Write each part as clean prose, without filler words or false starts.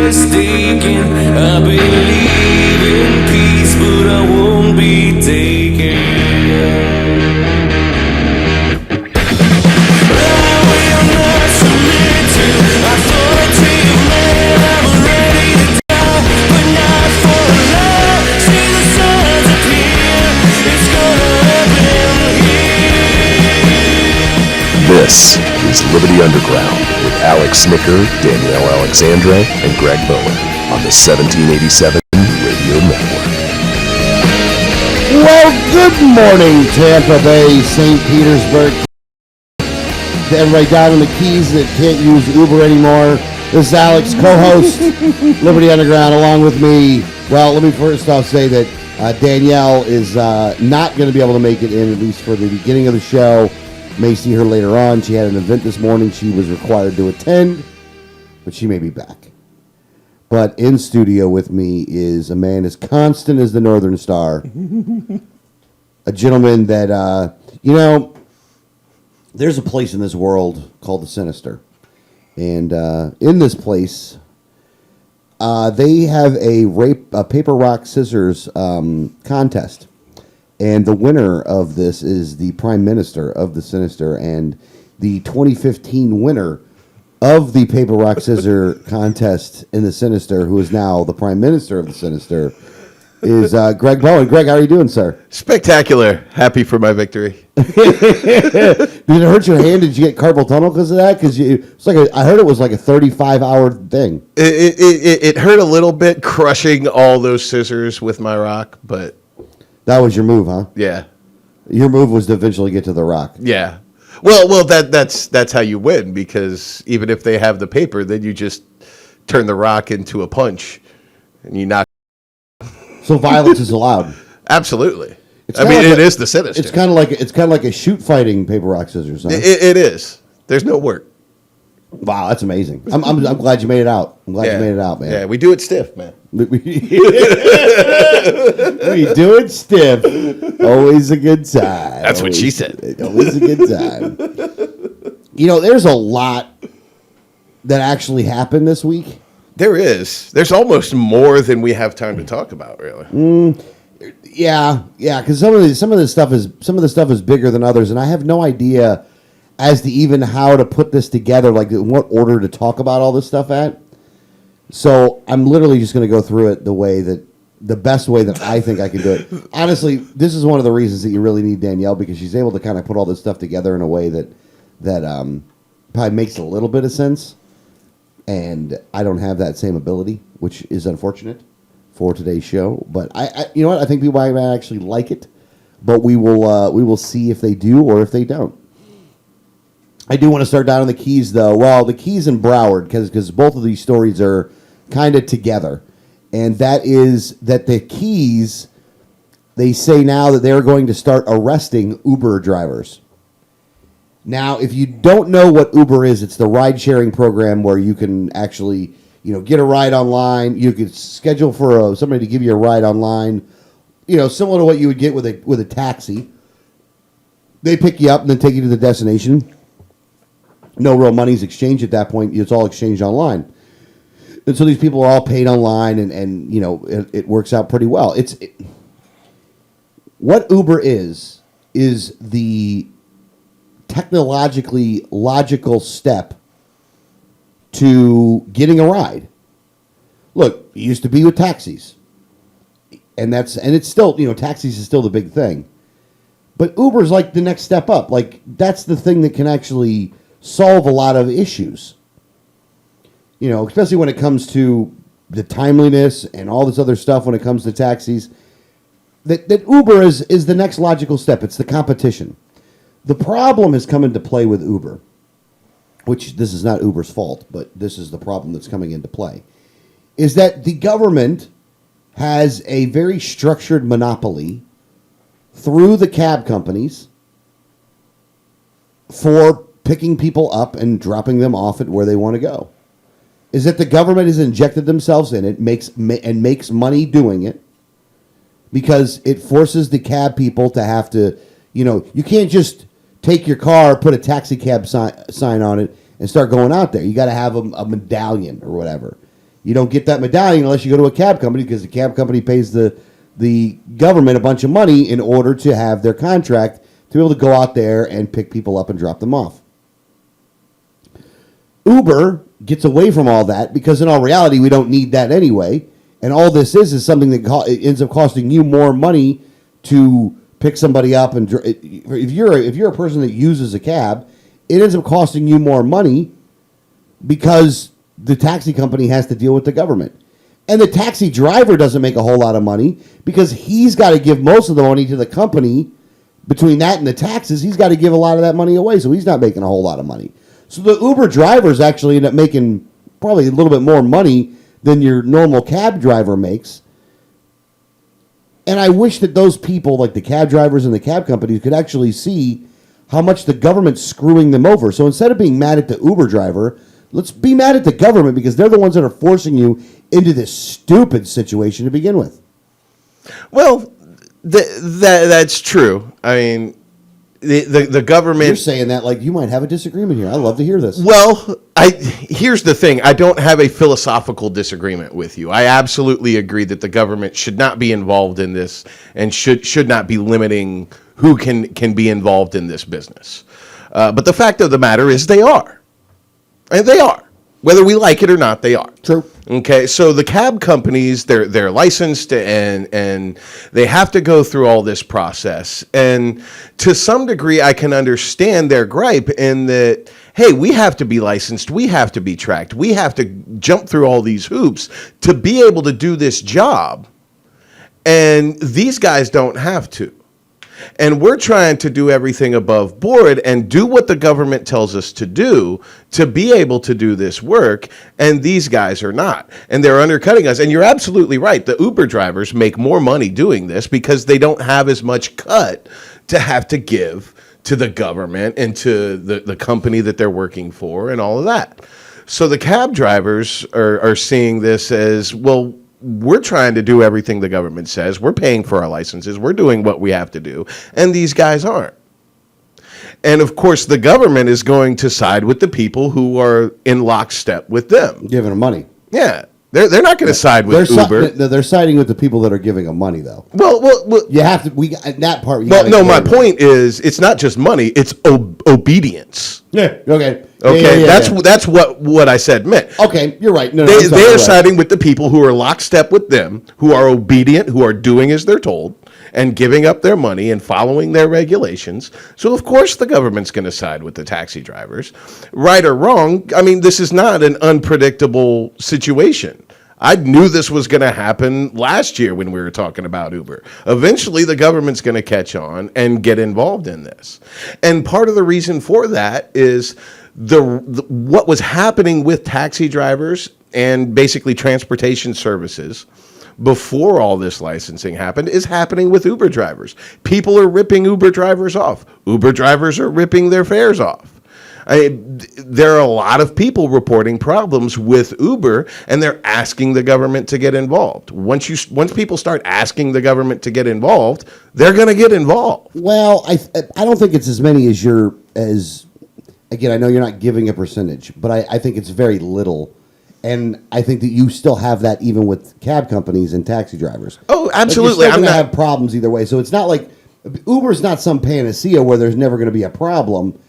mistaken. I believe in peace, but I won't be taken. I will not submit to authoritative man. I'm ready to die, but not for a lie. See the signs appear. It's gonna happen here. This is Liberty Underground with Alex Snicker, Danielle Alexandre, and Greg Bowen on the 1787 Radio Network. Well, good morning, Tampa Bay, St. Petersburg. To everybody down in the Keys that can't use Uber anymore, this is Alex, co-host, Liberty Underground, along with me. Well, let me first off say that Danielle is not going to be able to make it in, at least for the beginning of the show. May see her later on. She had an event this morning she was required to attend, but she may be back. But in studio with me is a man as constant as the Northern Star. A gentleman that, there's a place in this world called the Sinister. And in this place, they have a paper, rock, scissors contest. And the winner of this is the Prime Minister of the Sinister, and the 2015 winner of the Paper, Rock, Scissor contest in the Sinister, who is now the Prime Minister of the Sinister, is Greg Bowen. Greg, how are you doing, sir? Spectacular. Happy for my victory. Did it hurt your hand? Did you get carpal tunnel because of that? Because I heard it was like a 35-hour thing. It hurt a little bit crushing all those scissors with my rock, but... That was your move, huh? Yeah. Your move was to eventually get to the rock. Yeah. Well, that's how you win, because even if they have the paper, then you just turn the rock into a punch, and you knock. So violence is allowed. Absolutely. It is the Sinister. It's kind of like a shoot fighting paper, rock, scissors. Huh? It is. There's no work. Wow, that's amazing. I'm glad you made it out. I'm glad you made it out, man. Yeah, we do it stiff, man. We do it stiff. Always a good time. That's what she said. Always a good time. There's a lot that actually happened this week. There is. There's almost more than we have time to talk about, really. Yeah, because some of the stuff is bigger than others, and I have no idea as to even how to put this together, like in what order to talk about all this stuff at. So I'm literally just going to go through it the best way that I think I can do it. Honestly, this is one of the reasons that you really need Danielle, because she's able to kind of put all this stuff together in a way that probably makes a little bit of sense. And I don't have that same ability, which is unfortunate for today's show. But I you know what? I think people might actually like it, but we will see if they do or if they don't. I do want to start down in the Keys, though. Well, the Keys and Broward, because both of these stories are kind of together. And that is that the Keys, they say now that they're going to start arresting Uber drivers. Now, if you don't know what Uber is, it's the ride-sharing program where you can actually, get a ride online. You could schedule for somebody to give you a ride online, similar to what you would get with a taxi. They pick you up and then take you to the destination. No real money's exchanged at that point. It's all exchanged online. And so these people are all paid online, and it works out pretty well. What Uber is the technologically logical step to getting a ride. Look, it used to be with taxis. And it's still, taxis is still the big thing. But Uber's like the next step up. Like, that's the thing that can actually solve a lot of issues. Especially when it comes to the timeliness and all this other stuff when it comes to taxis. That Uber is the next logical step. It's the competition. The problem has come into play with Uber, which this is not Uber's fault, but this is the problem that's coming into play, is that the government has a very structured monopoly through the cab companies for picking people up and dropping them off at where they want to go. Is that the government has injected themselves in it, makes money doing it, because it forces the cab people to have to, you can't just take your car, put a taxi cab sign on it, and start going out there. You got to have a medallion or whatever. You don't get that medallion unless you go to a cab company, because the cab company pays the government a bunch of money in order to have their contract to be able to go out there and pick people up and drop them off. Uber gets away from all that because in all reality, we don't need that anyway. And all this is something that it ends up costing you more money to pick somebody up. And if you're a person that uses a cab, it ends up costing you more money because the taxi company has to deal with the government. And the taxi driver doesn't make a whole lot of money because he's got to give most of the money to the company. Between that and the taxes, he's got to give a lot of that money away, so he's not making a whole lot of money. So the Uber drivers actually end up making probably a little bit more money than your normal cab driver makes. And I wish that those people, like the cab drivers and the cab companies, could actually see how much the government's screwing them over. So instead of being mad at the Uber driver, let's be mad at the government because they're the ones that are forcing you into this stupid situation to begin with. Well, that's true. I mean, the government. You're saying that like you might have a disagreement here. I love to hear this. Well, here's the thing. I don't have a philosophical disagreement with you. I absolutely agree that the government should not be involved in this and should not be limiting who can be involved in this business. But the fact of the matter is they are. And they are. Whether we like it or not, they are. True. Okay, so the cab companies, they're licensed and they have to go through all this process. And to some degree, I can understand their gripe in that, hey, we have to be licensed, we have to be tracked, we have to jump through all these hoops to be able to do this job. And these guys don't have to. And we're trying to do everything above board and do what the government tells us to do to be able to do this work. And these guys are not. And they're undercutting us. And you're absolutely right. The Uber drivers make more money doing this because they don't have as much cut to have to give to the government and to the company that they're working for and all of that. So the cab drivers are seeing this as, well, we're trying to do everything the government says. We're paying for our licenses. We're doing what we have to do. And these guys aren't. And of course, the government is going to side with the people who are in lockstep with them. Giving them money. Yeah. They're not going to side with Uber. They're siding with the people that are giving them money, though. Well, you have to. That part. Well, no. My point is, it's not just money; it's obedience. Yeah. Okay. Okay. Yeah, that's what I said meant. Okay, you're right. No, they are right. siding with the people who are lockstep with them, who are obedient, who are doing as they're told, and giving up their money and following their regulations. So of course the government's going to side with the taxi drivers, right or wrong. I mean, this is not an unpredictable situation. I knew this was going to happen last year when we were talking about Uber. Eventually, the government's going to catch on and get involved in this. And part of the reason for that is what was happening with taxi drivers and basically transportation services before all this licensing happened is happening with Uber drivers. People are ripping Uber drivers off. Uber drivers are ripping their fares off. There are a lot of people reporting problems with Uber, and they're asking the government to get involved. Once people start asking the government to get involved, they're going to get involved. Well, I don't think it's as many as again, I know you're not giving a percentage, but I think it's very little. And I think that you still have that even with cab companies and taxi drivers. Oh, absolutely. Like you're still going to have problems either way. So it's not like Uber's not some panacea where there's never going to be a problem.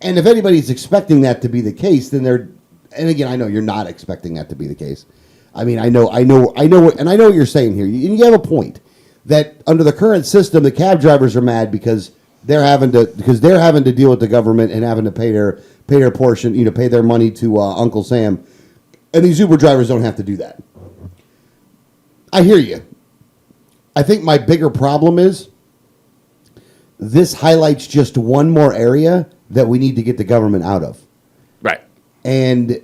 And if anybody's expecting that to be the case, then and again, I know you're not expecting that to be the case. I mean, I know what you're saying here. And you have a point that under the current system, the cab drivers are mad because they're having to deal with the government and having to pay their portion, pay their money to Uncle Sam. And these Uber drivers don't have to do that. I hear you. I think my bigger problem is this highlights just one more area that we need to get the government out of. Right. And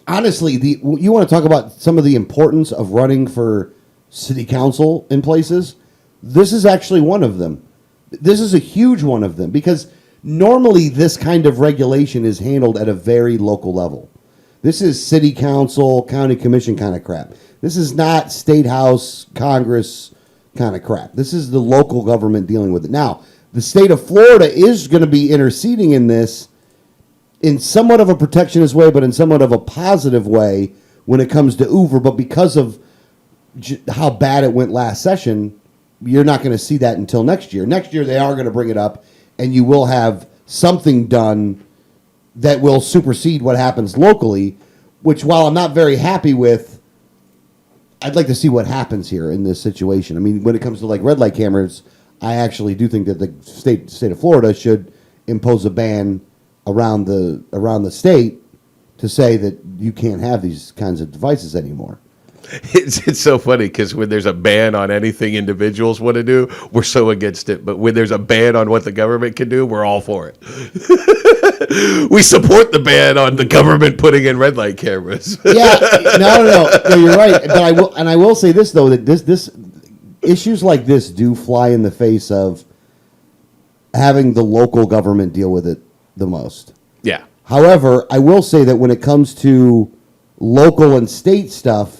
honestly, you want to talk about some of the importance of running for city council in places? This is actually one of them. This is a huge one of them because normally this kind of regulation is handled at a very local level. This is city council, county commission kind of crap. This is not state house, Congress kind of crap. This is the local government dealing with it. Now, the state of Florida is going to be interceding in this in somewhat of a protectionist way, but in somewhat of a positive way when it comes to Uber. But because of how bad it went last session, you're not going to see that until next year. Next year, they are going to bring it up, and you will have something done that will supersede what happens locally, which, while I'm not very happy with, I'd like to see what happens here in this situation. I mean, when it comes to like red light cameras, I actually do think that the state of Florida should impose a ban around the state to say that you can't have these kinds of devices anymore. It's so funny because when there's a ban on anything individuals want to do, we're so against it. But when there's a ban on what the government can do, we're all for it. We support the ban on the government putting in red light cameras. Yeah, no, you're right. But I will say this though, that this issues like this do fly in the face of having the local government deal with it the most. Yeah. However, I will say that when it comes to local and state stuff,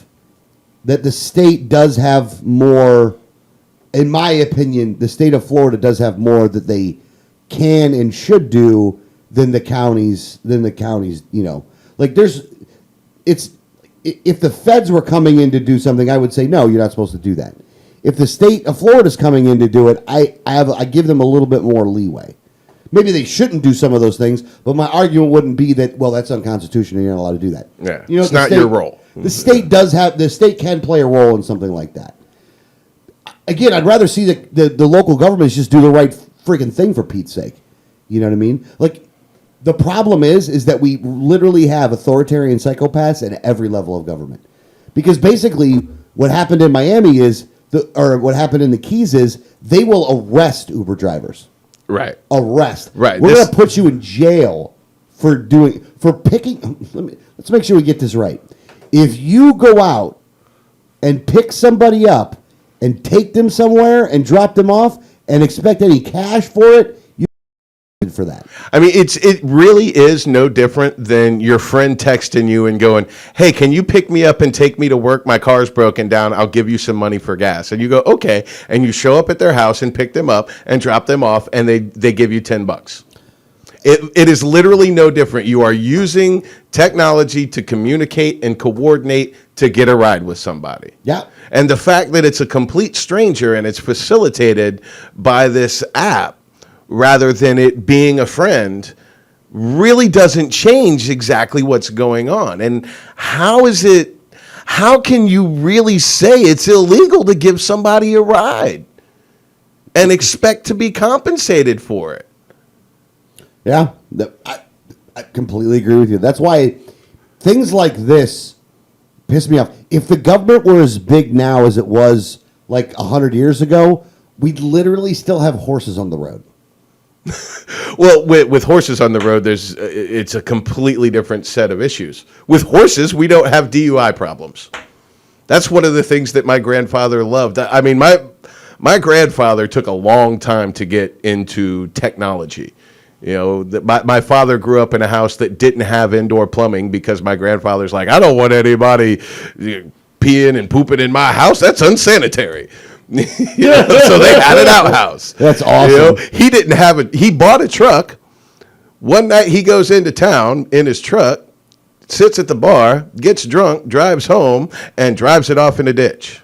that the state does have more, in my opinion, the state of Florida does have more that they can and should do than the counties, like if the feds were coming in to do something, I would say, no, you're not supposed to do that. If the state of Florida is coming in to do it, I give them a little bit more leeway. Maybe they shouldn't do some of those things, but my argument wouldn't be that, well, that's unconstitutional, you're not allowed to do that. Yeah, it's not your role. The state can play a role in something like that. Again, I'd rather see the local governments just do the right freaking thing for Pete's sake. You know what I mean? Like, the problem is that we literally have authoritarian psychopaths at every level of government. Because basically, what happened in Miami or what happened in the Keys is they will arrest Uber drivers. Right. Arrest. Right. We're going to put you in jail for picking. Let's make sure we get this right. If you go out and pick somebody up and take them somewhere and drop them off and expect any cash for it, you for that. I mean, it really is no different than your friend texting you and going, hey, can you pick me up and take me to work? My car's broken down. I'll give you some money for gas. And you go, okay. And you show up at their house and pick them up and drop them off, and they give you $10. It is literally no different. You are using technology to communicate and coordinate to get a ride with somebody. Yeah. And the fact that it's a complete stranger and it's facilitated by this app rather than it being a friend really doesn't change exactly what's going on. And how can you really say it's illegal to give somebody a ride and expect to be compensated for it? Yeah, I completely agree with you. That's why things like this piss me off. If the government were as big now as it was like 100 years ago, we'd literally still have horses on the road. Well, with horses on the road, it's a completely different set of issues. With horses, we don't have DUI problems. That's one of the things that my grandfather loved. I mean, my grandfather took a long time to get into technology. You know, my father grew up in a house that didn't have indoor plumbing because my grandfather's like, I don't want anybody peeing and pooping in my house. That's unsanitary. So they had an outhouse. That's awesome. You know, he didn't have it. He bought a truck. One night he goes into town in his truck, sits at the bar, gets drunk, drives home, and drives it off in a ditch.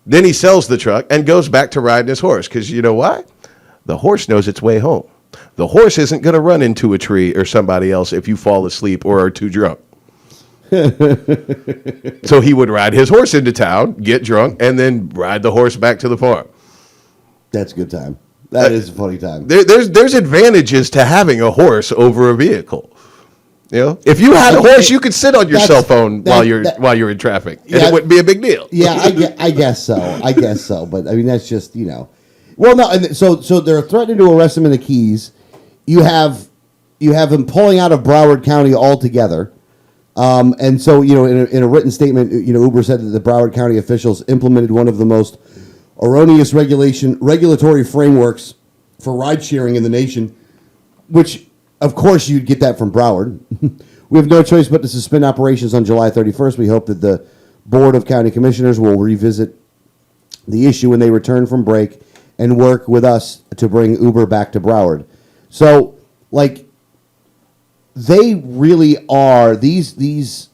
Then he sells the truck and goes back to riding his horse because you know why? The horse knows its way home. The horse isn't going to run into a tree or somebody else if you fall asleep or are too drunk. So he would ride his horse into town, get drunk, and then ride the horse back to the farm. That's a good time. That is a funny time. There's advantages to having a horse over a vehicle. You know, if you had a horse, you could sit on your cell phone while you're in traffic, and it wouldn't be a big deal. Yeah, I guess so. But I mean, that's just Well, no, and so they're threatening to arrest him in the Keys. You have him pulling out of Broward County altogether. And so, in a written statement, Uber said that the Broward County officials implemented one of the most erroneous regulatory frameworks for ride sharing in the nation, which, of course, you'd get that from Broward. We have no choice but to suspend operations on July 31st. We hope that the Board of County Commissioners will revisit the issue when they return from break and work with us to bring Uber back to Broward. So, they really are these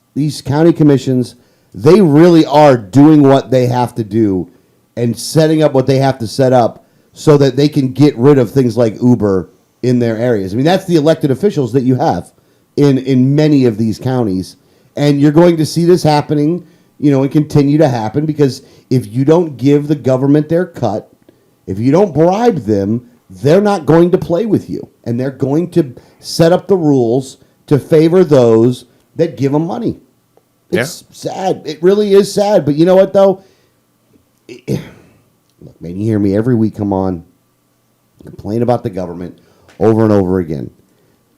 county commissions. They really are doing what they have to do and setting up what they have to set up so that they can get rid of things like Uber in their areas. I mean, that's the elected officials that you have in many of these counties, and you're going to see this happening, and continue to happen, because if you don't give the government their cut, if you don't bribe them, they're not going to play with you, and they're going to set up the rules to favor those that give them money. It's sad. It really is sad. But you know what, though? Look, man, you hear me every week come on, complain about the government over and over again.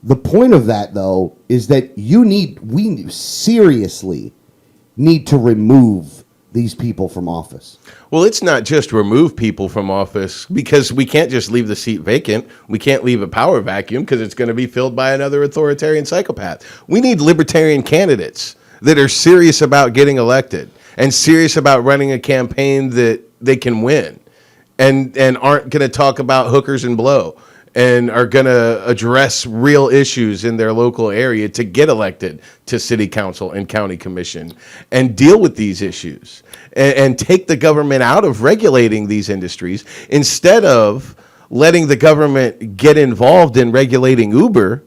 The point of that, though, is that we seriously need to remove these people from office. Well, it's not just remove people from office, because we can't just leave the seat vacant. We can't leave a power vacuum, because it's going to be filled by another authoritarian psychopath. We need libertarian candidates that are serious about getting elected and serious about running a campaign that they can win, and aren't going to talk about hookers and blow, and are going to address real issues in their local area to get elected to city council and county commission and deal with these issues, and take the government out of regulating these industries, instead of letting the government get involved in regulating Uber.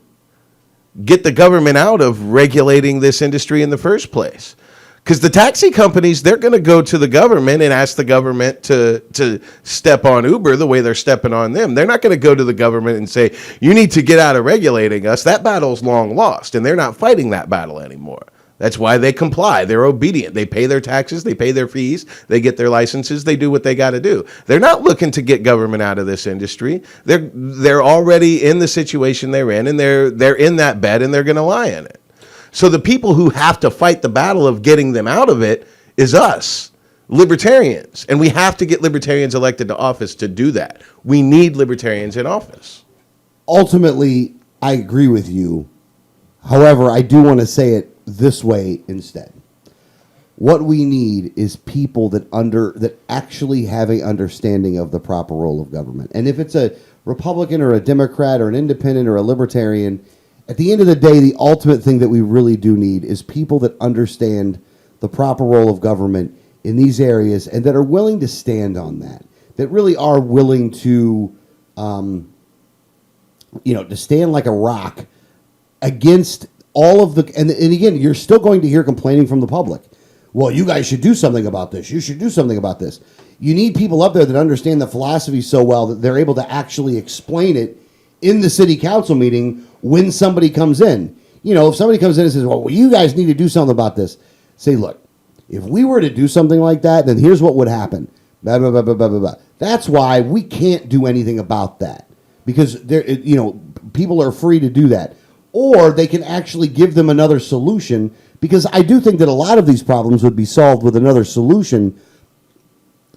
Get the government out of regulating this industry in the first place. Because the taxi companies, they're going to go to the government and ask the government to step on Uber the way they're stepping on them. They're not going to go to the government and say, you need to get out of regulating us. That battle's long lost, and they're not fighting that battle anymore. That's why they comply. They're obedient. They pay their taxes. They pay their fees. They get their licenses. They do what they got to do. They're not looking to get government out of this industry. They're already in the situation they're in, and they're in that bed, and they're going to lie in it. So the people who have to fight the battle of getting them out of it is us, libertarians. And we have to get libertarians elected to office to do that. We need libertarians in office. Ultimately, I agree with you. However, I do want to say it this way instead. What we need is people that actually have a understanding of the proper role of government. And if it's a Republican or a Democrat or an independent or a libertarian, at the end of the day, the ultimate thing that we really do need is people that understand the proper role of government in these areas, and that are willing to stand on that really are willing to, to stand like a rock against all of the, and again, you're still going to hear complaining from the public. Well, you guys should do something about this. You should do something about this. You need people up there that understand the philosophy so well that they're able to actually explain it in the city council meeting when somebody comes in. If somebody comes in and says, well, you guys need to do something about this. Say, look, if we were to do something like that, then here's what would happen. Blah, blah, blah, blah, blah, blah, blah. That's why we can't do anything about that, because people are free to do that. Or they can actually give them another solution, because I do think that a lot of these problems would be solved with another solution.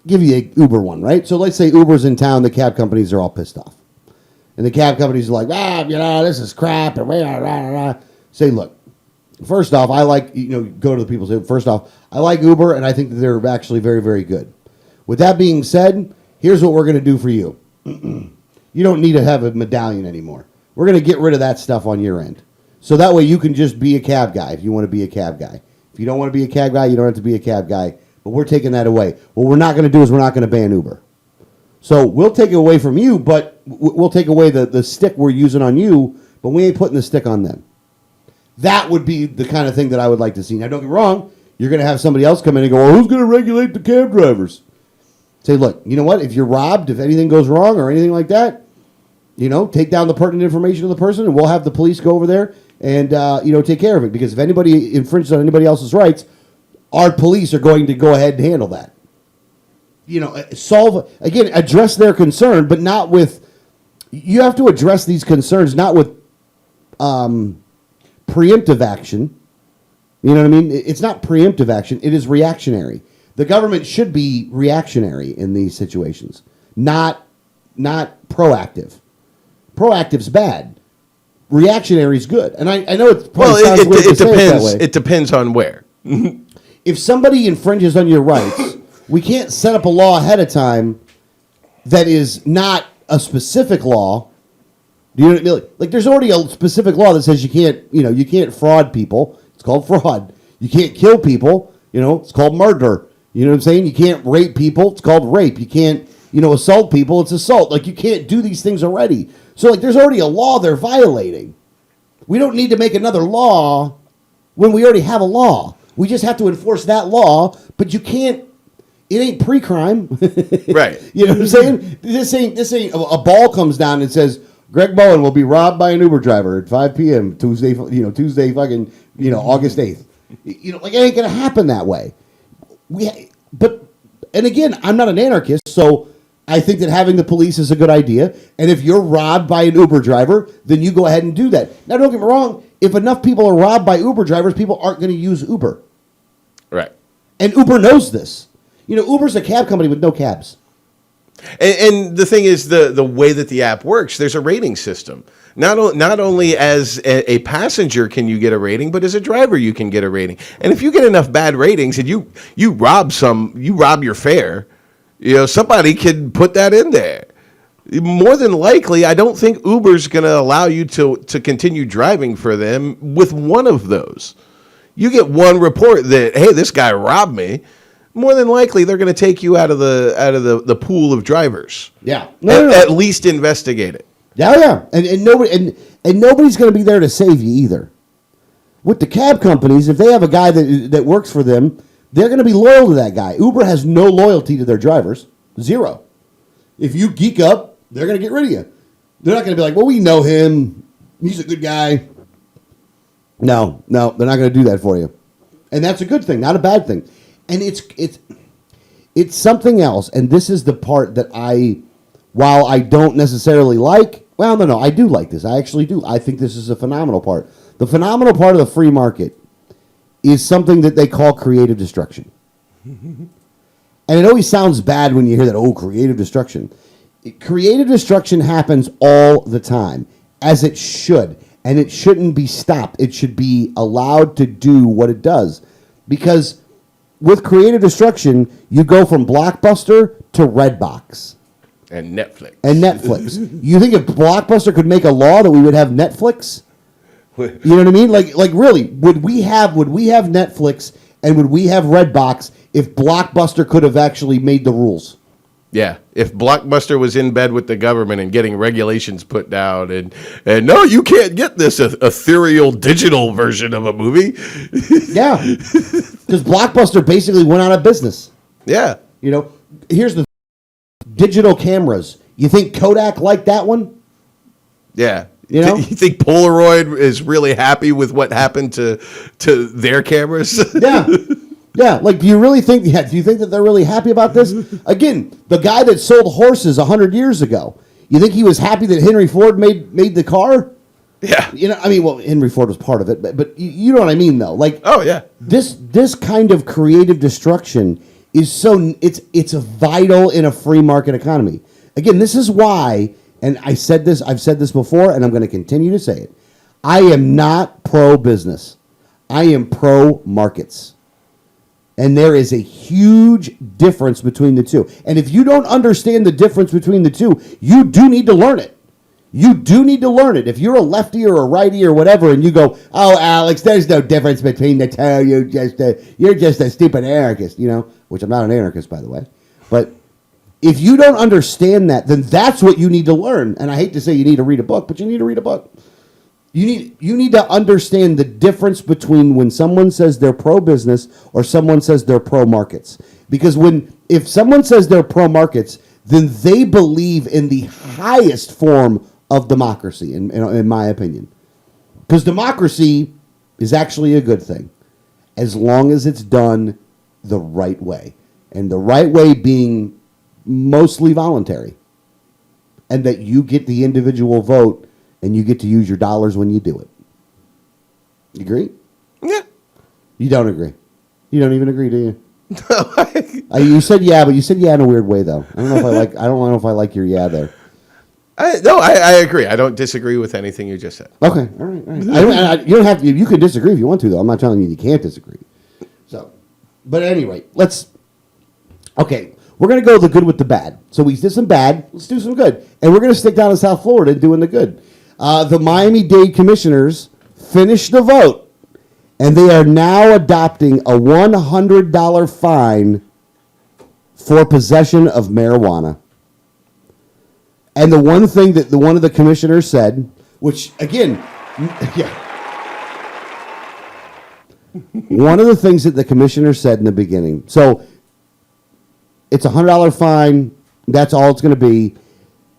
Give you a Uber one, right? So let's say Uber's in town, the cab companies are all pissed off. And the cab companies are like, this is crap. And say, look, first off, I like, go to the people and say, first off, I like Uber, and I think that they're actually very, very good. With that being said, here's what we're going to do for you. You don't need to have a medallion anymore. We're going to get rid of that stuff on your end. So that way you can just be a cab guy if you want to be a cab guy. If you don't want to be a cab guy, you don't have to be a cab guy. But we're taking that away. What we're not going to do is we're not going to ban Uber. So we'll take it away from you, but we'll take away the stick we're using on you, but we ain't putting the stick on them. That would be the kind of thing that I would like to see. Now, don't get me wrong. You're going to have somebody else come in and go, well, who's going to regulate the cab drivers? Say, look, you know what? If you're robbed, if anything goes wrong or anything like that, take down the pertinent information of the person, and we'll have the police go over there and, take care of it. Because if anybody infringes on anybody else's rights, our police are going to go ahead and handle that. Address their concern, but not with, you have to address these concerns not with preemptive action. You know what I mean? It's not preemptive action. It is reactionary. The government should be reactionary in these situations, not proactive. Proactive's bad. Reactionary is good. And I know it probably sounds weird to say it that way. It depends on where. If somebody infringes on your rights, we can't set up a law ahead of time that is not a specific law Do you know what I mean? Like, there's already a specific law that says you can't fraud people. It's called fraud. You can't kill people. It's called murder. You know what I'm saying? You can't rape people. It's called rape. You can't, assault people. It's assault. Like, you can't do these things already. So, like, there's already a law they're violating. We don't need to make another law when we already have a law. We just have to enforce that law, but you can't. It ain't pre-crime. Right. You know what I'm saying? This ain't a ball comes down and says Greg Bowen will be robbed by an Uber driver at 5 p.m. Tuesday fucking, August 8th. Like, it ain't going to happen that way. And again, I'm not an anarchist, so I think that having the police is a good idea. And if you're robbed by an Uber driver, then you go ahead and do that. Now, don't get me wrong. If enough people are robbed by Uber drivers, people aren't going to use Uber. Right. And Uber knows this. Uber's a cab company with no cabs. And the thing is, the way that the app works, there's a rating system. Not only as a passenger can you get a rating, but as a driver you can get a rating. And if you get enough bad ratings and you rob your fare, somebody could put that in there. More than likely, I don't think Uber's going to allow you to continue driving for them with one of those. You get one report that, hey, this guy robbed me. More than likely, they're going to take you out of the pool of drivers. Yeah, At least investigate it. Yeah. And nobody's going to be there to save you either. With the cab companies, if they have a guy that works for them, they're going to be loyal to that guy. Uber has no loyalty to their drivers. Zero. If you geek up, they're going to get rid of you. They're not going to be like, well, we know him. He's a good guy. No, they're not going to do that for you. And that's a good thing, not a bad thing. And it's something else. And this is the part that while I don't necessarily like, well, no, I do like this. I actually do. I think this is a phenomenal part. The phenomenal part of the free market is something that they call creative destruction. And it always sounds bad when you hear that, creative destruction. Creative destruction happens all the time, as it should. And it shouldn't be stopped. It should be allowed to do what it does. Because with creative destruction, you go from Blockbuster to Redbox. And Netflix. You think if Blockbuster could make a law that we would have Netflix? You know what I mean? Like really, would we have Netflix and would we have Redbox if Blockbuster could have actually made the rules? Yeah, if Blockbuster was in bed with the government and getting regulations put down, and no, you can't get this ethereal digital version of a movie. Yeah, because Blockbuster basically went out of business. Yeah. Here's the digital cameras. You think Kodak liked that one? Yeah. You think Polaroid is really happy with what happened to their cameras? Yeah. Yeah, like, do you think that they're really happy about this? Again, the guy that sold horses 100 years ago, you think he was happy that Henry Ford made the car? Yeah. Henry Ford was part of it, but you know what I mean, though. Like, oh, yeah. This kind of creative destruction is it's a vital in a free market economy. Again, this is why, and I've said this before, and I'm going to continue to say it. I am not pro-business. I am pro-markets. And there is a huge difference between the two. And if you don't understand the difference between the two, you do need to learn it. You do need to learn it. If you're a lefty or a righty or whatever, and you go, "Oh, Alex, there's no difference between the two. You're just a stupid anarchist," which I'm not an anarchist, by the way. But if you don't understand that, then that's what you need to learn. And I hate to say you need to read a book, but you need to read a book. You need to understand the difference between when someone says they're pro-business or someone says they're pro-markets. Because if someone says they're pro-markets, then they believe in the highest form of democracy, in my opinion. Because democracy is actually a good thing, as long as it's done the right way. And the right way being mostly voluntary. And that you get the individual vote and you get to use your dollars when you do it. You agree? Yeah. You don't agree. You don't even agree, do you? No. You said yeah, but you said yeah in a weird way, though. I don't know if I like your yeah there. I agree. I don't disagree with anything you just said. Okay, all right. You don't have to. You can disagree if you want to, though. I'm not telling you can't disagree. So, but at any rate, okay, we're going to go the good with the bad. So we did some bad. Let's do some good. And we're going to stick down in South Florida doing the good. The Miami-Dade commissioners finished the vote, and they are now adopting a $100 fine for possession of marijuana. And the one thing that one of the commissioners said, which again, yeah, one of the things that the commissioner said in the beginning. So it's a $100 fine. That's all it's going to be.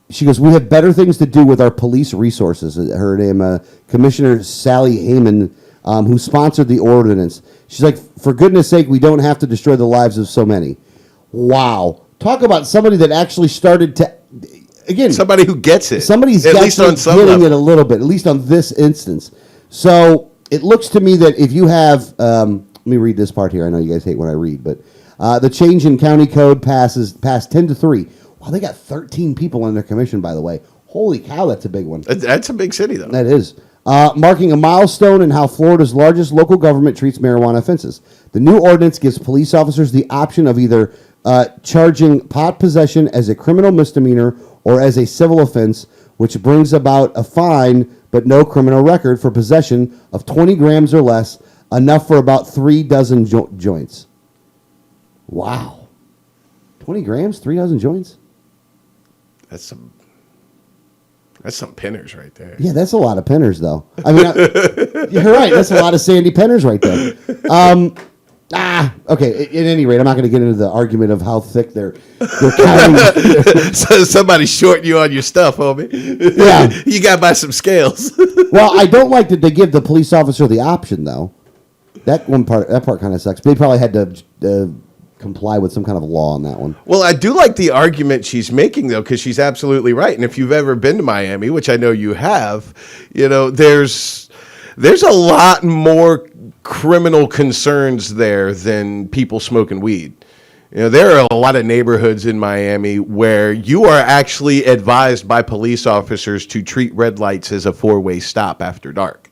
She goes, we have better things to do with our police resources. Her name, Commissioner Sally Heyman, who sponsored the ordinance. She's like, for goodness sake, we don't have to destroy the lives of so many. Wow. Talk about somebody that actually started to, again. Somebody who gets it. Somebody's at least on some getting level. it a little bit, at least on this instance. So it looks to me that if you have, let me read this part here. I know you guys hate when I read, but the change in county code passed 10-3. Wow, they got 13 people in their commission, by the way. Holy cow, that's a big one. That's a big city, though. That is. Marking a milestone in how Florida's largest local government treats marijuana offenses. The new ordinance gives police officers the option of either charging pot possession as a criminal misdemeanor or as a civil offense, which brings about a fine but no criminal record for possession of 20 grams or less, enough for about 3 dozen joints. Wow. 20 grams, 3 dozen joints? That's some pinners right there. Yeah, that's a lot of pinners, though. I mean, you're right. That's a lot of sandy pinners right there. Okay. At any rate, I'm not going to get into the argument of how thick they're counting. So somebody's shorting you on your stuff, homie. Yeah. You got to buy some scales. Well, I don't like that they give the police officer the option, though. That part kind of sucks. They probably had to comply with some kind of law on that one. Well, I do like the argument she's making, though, because she's absolutely right. And if you've ever been to Miami, which I know you have, there's a lot more criminal concerns there than people smoking weed. There are a lot of neighborhoods in Miami where you are actually advised by police officers to treat red lights as a 4-way stop after dark.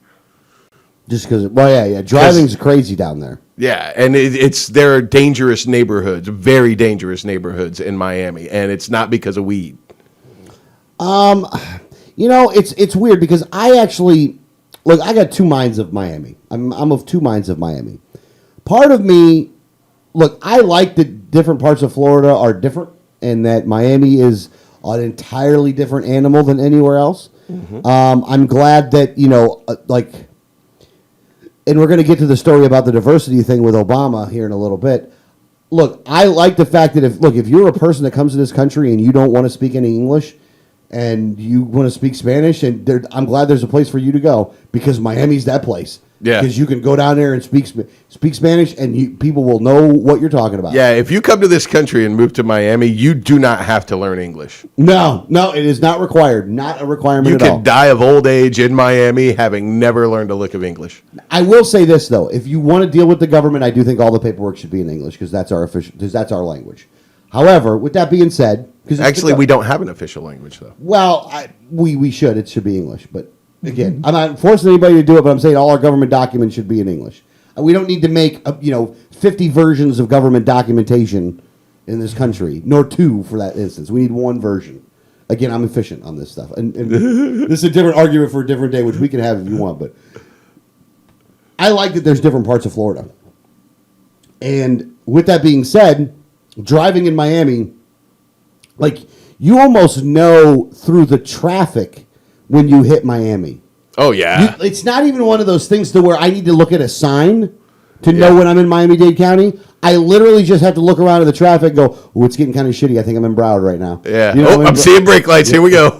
Just because, yeah. Driving's crazy down there. Yeah, and there are dangerous neighborhoods, very dangerous neighborhoods in Miami, and it's not because of weed. It's weird because I actually look. I got two minds of Miami. I'm of two minds of Miami. Part of me, look, I like that different parts of Florida are different, and that Miami is an entirely different animal than anywhere else. Mm-hmm. I'm glad that and we're going to get to the story about the diversity thing with Obama here in a little bit. Look, I like the fact that if you're a person that comes to this country and you don't want to speak any English and you want to speak Spanish, and I'm glad there's a place for you to go, because Miami's that place. Yeah. Because you can go down there and speak Spanish, and people will know what you're talking about. Yeah, if you come to this country and move to Miami, you do not have to learn English. No, it is not required. Not a requirement at all. You could die of old age in Miami having never learned a lick of English. I will say this, though. If you want to deal with the government, I do think all the paperwork should be in English, because that's our language. However, with that being said... Actually, we don't have an official language, though. Well, we should. It should be English, but... Again, I'm not forcing anybody to do it, but I'm saying all our government documents should be in English. We don't need to make 50 versions of government documentation in this country, nor 2 for that instance. We need 1 version. Again, I'm efficient on this stuff, and this is a different argument for a different day, which we can have if you want. But I like that there's different parts of Florida, and with that being said, driving in Miami, you almost know through the traffic when you hit Miami. Oh, yeah. It's not even one of those things to where I need to look at a sign to know when I'm in Miami-Dade County. I literally just have to look around at the traffic and go, oh, it's getting kind of shitty. I think I'm in Broward right now. Yeah. I'm seeing brake lights. Here we go.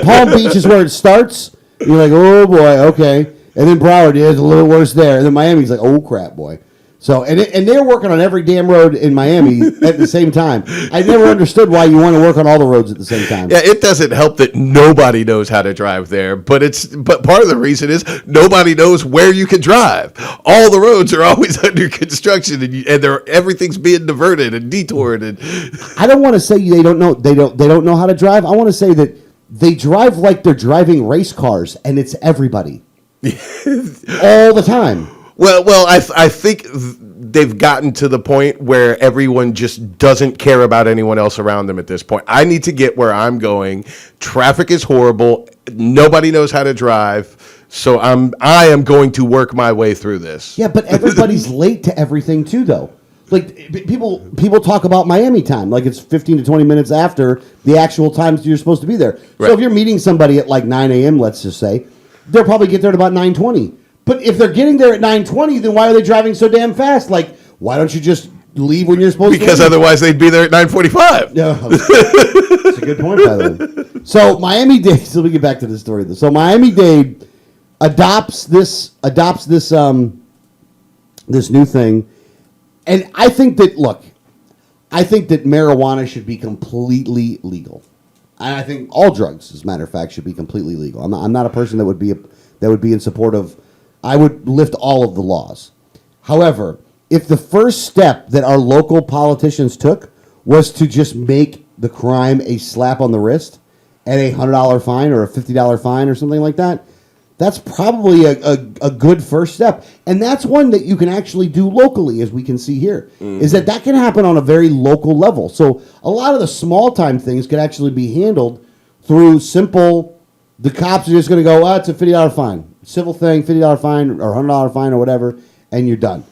Palm Beach is where it starts. You're like, oh, boy, okay. And then Broward is a little worse there. And then Miami's like, oh, crap, boy. So, and they're working on every damn road in Miami at the same time. I never understood why you want to work on all the roads at the same time. Yeah, it doesn't help that nobody knows how to drive there, but part of the reason is nobody knows where you can drive. All the roads are always under construction, and everything's being diverted and detoured. And I don't want to say they don't know how to drive. I want to say that they drive like they're driving race cars, and it's everybody all the time. Well, I think they've gotten to the point where everyone just doesn't care about anyone else around them at this point. I need to get where I'm going. Traffic is horrible. nobody knows how to drive, so I am going to work my way through this. Yeah, but everybody's late to everything too, though. Like people talk about Miami time, like it's 15 to 20 minutes after the actual times you're supposed to be there. Right. So if you're meeting somebody at like 9 a.m., let's just say, they'll probably get there at about 9:20. But if they're getting there at 9:20, then why are they driving so damn fast? Like, why don't you just leave when you're supposed to? Because otherwise they'd be there at 9:45. Yeah, that's a good point, by the way. So Miami-Dade. So let me get back to this story. So Miami-Dade adopts this this new thing, and I think that marijuana should be completely legal, and I think all drugs, as a matter of fact, should be completely legal. I'm not a person that would be in support of. I would lift all of the laws. However, if the first step that our local politicians took was to just make the crime a slap on the wrist and a $100 fine or a $50 fine or something like that, that's probably a good first step. And that's one that you can actually do locally, as we can see here, is that can happen on a very local level. So a lot of the small-time things could actually be handled through simple, the cops are just going to go, it's a $50 fine. Civil thing, $50 fine or $100 fine or whatever, and you're done.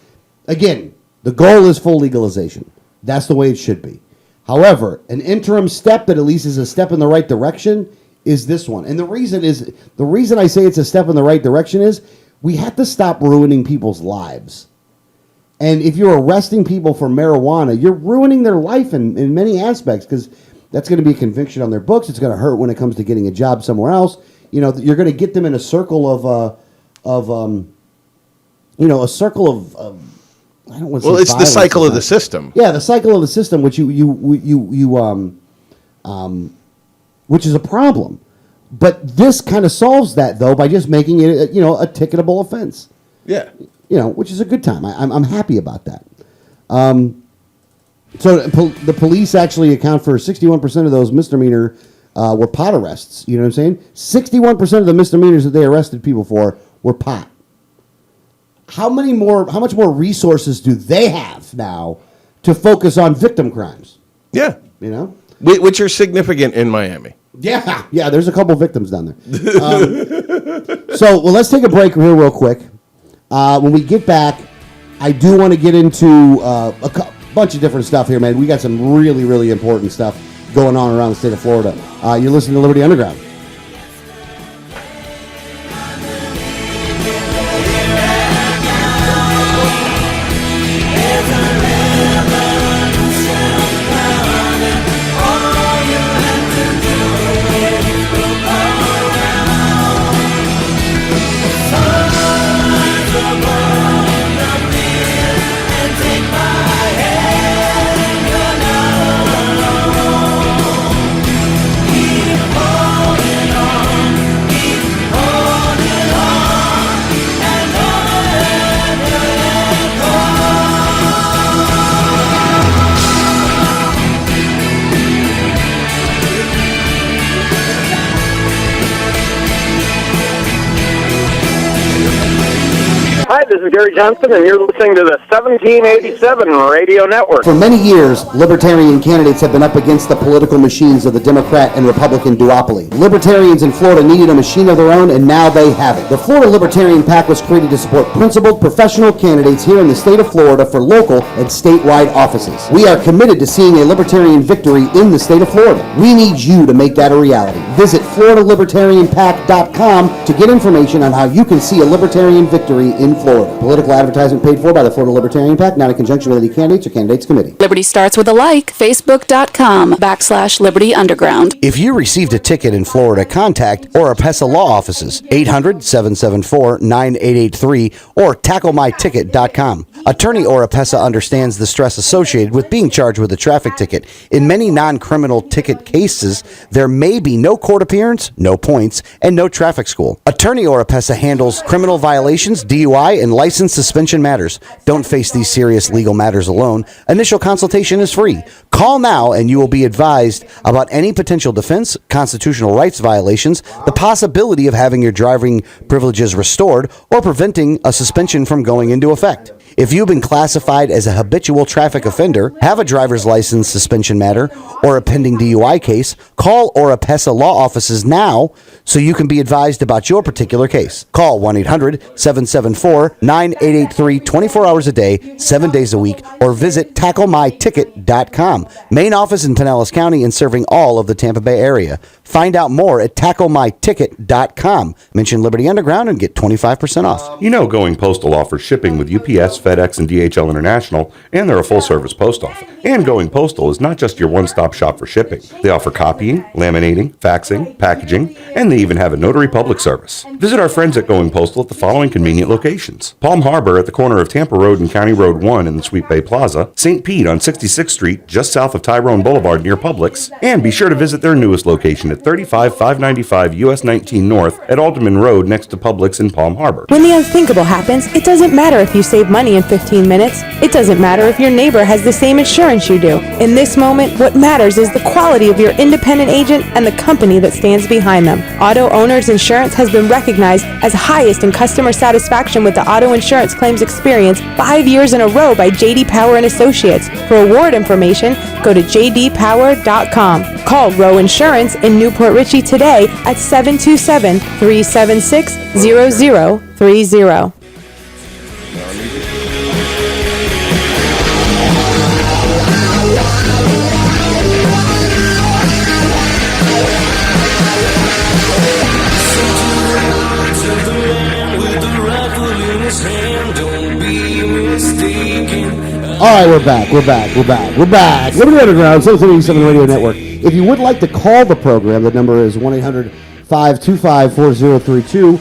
Again, the goal is full legalization. That's the way it should be. However, an interim step that at least is a step in the right direction is this one. And the reason I say it's a step in the right direction is we have to stop ruining people's lives. And if you're arresting people for marijuana, you're ruining their life in many aspects, because that's going to be a conviction on their books. It's going to hurt when it comes to getting a job somewhere else. You know, you're going to get them in a circle of I don't want to say It's the violence cycle of the sometimes. system. Yeah, the cycle of the system, which which is a problem. But this kind of solves that, though, by just making it a ticketable offense. Yeah. Which is a good time. I'm happy about that. So the police actually account for 61% of those misdemeanor were pot arrests. You know what I'm saying? 61% of the misdemeanors that they arrested people for were pot. How much more resources do they have now to focus on victim crimes? Yeah. You know? Which are significant in Miami. Yeah, there's a couple victims down there. Let's take a break here real quick. When we get back, I do want to get into a bunch of different stuff here, man. We got some really, really important stuff going on around the state of Florida. You're listening to Liberty Underground. Hi, this is Gary Johnson, and you're listening to the 1787 Radio Network. For many years, libertarian candidates have been up against the political machines of the Democrat and Republican duopoly. Libertarians in Florida needed a machine of their own, and now they have it. The Florida Libertarian PAC was created to support principled, professional candidates here in the state of Florida for local and statewide offices. We are committed to seeing a libertarian victory in the state of Florida. We need you to make that a reality. Visit FloridaLibertarianPAC.com to get information on how you can see a libertarian victory in Florida. Political advertisement paid for by the Florida Libertarian PAC, not in conjunction with any candidates or candidates committee. Liberty starts with a like. Facebook.com/Liberty Underground. If you received a ticket in Florida, contact Oropesa Law Offices, 800-774-9883 or TackleMyTicket.com. Attorney Oropesa understands the stress associated with being charged with a traffic ticket. In many non-criminal ticket cases, there may be no court appearance, no points, and no traffic school. Attorney Oropesa handles criminal violations, DUI, and license suspension matters. Don't face these serious legal matters alone. Initial consultation is free. Call now and you will be advised about any potential defense, constitutional rights violations, the possibility of having your driving privileges restored, or preventing a suspension from going into effect. If you've been classified as a habitual traffic offender, have a driver's license suspension matter, or a pending DUI case, call Oropesa Law Offices now so you can be advised about your particular case. Call 1-800-774-9883 24 hours a day, 7 days a week, or visit tacklemyticket.com. Main office in Pinellas County and serving all of the Tampa Bay area. Find out more at tacklemyticket.com. Mention Liberty Underground and get 25% off. You know Going Postal offers shipping with UPS, FedEx, and DHL International, and they're a full-service post office. And Going Postal is not just your one-stop shop for shipping. They offer copying, laminating, faxing, packaging, and they even have a notary public service. Visit our friends at Going Postal at the following convenient locations: Palm Harbor at the corner of Tampa Road and County Road 1 in the Sweet Bay Plaza, St. Pete on 66th Street just south of Tyrone Boulevard near Publix, and be sure to visit their newest location at 35595 US 19 North at Alderman Road next to Publix in Palm Harbor. When the unthinkable happens, it doesn't matter if you save money in 15 minutes. It doesn't matter if your neighbor has the same insurance you do. In this moment, what matters is the quality of your independent agent and the company that stands behind them. Auto Owners Insurance has been recognized as highest in customer satisfaction with the auto insurance claims experience 5 years in a row by J.D. Power and Associates. For award information, go to jdpower.com. Call Row Insurance in Newport Richey today at 727-376-0030. All right, we're back. Liberty Underground, 787 Radio Network. If you would like to call the program, the number is 1-800-525-4032.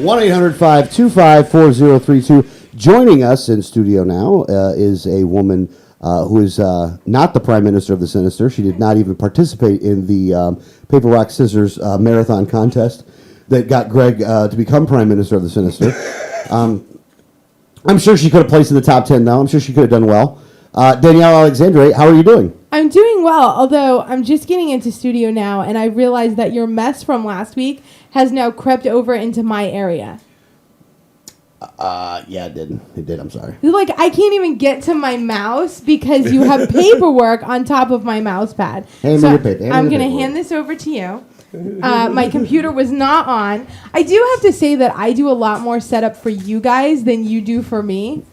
1-800-525-4032. Joining us in studio now is a woman who is not the Prime Minister of the Sinister. She did not even participate in the Paper, Rock, Scissors marathon contest that got Greg to become Prime Minister of the Sinister. I'm sure she could have placed in the top 10 now. I'm sure she could have done well. Danielle Alexandre, how are you doing? I'm doing well, although I'm just getting into studio now, and I realized that your mess from last week has now crept over into my area. Yeah, it did. It did. I'm sorry. Like, I can't even get to my mouse because you have paperwork on top of my mouse pad. Hand me the paper. I'm going to hand this over to you. My computer was not on. I do have to say that I do a lot more setup for you guys than you do for me.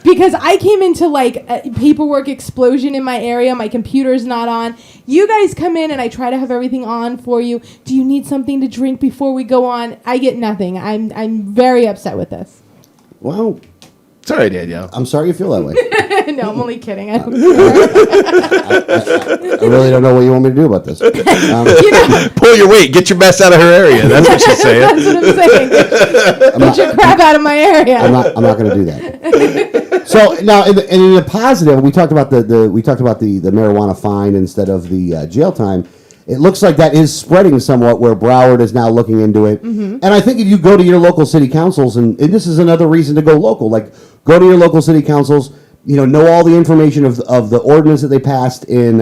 Because I came into like a paperwork explosion in my area. My computer's not on. You guys come in and I try to have everything on for you. Do you need something to drink before we go on? I get nothing. I'm very upset with this. Well, Sorry, Danielle. I'm sorry you feel that way. No, I'm only kidding. I don't I really don't know what you want me to do about this. Pull your weight. Get your mess out of her area. That's what she's saying. That's what I'm saying. Get your crap out of my area. I'm not going to do that. So now, in the positive, we talked about the marijuana fine instead of the jail time. It looks like that is spreading somewhat, where Broward is now looking into it. Mm-hmm. And I think if you go to your local city councils, and this is another reason to go local, like go to your local city councils, know all the information of the ordinance that they passed in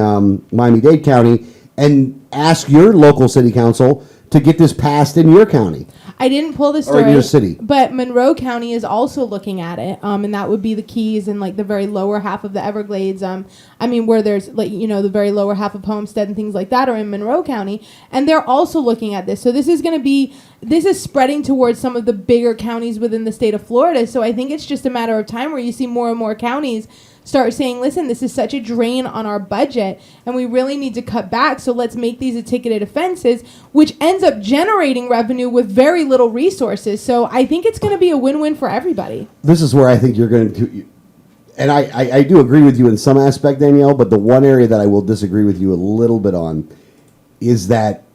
Miami-Dade County, and ask your local city council to get this passed in your county. I didn't pull the story, or in your city. But Monroe County is also looking at it, and that would be the Keys and like the very lower half of the Everglades. Where there's like the very lower half of Homestead and things like that are in Monroe County, and they're also looking at this. So this is spreading towards some of the bigger counties within the state of Florida. So I think it's just a matter of time where you see more and more counties start saying, listen, this is such a drain on our budget and we really need to cut back, so let's make these a ticketed offenses, which ends up generating revenue with very little resources. So I think it's going to be a win-win for everybody. This is where I think you're going to, and I do agree with you in some aspect, Danielle, but the one area that I will disagree with you a little bit on is that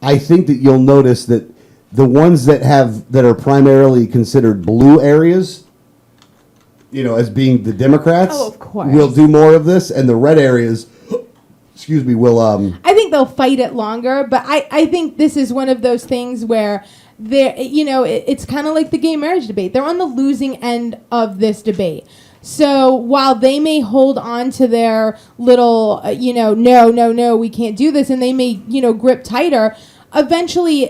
I think that you'll notice that the ones that are primarily considered blue areas, as being the Democrats, of course, will do more of this, and the red areas, will. I think they'll fight it longer, but I think this is one of those things where it's kind of like the gay marriage debate. They're on the losing end of this debate. So while they may hold on to their little, no, we can't do this, and they may, grip tighter, eventually,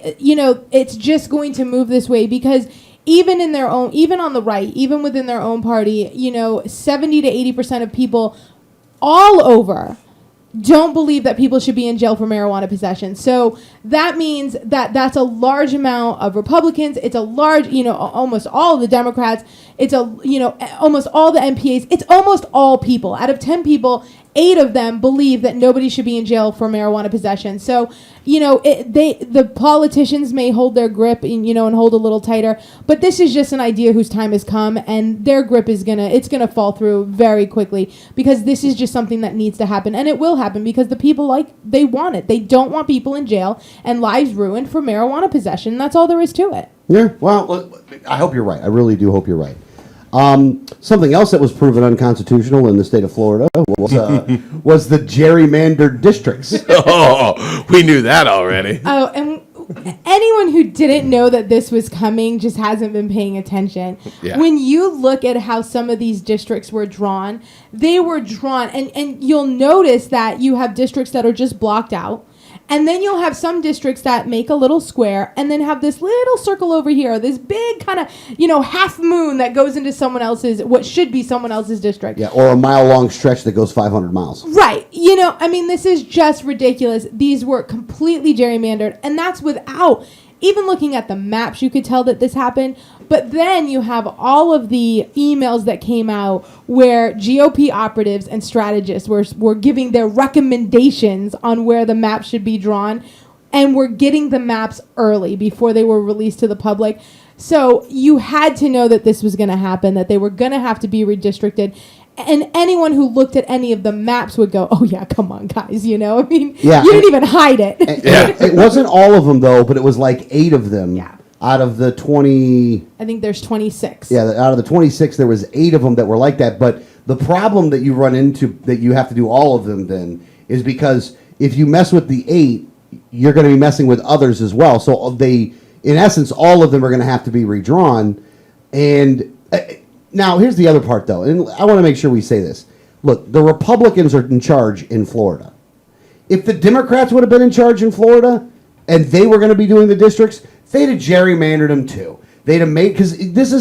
it's just going to move this way, because even in their own, even on the right, even within their own party, 70 to 80% of people all over don't believe that people should be in jail for marijuana possession. So that means that that's a large amount of Republicans. It's a large, almost all of the Democrats. It's almost all the MPAs. It's almost all people. Out of 10 people, 8 of them believe that nobody should be in jail for marijuana possession. So, the politicians may hold their grip and hold a little tighter, but this is just an idea whose time has come, and their grip is it's gonna fall through very quickly, because this is just something that needs to happen, and it will happen because the people they want it. They don't want people in jail and lives ruined for marijuana possession. That's all there is to it. Yeah, well, I hope you're right. I really do hope you're right. Something else that was proven unconstitutional in the state of Florida was the gerrymandered districts. Oh, we knew that already. Oh, and anyone who didn't know that this was coming just hasn't been paying attention. Yeah. When you look at how some of these districts were drawn, they were drawn, and you'll notice that you have districts that are just blocked out. And then you'll have some districts that make a little square and then have this little circle over here, this big kind of, half moon that goes into what should be someone else's district. Yeah, or a mile-long stretch that goes 500 miles. Right. This is just ridiculous. These were completely gerrymandered, and that's without even looking at the maps. You could tell that this happened. But then you have all of the emails that came out where GOP operatives and strategists were giving their recommendations on where the maps should be drawn, and were getting the maps early before they were released to the public. So you had to know that this was going to happen, that they were going to have to be redistricted. And anyone who looked at any of the maps would go, oh, yeah, come on, guys. You didn't even hide it. It wasn't all of them, though, but it was like 8 of them. Yeah. Out of the 20... I think there's 26. Yeah, out of the 26, there was 8 of them that were like that. But the problem that you run into, that you have to do all of them then, is because if you mess with the 8, you're going to be messing with others as well. So in essence, all of them are going to have to be redrawn. And now, here's the other part, though. And I want to make sure we say this. Look, the Republicans are in charge in Florida. If the Democrats would have been in charge in Florida, and they were going to be doing the districts, they'd have gerrymandered them too. They'd have made, because this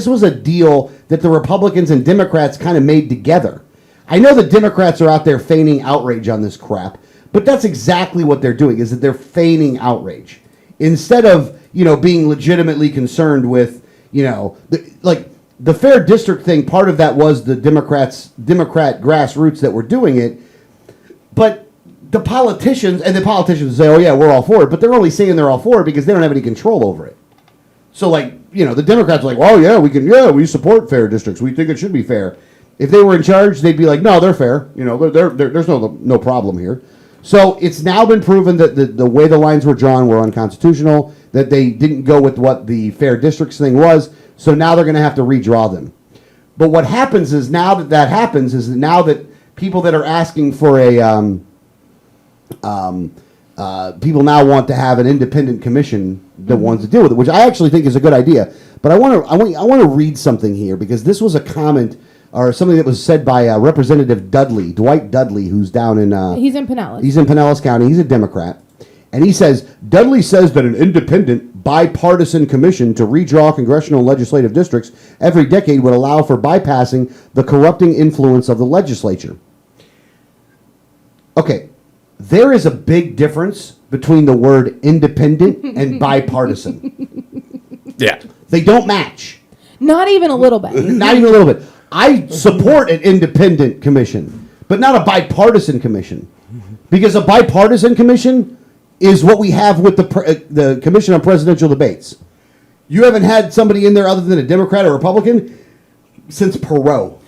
was a deal that the Republicans and Democrats kind of made together. I know the Democrats are out there feigning outrage on this crap, but that's exactly what they're doing, is that they're feigning outrage. Instead of, being legitimately concerned with, the fair district thing, part of that was the Democrat grassroots that were doing it, but the politicians say, oh yeah, we're all for it, but they're only saying they're all for it because they don't have any control over it. So the Democrats are like, well, yeah, we support fair districts. We think it should be fair. If they were in charge, they'd be like, no, they're fair. There's no problem here. So it's now been proven that the way the lines were drawn were unconstitutional, that they didn't go with what the fair districts thing was. So now they're going to have to redraw them. But what happens is now that people that are asking for a people now want to have an independent commission that wants to deal with it, which I actually think is a good idea. But I want to read something here, because this was a comment or something that was said by Representative Dwight Dudley, who's down in... he's in Pinellas. He's in Pinellas County. He's a Democrat. And he says, Dudley says that an independent, bipartisan commission to redraw congressional and legislative districts every decade would allow for bypassing the corrupting influence of the legislature. Okay. There is a big difference between the word independent and bipartisan. Yeah. They don't match. Not even a little bit. Not even a little bit. I support an independent commission, but not a bipartisan commission. Because a bipartisan commission is what we have with the Commission on Presidential Debates. You haven't had somebody in there other than a Democrat or Republican since Perot.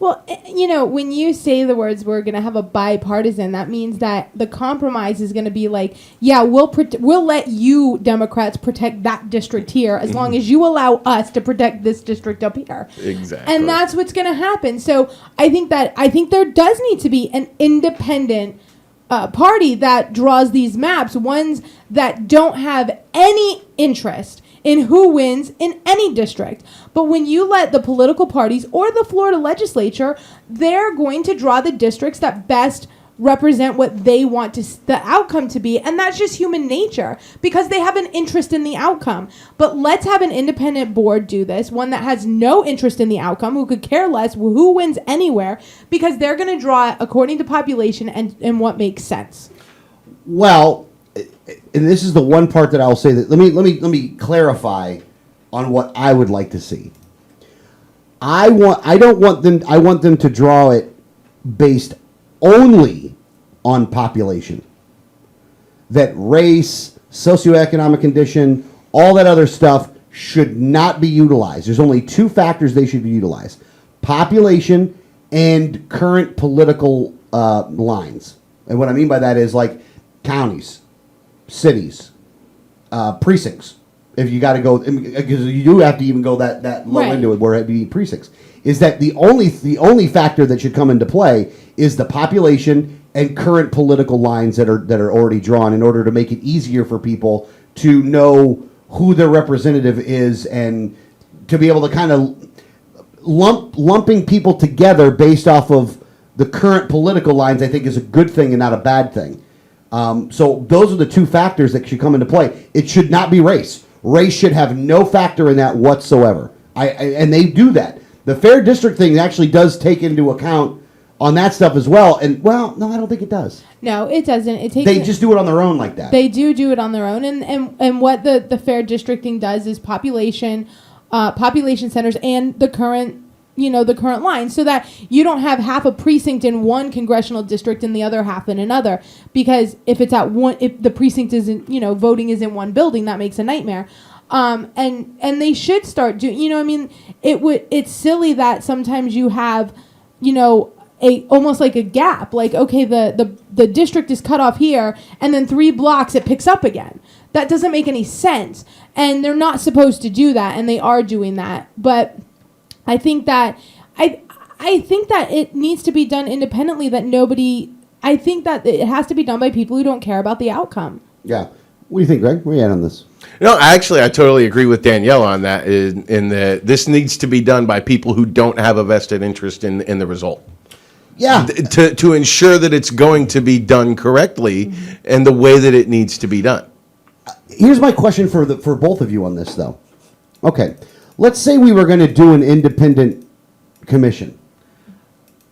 Well, when you say the words, we're going to have a bipartisan, that means that the compromise is going to be like, yeah, we'll let you Democrats protect that district here as long as you allow us to protect this district up here. Exactly. And that's what's going to happen. So I think there does need to be an independent party that draws these maps, ones that don't have any interest in who wins in any district. But when you let the political parties or the Florida legislature, they're going to draw the districts that best represent what they want the outcome to be, and that's just human nature because they have an interest in the outcome. But let's have an independent board do this, one that has no interest in the outcome, who could care less who wins anywhere, because they're going to draw it according to population and what makes sense. Well, and this is the one part that I'll say that let me clarify on what I would like to see. I want them to draw it based only on population. That race, socioeconomic condition, all that other stuff should not be utilized. There's only two factors they should be utilized: population and current political lines. And what I mean by that is like counties, cities, precincts. If you got to go, because you do have to even go that low Right. into it, where it be precincts. Is that the only factor that should come into play is the population and current political lines that are already drawn, in order to make it easier for people to know who their representative is, and to be able to kind of lumping people together based off of the current political lines. I think is a good thing and not a bad thing. So those are the two factors that should come into play. It should not be race. Race should have no factor in that whatsoever. And they do that. The fair district thing actually does take into account on that stuff as well. And well, no, I don't think it does. No, it doesn't. It takes. They just do it on their own like that. They do it on their own, and what the fair districting does is population centers and the current line, so that you don't have half a precinct in one congressional district and the other half in another. Because if the precinct isn't, voting is in one building, that makes a nightmare. And they should start doing. It's silly that sometimes you have, almost like a gap. Like, okay, the district is cut off here, and then 3 blocks it picks up again. That doesn't make any sense, and they're not supposed to do that, and they are doing that. But I think that I think that it needs to be done independently. I think that it has to be done by people who don't care about the outcome. Yeah. What do you think, Greg? Where are you at on this? No, actually, I totally agree with Danielle on that. In that this needs to be done by people who don't have a vested interest in the result. Yeah. To ensure that it's going to be done correctly and the way that it needs to be done. Here's my question for both of you on this, though. Okay, let's say we were going to do an independent commission.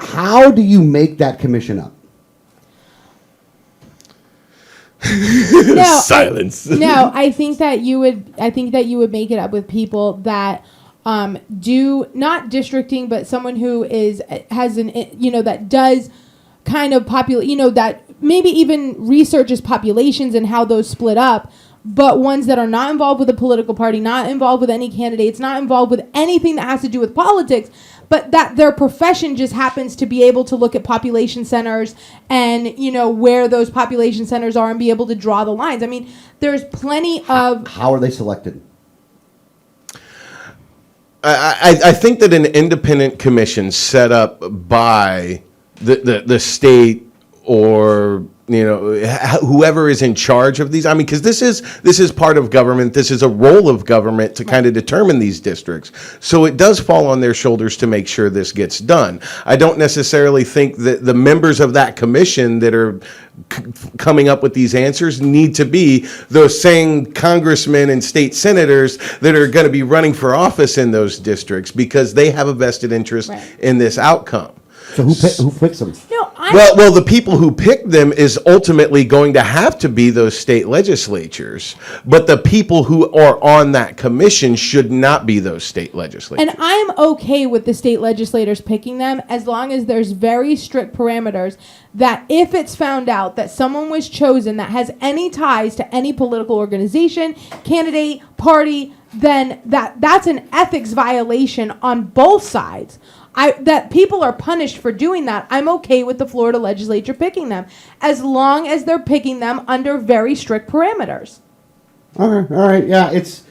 How do you make that commission up? Silence. I think that you would make it up with people that do not districting, but someone who that does kind of that maybe even researches populations and how those split up, but ones that are not involved with a political party, not involved with any candidates, not involved with anything that has to do with politics, but that their profession just happens to be able to look at population centers and, where those population centers are and be able to draw the lines. I mean, there's plenty of... How are they selected? I think that an independent commission set up by the state or whoever is in charge of these. I mean, because this is part of government. This is a role of government to kind of determine these districts. So it does fall on their shoulders to make sure this gets done. I don't necessarily think that the members of that commission that are coming up with these answers need to be those same congressmen and state senators that are going to be running for office in those districts, because they have a vested interest in this outcome. So who picks them? Well, the people who pick them is ultimately going to have to be those state legislatures, but the people who are on that commission should not be those state legislatures. And I'm okay with the state legislators picking them, as long as there's very strict parameters that if it's found out that someone was chosen that has any ties to any political organization, candidate, party, then that's an ethics violation on both sides. That people are punished for doing that. I'm okay with the Florida legislature picking them, as long as they're picking them under very strict parameters. All right, yeah, it's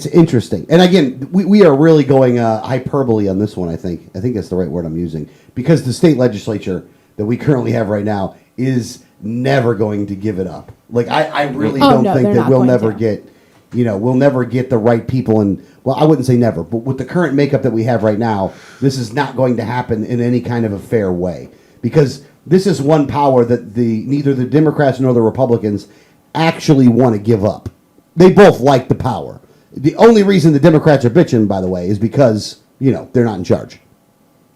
interesting. And again, we are really going hyperbole on this one. I think that's the right word I'm using, because the state legislature that we currently have right now is never going to give it up. Like I really don't think that we'll never get. We'll never get the right people in. Well, I wouldn't say never, but with the current makeup that we have right now, this is not going to happen in any kind of a fair way, because this is one power that neither the Democrats nor the Republicans actually want to give up. They both like the power. The only reason the Democrats are bitching, by the way, is because, they're not in charge.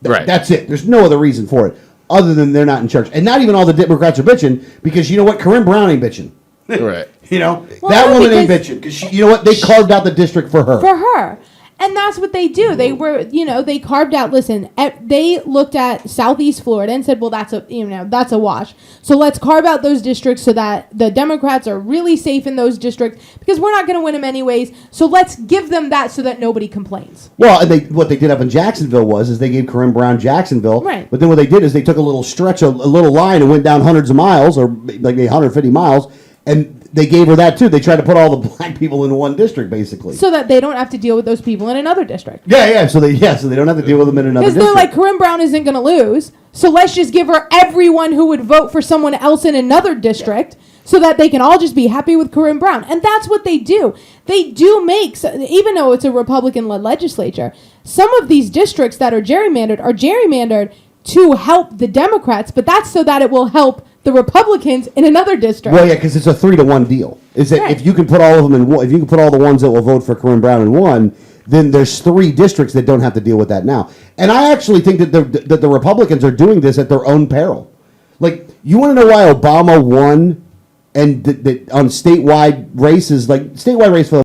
Right. That's it. There's no other reason for it other than they're not in charge. And not even all the Democrats are bitching because you know what? Corinne Brown ain't bitching. Right. That woman ain't bitching because you know what? They carved out the district for her. For her. And that's what they do. They were, they carved out. Listen, they looked at Southeast Florida and said, "Well, that's a wash. So let's carve out those districts so that the Democrats are really safe in those districts because we're not going to win them anyways. So let's give them that so that nobody complains." Well, and what they did up in Jacksonville is they gave Corinne Brown Jacksonville. Right. But then what they did is they took a little stretch, a little line, and went down hundreds of miles, or like 150 miles, and they gave her that too. They tried to put all the black people in one district, basically. So that they don't have to deal with those people in another district. Yeah. So they don't have to deal with them in another district. Because they're like, Corinne Brown isn't going to lose, so let's just give her everyone who would vote for someone else in another district so that they can all just be happy with Corinne Brown. And that's what they do. They do make, even though it's a Republican-led legislature, some of these districts that are gerrymandered to help the Democrats, but that's so that it will help the Republicans in another district. Well, yeah, because it's a 3-to-1 deal. Is that Right. if you can put all of them in one, if you can put all the ones that will vote for Corinne Brown in one, then there's 3 districts that don't have to deal with that now. And I actually think that the Republicans are doing this at their own peril. Like, you want to know why Obama won and on statewide races, like statewide race for the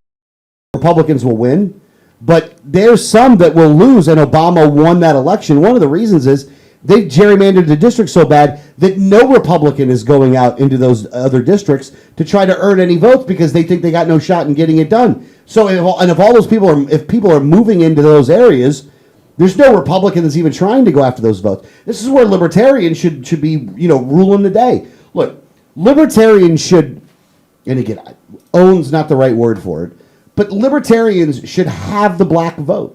Republicans will win, but there's some that will lose, and Obama won that election. One of the reasons is they've gerrymandered the district so bad that no Republican is going out into those other districts to try to earn any votes because they think they got no shot in getting it done. So, if all those people if people are moving into those areas, there's no Republican that's even trying to go after those votes. This is where libertarians should be, ruling the day. Look, libertarians should, and again, own's not the right word for it, but libertarians should have the black vote.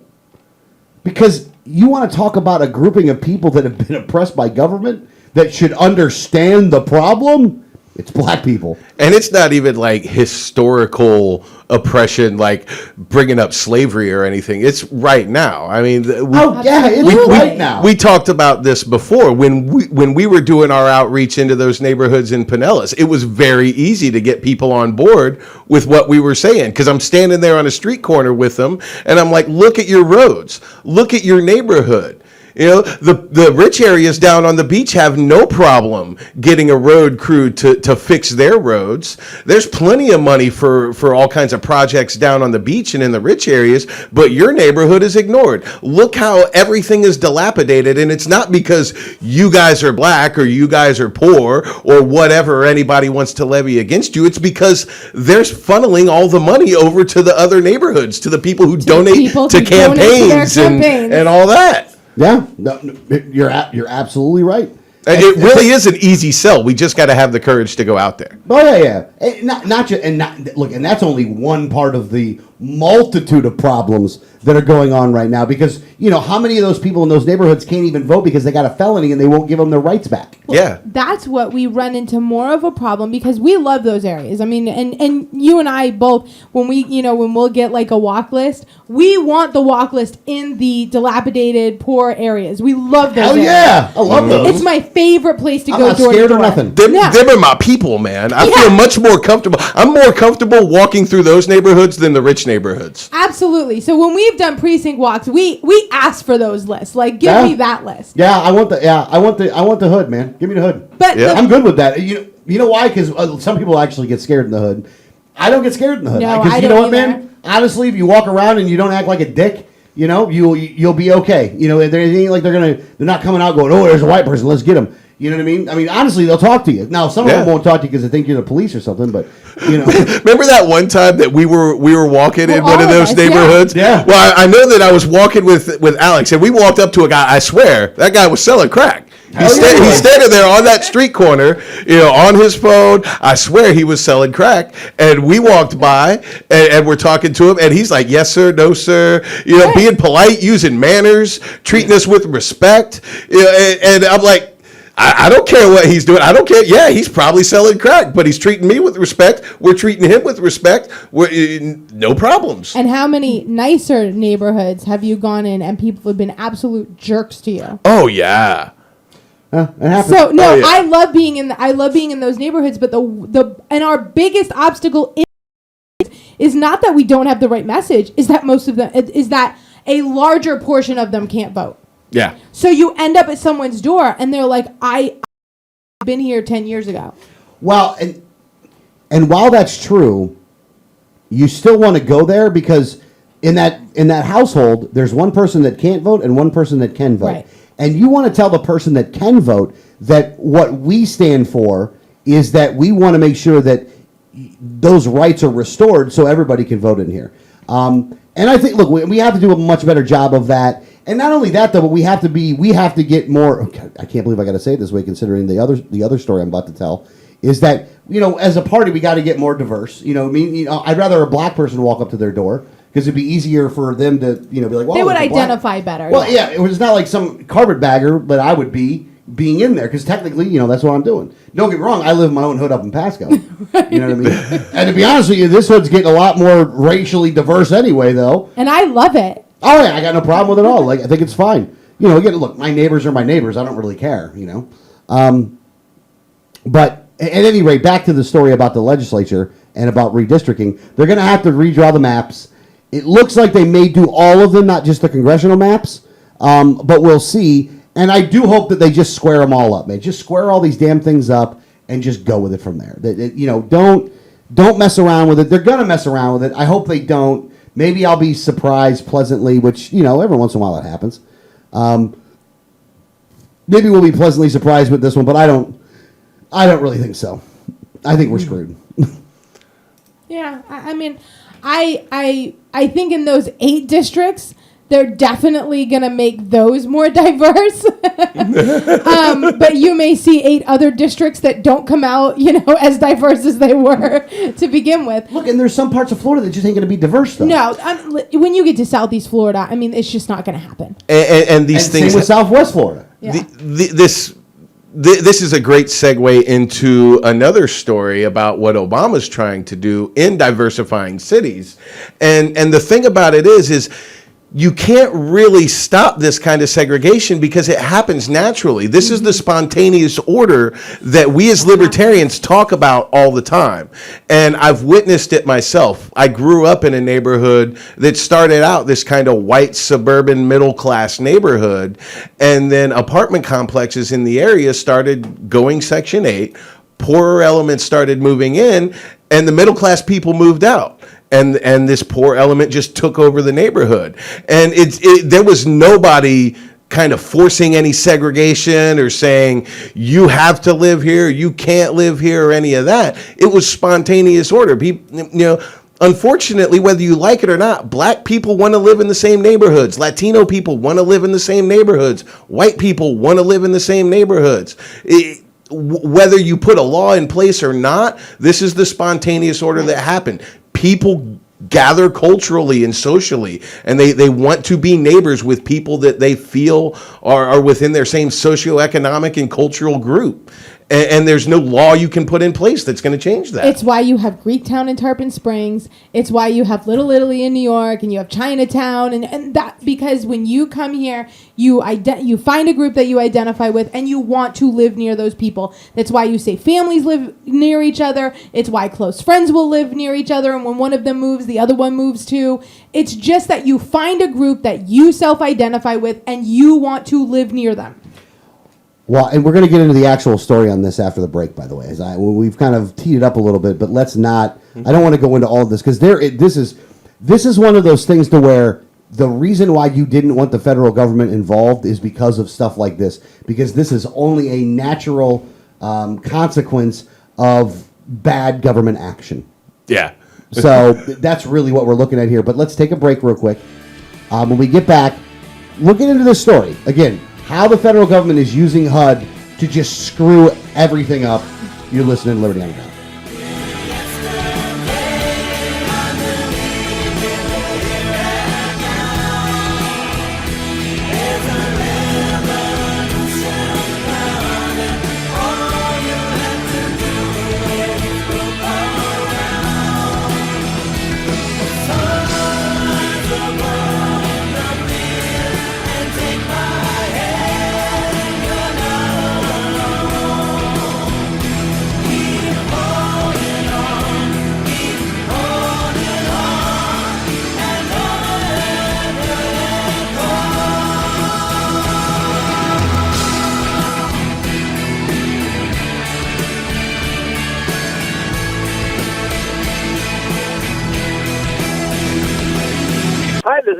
Because you want to talk about a grouping of people that have been oppressed by government that should understand the problem? It's black people. And it's not even like historical oppression, like bringing up slavery or anything. It's right now. I mean, it's right now. We talked about this before when we were doing our outreach into those neighborhoods in Pinellas. It was very easy to get people on board with what we were saying because I'm standing there on a street corner with them, and I'm like, "Look at your roads. Look at your neighborhood." The rich areas down on the beach have no problem getting a road crew to fix their roads. There's plenty of money for all kinds of projects down on the beach and in the rich areas, but your neighborhood is ignored. Look how everything is dilapidated, and it's not because you guys are black or you guys are poor or whatever anybody wants to levy against you. It's because they're funneling all the money over to the other neighborhoods, to the people who donate to campaigns and all that. Yeah, no, you're absolutely right. It really is an easy sell. We just got to have the courage to go out there. Oh yeah. And that's only one part of the multitude of problems that are going on right now. Because how many of those people in those neighborhoods can't even vote because they got a felony and they won't give them their rights back? Well, yeah, that's what we run into more of a problem because we love those areas. I mean, and you and I both, when we'll get like a walk list, we want the walk list in the dilapidated, poor areas. We love those. Hell areas. yeah, I love those. It's my favorite place to go. I'm not scared or nothing. Them are my people, man. I feel much more comfortable. I'm more comfortable walking through those neighborhoods than the rich neighborhoods. Absolutely. So when we've done precinct walks, we ask for those lists. Like, give me that list. Yeah, I want the hood, man. Give me the hood. But I'm good with that. You know why? Because some people actually get scared in the hood. I don't get scared in the hood. No, because I you don't know what, either. man? Honestly, if you walk around and you don't act like a dick, you'll be okay. There ain't like they're not coming out going, "Oh, there's a white person, let's get him." You know what I mean? I mean, honestly, they'll talk to you. Now, some of them won't talk to you because they think you're the police or something. But remember that one time that we were walking in one of those neighborhoods? Yeah. Well, I know that I was walking with Alex, and we walked up to a guy. I swear that guy was selling crack. He's standing there on that street corner, on his phone. I swear he was selling crack. And we walked by and we're talking to him, and he's like, "Yes, sir, no, sir." Being polite, using manners, treating us with respect. And I'm like, I don't care what he's doing. I don't care. Yeah, he's probably selling crack, but he's treating me with respect. We're treating him with respect. No problems. And how many nicer neighborhoods have you gone in and people have been absolute jerks to you? Oh, yeah. It happens. So no, Oh, yeah. I love being in those neighborhoods, but and our biggest obstacle is not that we don't have the right message, is that most of them is that a larger portion of them can't vote. Yeah. So you end up at someone's door and they're like, I've been here 10 years ago. Well, and while that's true, you still want to go there because in that household, there's one person that can't vote and one person that can vote. Right. And you want to tell the person that can vote that what we stand for is that we want to make sure that those rights are restored so everybody can vote in here. And I think, look, we have to do a much better job of that. And not only that, though, but we have to get more. Okay, I can't believe I got to say it this way, considering the other story I'm about to tell, is that as a party we got to get more diverse. I'd rather a black person walk up to their door because it'd be easier for them to be like, well, They would it's a black- identify better. Well, yeah, it was not like some carpetbagger that I would be being in there because technically, that's what I'm doing. Don't get me wrong, I live in my own hood up in Pasco. You know what I mean? And to be honest with you, this hood's getting a lot more racially diverse anyway, though. And I love it. Oh yeah, I got no problem with it at all. Like I think it's fine. Again, look, my neighbors are my neighbors. I don't really care. But at any rate, back to the story about the legislature and about redistricting. They're going to have to redraw the maps. It looks like they may do all of them, not just the congressional maps. But we'll see. And I do hope that they just square them all up, man. Just square all these damn things up and just go with it from there. Don't mess around with it. They're going to mess around with it. I hope they don't. Maybe I'll be surprised pleasantly, which, every once in a while that happens. Maybe we'll be pleasantly surprised with this one, but I don't really think so. I think we're screwed. Yeah, I mean, I think in those 8 districts, they're definitely going to make those more diverse. But you may see 8 other districts that don't come out, as diverse as they were to begin with. Look, and there's some parts of Florida that just ain't going to be diverse, though. No, when you get to Southeast Florida, I mean, it's just not going to happen. And these And things. same with Southwest Florida. Yeah. This is a great segue into another story about what Obama's trying to do in diversifying cities. And the thing about it is you can't really stop this kind of segregation because it happens naturally. This is the spontaneous order that we as libertarians talk about all the time. And I've witnessed it myself. I grew up in a neighborhood that started out this kind of white suburban middle class neighborhood. And then apartment complexes in the area started going Section 8. Poorer elements started moving in and the middle class people moved out. And this poor element just took over the neighborhood. And there was nobody kind of forcing any segregation or saying, you have to live here, you can't live here, or any of that. It was spontaneous order. People, unfortunately, whether you like it or not, black people want to live in the same neighborhoods. Latino people want to live in the same neighborhoods. White people want to live in the same neighborhoods. Whether you put a law in place or not, this is the spontaneous order that happened. People gather culturally and socially, and they want to be neighbors with people that they feel are within their same socioeconomic and cultural group. And there's no law you can put in place that's going to change that. It's why you have Greektown in Tarpon Springs. It's why you have Little Italy in New York, and you have Chinatown, and that because when you come here, you find a group that you identify with, and you want to live near those people. That's why you say families live near each other. It's why close friends will live near each other, and when one of them moves, the other one moves too. It's just that you find a group that you self-identify with, and you want to live near them. Well, and we're going to get into the actual story on this after the break, by the way. We've kind of teed it up a little bit, but let's not. I don't want to go into all of this because this is one of those things to where the reason why you didn't want the federal government involved is because of stuff like this. Because this is only a natural consequence of bad government action. Yeah. So that's really what we're looking at here. But let's take a break real quick. When we get back, we'll get into this story again. How the federal government is using HUD to just screw everything up. You're listening to Liberty Underground.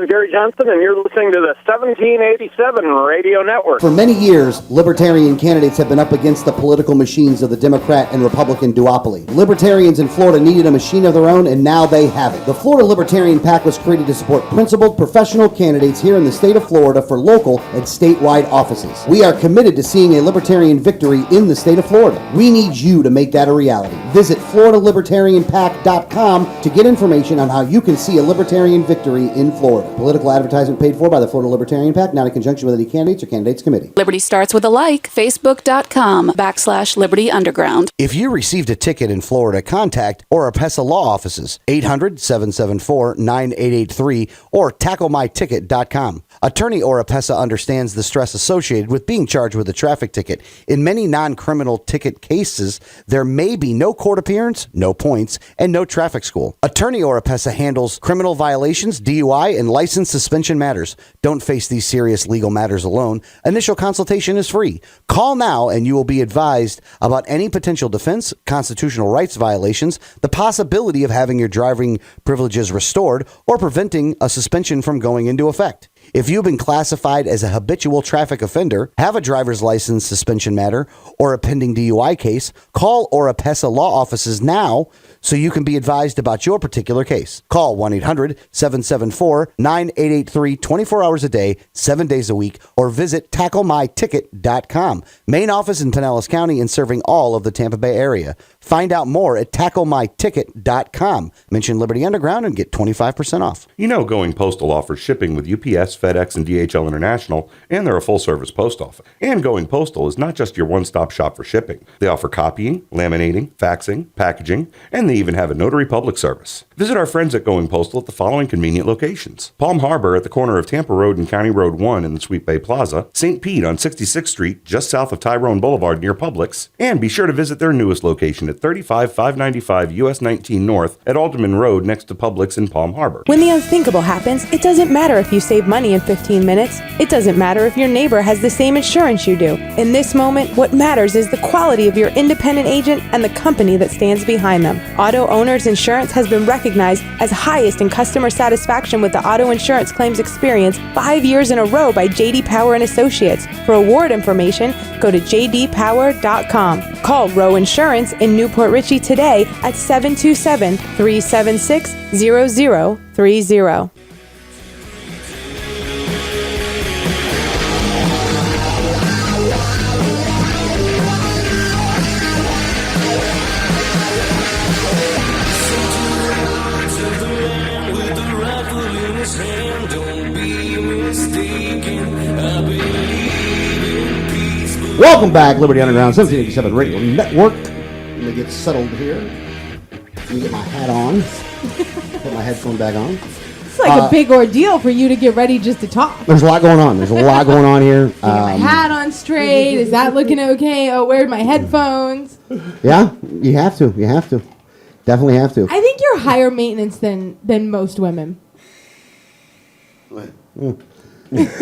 is Gary Johnson, and you're listening to the 1787 Radio Network. For many years, libertarian candidates have been up against the political machines of the Democrat and Republican duopoly. Libertarians in Florida needed a machine of their own, and now they have it. The Florida Libertarian PAC was created to support principled, professional candidates here in the state of Florida for local and statewide offices. We are committed to seeing a libertarian victory in the state of Florida. We need you to make that a reality. Visit FloridaLibertarianPAC.com to get information on how you can see a libertarian victory in Florida. Political advertisement paid for by the Florida Libertarian PAC, not in conjunction with any candidates or candidates committee. Liberty starts with a like. Facebook.com/Liberty Underground. If you received a ticket in Florida, contact Oropesa Law Offices, 800-774-9883 or tacklemyticket.com. Attorney Oropesa understands the stress associated with being charged with a traffic ticket. In many non-criminal ticket cases, there may be no court appearance, no points, and no traffic school. Attorney Oropesa handles criminal violations, DUI, and license suspension matters. Don't face these serious legal matters alone. Initial consultation is free. Call now and you will be advised about any potential defense, constitutional rights violations, the possibility of having your driving privileges restored, or preventing a suspension from going into effect. If you've been classified as a habitual traffic offender, have a driver's license suspension matter, or a pending DUI case, call Oropesa Law Offices now so you can be advised about your particular case. Call 1-800-774-9883 24 hours a day, 7 days a week, or visit tacklemyticket.com. Main office in Pinellas County and serving all of the Tampa Bay area. Find out more at tacklemyticket.com. Mention Liberty Underground and get 25% off. You know, Going Postal offers shipping with UPS, FedEx, and DHL International, and they're a full-service post office. And Going Postal is not just your one-stop shop for shipping. They offer copying, laminating, faxing, packaging, and they even have a notary public service. Visit our friends at Going Postal at the following convenient locations: Palm Harbor at the corner of Tampa Road and County Road 1 in the Sweet Bay Plaza, St. Pete on 66th Street just south of Tyrone Boulevard near Publix, and be sure to visit their newest location at 35595 US 19 North at Alderman Road next to Publix in Palm Harbor. When the unthinkable happens, it doesn't matter if you save money in 15 minutes. It doesn't matter if your neighbor has the same insurance you do. In this moment, what matters is the quality of your independent agent and the company that stands behind them. Auto Owners Insurance has been recognized as highest in customer satisfaction with the auto insurance claims experience 5 years in a row by J.D. Power and Associates. For award information, go to jdpower.com. Call Row Insurance in Newport Richey today at 727-376-0030. Welcome back, Liberty Underground, 1787 Radio Network. Let me get settled here. Let me get my hat on. Put my headphone back on. It's like a big ordeal for you to get ready just to talk. There's a lot going on. There's a lot going on here. Get my hat on straight. Is that looking okay? Oh, where's my headphones? Yeah, you have to. You have to. Definitely have to. I think you're higher maintenance than most women. You see,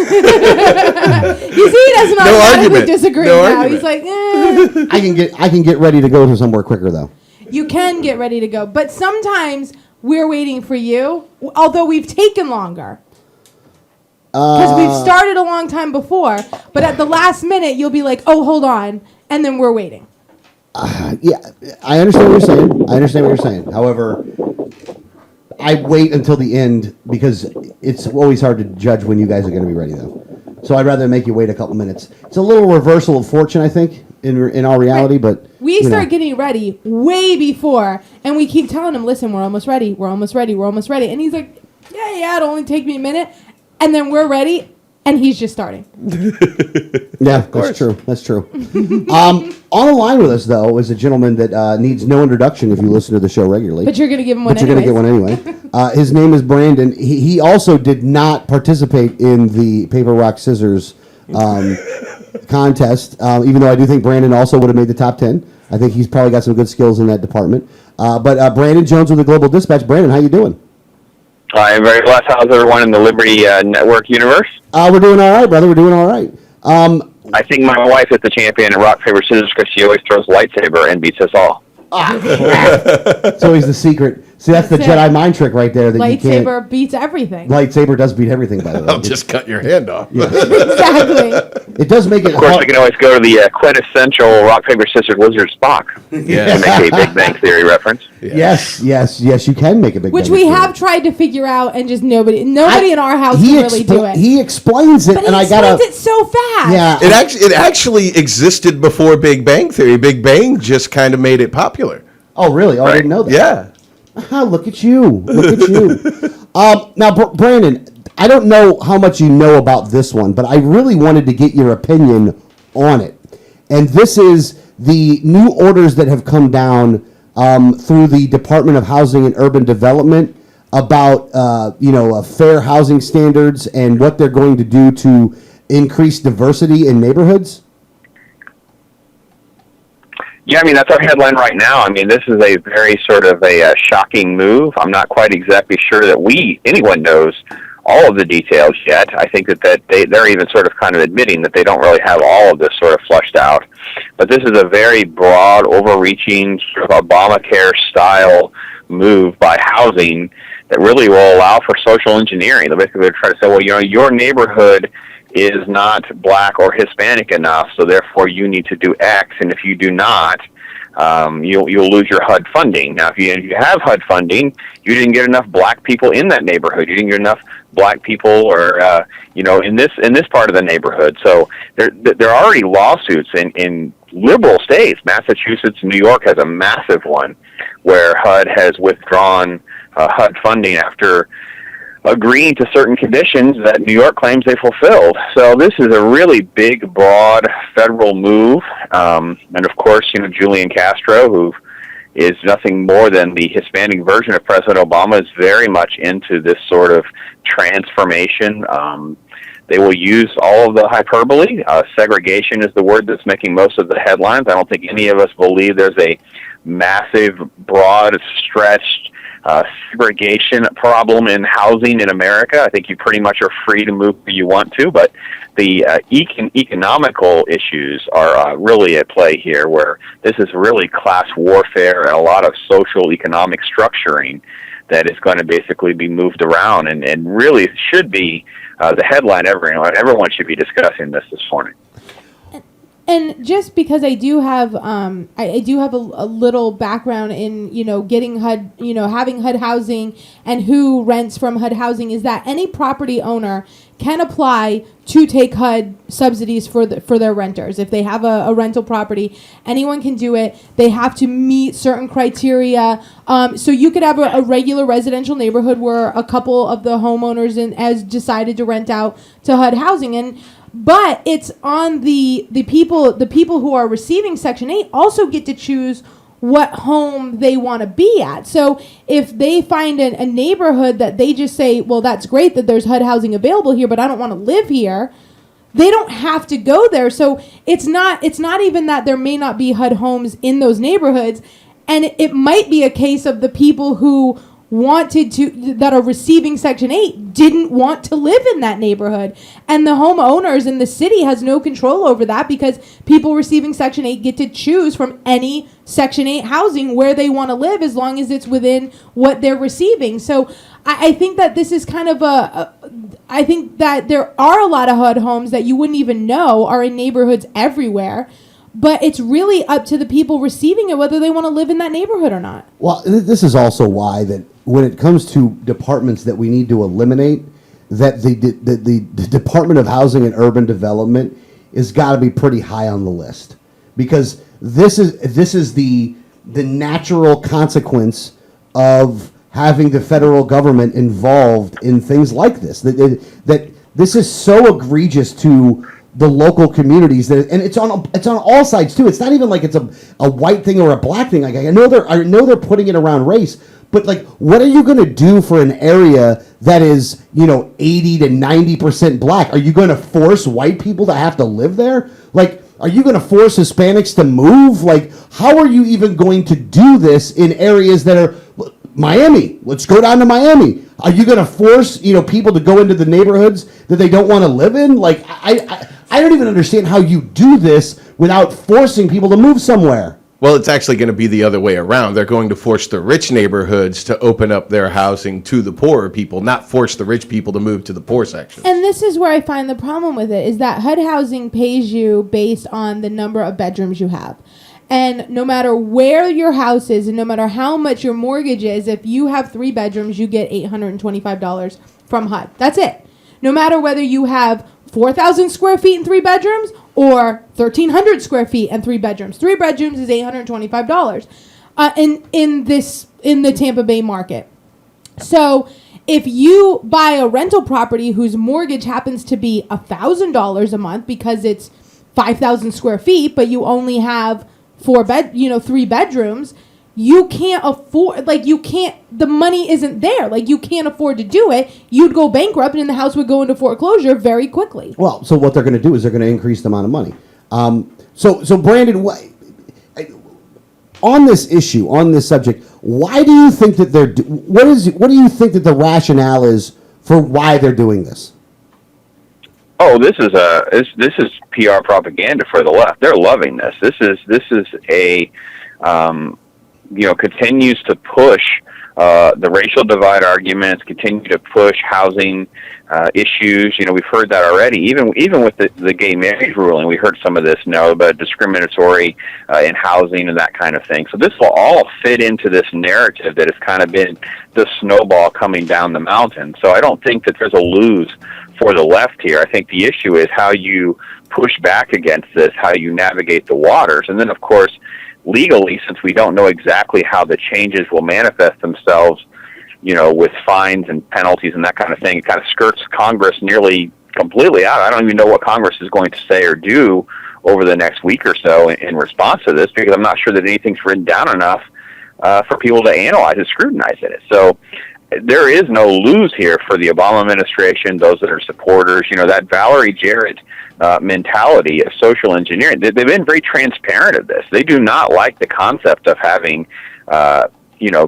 he doesn't automatically disagree now. He's like, I can get ready to go to somewhere quicker though. You can get ready to go, but sometimes we're waiting for you, although we've taken longer. Because we've started a long time before, but at the last minute you'll be like, "Oh, hold on," and then we're waiting. Yeah, I understand what you're saying. However, I wait until the end because it's always hard to judge when you guys are going to be ready, though. So I'd rather make you wait a couple minutes. It's a little reversal of fortune, I think, in our reality. Right. But we start getting ready way before, and we keep telling him, "Listen, we're almost ready. We're almost ready. We're almost ready." And he's like, "Yeah, it'll only take me a minute." And then we're ready, and he's just starting. Yeah, that's true. That's true. On the line with us, though, is a gentleman that needs no introduction if you listen to the show regularly. But you're going to give him one anyway. But you're going to get one anyway. His name is Brandon. He also did not participate in the paper, rock, scissors contest, even though I do think Brandon also would have made the top 10. I think he's probably got some good skills in that department. But Brandon Jones with the Global Dispatch. Brandon, how you doing? I'm very blessed. How's everyone in the Liberty Network universe? We're doing all right, brother. We're doing all right. I think my wife is the champion in rock, paper, scissors because she always throws a lightsaber and beats us all. It's always the secret. See, that's the That's it. Jedi mind trick right there. That you can't. Lightsaber beats everything. Lightsaber does beat everything, by the way. I'll just cut your hand off. Exactly. It does make it. Of course, we can always go to the quintessential rock, paper, scissors, lizard Spock Yeah. to make a Big Bang Theory reference. Yes, you can make a big. Which Bang we Theory. have tried to figure out, and just nobody in our house He can really do it. He explains it, but and he I gotta. explains it so fast. Yeah, It actually existed before Big Bang Theory. Big Bang just kind of made it popular. Oh, really? Oh, I didn't know that. Yeah. Ah, look at you. Look at you. Now, Brandon, I don't know how much you know about this one, but I really wanted to get your opinion on it. And this is the new orders that have come down through the Department of Housing and Urban Development about fair housing standards and what they're going to do to increase diversity in neighborhoods. Yeah, I mean, that's our headline right now. I mean, this is a very sort of a shocking move. I'm not quite exactly sure that anyone knows all of the details yet. I think that they're even sort of kind of admitting that they don't really have all of this sort of fleshed out. But this is a very broad, overreaching, sort of Obamacare-style move by housing that really will allow for social engineering. They'll basically try to say, well, your neighborhood is not black or Hispanic enough, so therefore you need to do X, and if you do not, you'll lose your HUD funding. Now, if you have HUD funding, you didn't get enough black people in that neighborhood. You didn't get enough black people, or in this part of the neighborhood. So there are already lawsuits in liberal states. Massachusetts, New York has a massive one where HUD has withdrawn HUD funding after agreeing to certain conditions that New York claims they fulfilled. So this is a really big, broad federal move. And of course, Julian Castro, who is nothing more than the Hispanic version of President Obama, is very much into this sort of transformation. They will use all of the hyperbole. Segregation is the word that's making most of the headlines. I don't think any of us believe there's a massive, broad, stretched segregation problem in housing in America. I think you pretty much are free to move where you want to, but the economical issues are really at play here, where this is really class warfare and a lot of social economic structuring that is going to basically be moved around, and really should be the headline. Everyone should be discussing this morning. And just because I do have a little background in getting HUD, having HUD housing and who rents from HUD housing, is that any property owner can apply to take HUD subsidies for their renters. If they have a rental property, anyone can do it. They have to meet certain criteria. So you could have a regular residential neighborhood where a couple of the homeowners has decided to rent out to HUD housing, but it's on the people who are receiving Section 8 also get to choose what home they want to be at. So if they find a neighborhood that they just say, well, that's great that there's HUD housing available here, but I don't want to live here, they don't have to go there. So it's not even that there may not be HUD homes in those neighborhoods, and it might be a case of the people who that are receiving Section 8 didn't want to live in that neighborhood. And the homeowners in the city has no control over that, because people receiving Section 8 get to choose from any Section 8 housing where they want to live, as long as it's within what they're receiving. So I think that this is kind of I think that there are a lot of HUD homes that you wouldn't even know are in neighborhoods everywhere. But it's really up to the people receiving it whether they want to live in that neighborhood or not. Well, this is also why that when it comes to departments that we need to eliminate, that the Department of Housing and Urban Development has got to be pretty high on the list, because this is the natural consequence of having the federal government involved in things like this. That this is so egregious to the local communities, and it's on all sides too. It's not even like it's a white thing or a black thing. Like I know they're putting it around race, but like, what are you going to do for an area that is 80 to 90% black? Are you going to force white people to have to live there? Like, are you going to force Hispanics to move? Like, how are you even going to do this in areas that are Miami? Let's go down to Miami. Are you going to force people to go into the neighborhoods that they don't want to live in? Like, I don't even understand how you do this without forcing people to move somewhere. Well, it's actually going to be the other way around. They're going to force the rich neighborhoods to open up their housing to the poorer people, not force the rich people to move to the poor sections. And this is where I find the problem with it, is that HUD housing pays you based on the number of bedrooms you have. And no matter where your house is and no matter how much your mortgage is, if you have 3 bedrooms, you get $825 from HUD. That's it. No matter whether you have 4,000 square feet and 3 bedrooms or 1,300 square feet and 3 bedrooms. 3 bedrooms is $825 in the Tampa Bay market. So if you buy a rental property whose mortgage happens to be $1,000 a month because it's 5,000 square feet, but you only have 3 bedrooms, you can't afford, the money isn't there. You can't afford to do it. You'd go bankrupt and the house would go into foreclosure very quickly. Well, so what they're going to do is they're going to increase the amount of money. So Brandon, on this issue, on this subject, why do you think that what do you think that the rationale is for why they're doing this? Oh, this is PR propaganda for the left. They're loving this. This is a continues to push the racial divide arguments, continue to push housing issues. We've heard that already. Even with the gay marriage ruling, we heard some of this now about discriminatory in housing and that kind of thing. So this will all fit into this narrative that has kind of been the snowball coming down the mountain. So I don't think that there's a lose for the left here. I think the issue is how you push back against this, how you navigate the waters. And then, of course, legally, since we don't know exactly how the changes will manifest themselves, with fines and penalties and that kind of thing, it kind of skirts Congress nearly completely out. I don't even know what Congress is going to say or do over the next week or so in response to this, because I'm not sure that anything's written down enough for people to analyze and scrutinize it. So there is no lose here for the Obama administration, those that are supporters. That Valerie Jarrett mentality of social engineering, they've been very transparent of this. They do not like the concept of having,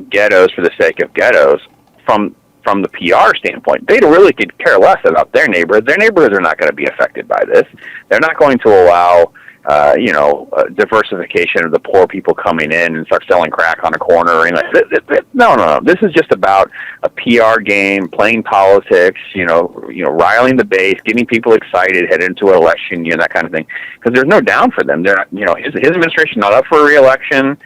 ghettos for the sake of ghettos from the PR standpoint. They really could care less about their neighborhood. Their neighborhoods are not going to be affected by this. They're not going to allow diversification of the poor people coming in and start selling crack on a corner or anything like that. No. This is just about a PR game, playing politics, riling the base, getting people excited, headed into an election, that kind of thing. Because there's no down for them. They're not, his administration not up for re-election.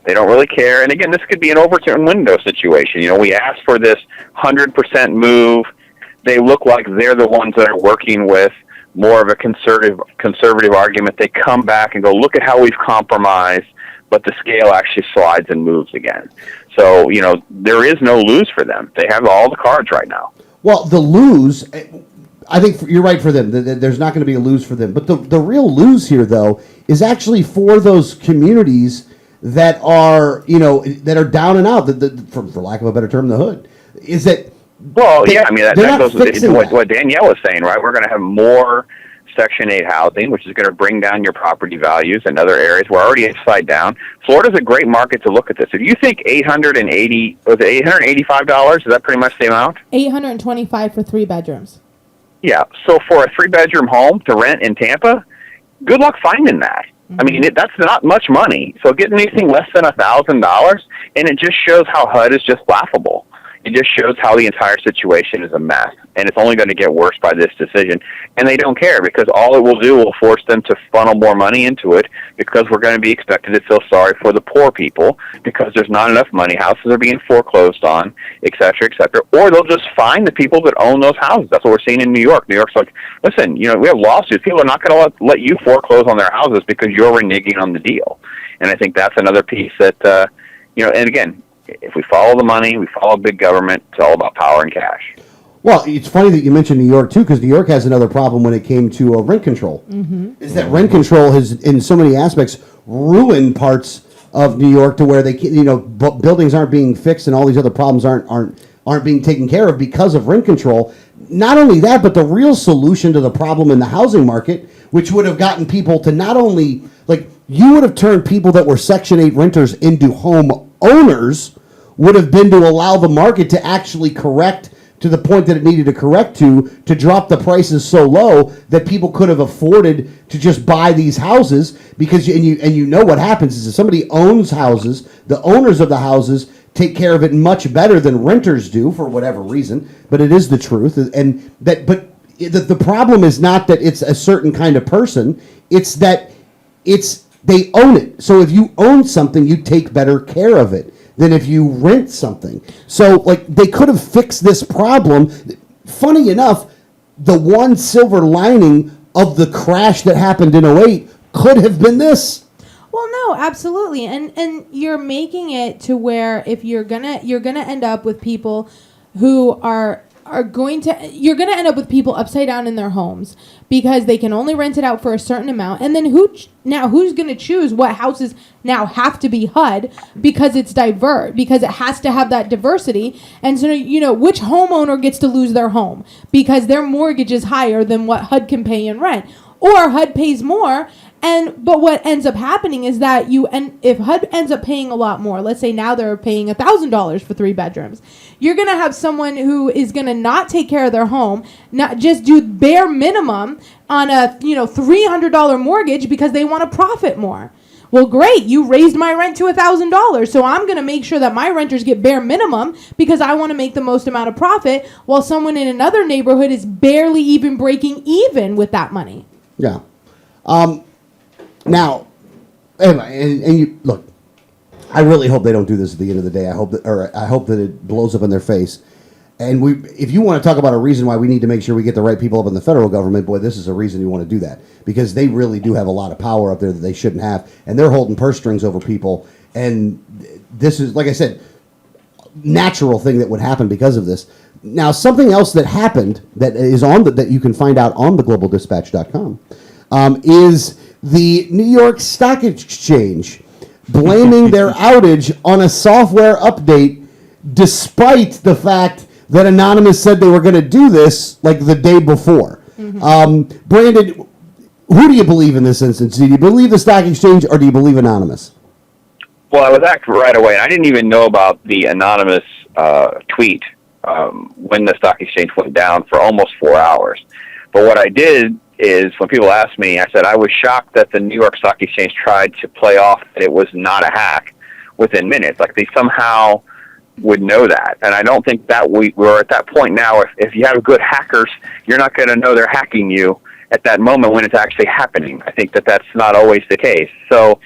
They don't really care. And again, this could be an Overton window situation. We asked for this 100% move. They look like they're the ones that are working with more of a conservative argument. They come back and go, look at how we've compromised, but the scale actually slides and moves again. So, there is no lose for them. They have all the cards right now. Well, the lose, I think you're right for them. There's not going to be a lose for them. But the real lose here, though, is actually for those communities that are, that are down and out, for lack of a better term, the hood. Is that... Well, yeah, I mean, that goes with what Danielle was saying, right? We're going to have more Section 8 housing, which is going to bring down your property values in other areas. We're already upside down. Florida's a great market to look at this. If you think $885, is that pretty much the amount? $825 for 3 bedrooms. Yeah, so for a 3-bedroom home to rent in Tampa, good luck finding that. I mean, that's not much money. So getting anything less than $1,000, and it just shows how HUD is just laughable. It just shows how the entire situation is a mess, and it's only going to get worse by this decision. And they don't care, because all it will do will force them to funnel more money into it, because we're going to be expected to feel sorry for the poor people because there's not enough money. Houses are being foreclosed on, et cetera, et cetera. Or they'll just find the people that own those houses. That's what we're seeing in New York. New York's like, listen, we have lawsuits. People are not going to let you foreclose on their houses because you're reneging on the deal. And I think that's another piece that, and again, if we follow the money, we follow big government, it's all about power and cash. Well, it's funny that you mentioned New York, too, because New York has another problem when it came to rent control. Mm-hmm. Is that rent control has, in so many aspects, ruined parts of New York to where they, buildings aren't being fixed and all these other problems aren't being taken care of because of rent control. Not only that, but the real solution to the problem in the housing market, which would have gotten people to not only, you would have turned people that were Section 8 renters into home owners, would have been to allow the market to actually correct to the point that it needed to correct to drop the prices so low that people could have afforded to just buy these houses. Because you know what happens is if somebody owns houses, the owners of the houses take care of it much better than renters do for whatever reason. But it is the truth, and that. But the problem is not that it's a certain kind of person; it's that they own it. So if you own something, you take better care of it than if you rent something. So like they could have fixed this problem. Funny enough, the one silver lining of the crash that happened in '08 could have been this. Well, no, absolutely, and you're making it to where if you're gonna end up with people who you're gonna end up with people upside down in their homes because they can only rent it out for a certain amount, and then who's gonna choose what houses now have to be HUD because it has to have that diversity, and so which homeowner gets to lose their home because their mortgage is higher than what HUD can pay in rent, or HUD pays more. But what ends up happening is that if HUD ends up paying a lot more, let's say now they're paying $1,000 for 3 bedrooms, you're going to have someone who is going to not take care of their home, not just do bare minimum on a $300 mortgage because they want to profit more. Well, great, you raised my rent to $1,000, so I'm going to make sure that my renters get bare minimum because I want to make the most amount of profit, while someone in another neighborhood is barely even breaking even with that money. Yeah. Now, anyway, and you look. I really hope they don't do this at the end of the day. I hope that it blows up in their face. And if you want to talk about a reason why we need to make sure we get the right people up in the federal government, boy, this is a reason you want to do that, because they really do have a lot of power up there that they shouldn't have, and they're holding purse strings over people. And this is, like I said, natural thing that would happen because of this. Now, something else that happened that is that you can find out on theGlobalDispatch.com is the New York Stock Exchange blaming their outage on a software update, despite the fact that Anonymous said they were going to do this like the day before. Brandon, who do you believe in this instance? Do you believe the Stock Exchange or do you believe Anonymous? Well, I was active right away. I didn't even know about the Anonymous tweet when the stock exchange went down for almost 4 hours. But what I did is when people asked me, I said I was shocked that the New York Stock Exchange tried to play off that it was not a hack within minutes. Like they somehow would know that. And I don't think that we're at that point now. If you have good hackers, you're not going to know they're hacking you at that moment when it's actually happening. I think that that's not always the case. So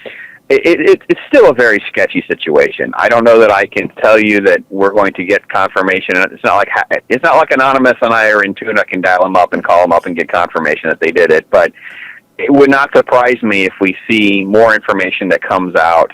it's still a very sketchy situation. I don't know that I can tell you that we're going to get confirmation. It's not like Anonymous and I are in tune. I can dial them up and call them up and get confirmation that they did it. But it would not surprise me if we see more information that comes out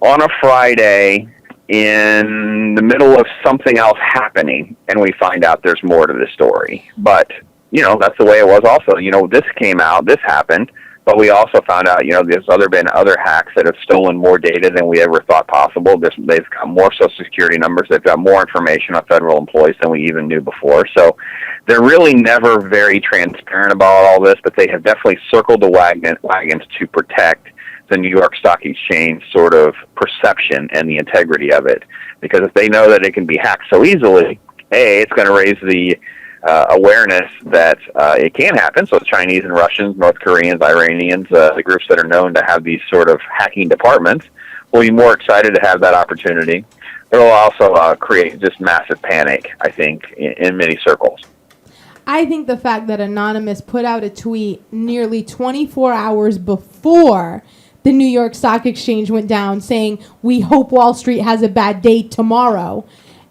on a Friday in the middle of something else happening, and we find out there's more to the story. But that's the way it was. Also, this came out, this happened. But we also found out, there's been other hacks that have stolen more data than we ever thought possible. They've got more Social Security numbers. They've got more information on federal employees than we even knew before. So they're really never very transparent about all this, but they have definitely circled the wagons to protect the New York Stock Exchange sort of perception and the integrity of it. Because if they know that it can be hacked so easily, it's going to raise the awareness that it can happen. So Chinese and Russians, North Koreans, Iranians, the groups that are known to have these sort of hacking departments, will be more excited to have that opportunity. It will also create just massive panic, I think, in many circles. I think the fact that Anonymous put out a tweet nearly 24 hours before the New York Stock Exchange went down saying, "We hope Wall Street has a bad day tomorrow,"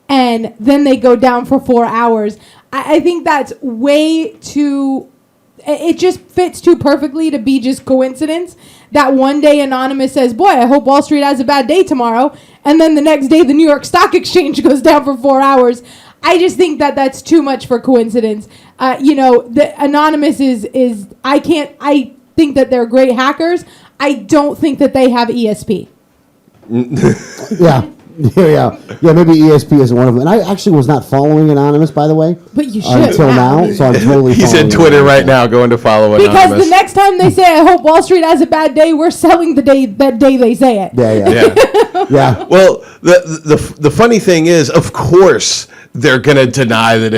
and then they go down for 4 hours. I think that's way too... It just fits too perfectly to be just coincidence that one day Anonymous says, "Boy, I hope Wall Street has a bad day tomorrow," and then the next day the New York Stock Exchange goes down for 4 hours. I just think that that's too much for coincidence. The Anonymous is I think that they're great hackers. I don't think that they have ESP. Yeah. Maybe ESP isn't one of them. And I actually was not following Anonymous, by the way. But you should until now. So I'm totally. He's in Twitter right now, going to follow Anonymous. Because the next time they say, "I hope Wall Street has a bad day," we're selling that day they say it. Yeah. Well, the funny thing is, of course, they're going to deny that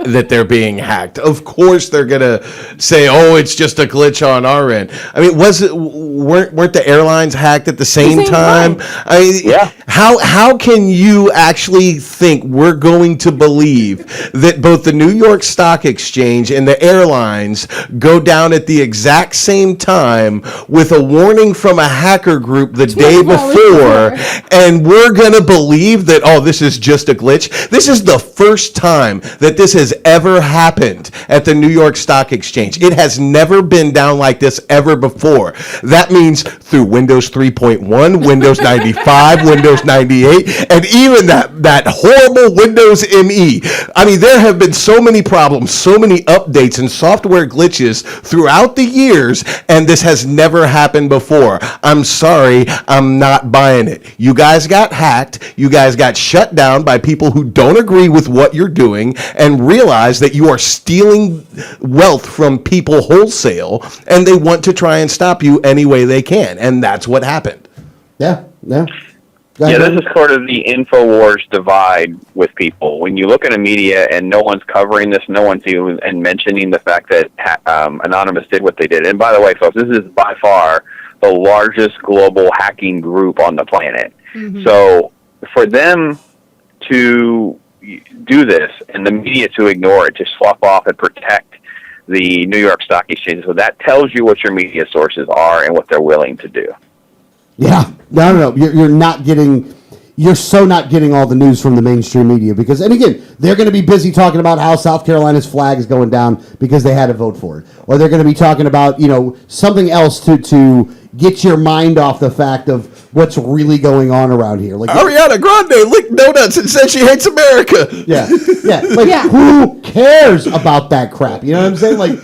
that they're being hacked. Of course, they're going to say, "Oh, it's just a glitch on our end." I mean, weren't the airlines hacked at the same time? Yeah. How can you actually think we're going to believe that both the New York Stock Exchange and the airlines go down at the exact same time with a warning from a hacker group the day before, and we're going to believe that, oh, this is just a glitch? This is the first time that this has ever happened at the New York Stock Exchange. It has never been down like this ever before. That means through Windows 3.1, Windows 95, Windows 98, and even that horrible Windows ME. I mean, there have been so many problems, so many updates and software glitches throughout the years, and this has never happened before. I'm sorry, I'm not buying it. You guys got hacked. You guys got shut down by people who don't agree with what you're doing and realize that you are stealing wealth from people wholesale, and they want to try and stop you any way they can, and that's what happened. Yeah. Yeah, this is sort of the InfoWars divide with people. When you look at a media and no one's covering this, no one's even and mentioning the fact that Anonymous did what they did. And by the way, folks, this is by far the largest global hacking group on the planet. Mm-hmm. So for them to do this and the media to ignore it, to slough off and protect the New York Stock Exchange, so that tells you what your media sources are and what they're willing to do. Yeah, no. You're not getting. You're so not getting all the news from the mainstream media because, and again, they're going to be busy talking about how South Carolina's flag is going down because they had to vote for it, or they're going to be talking about something else to get your mind off the fact of what's really going on around here. Like Ariana Grande licked donuts and said she hates America. Yeah. Who cares about that crap? You know what I'm saying? Like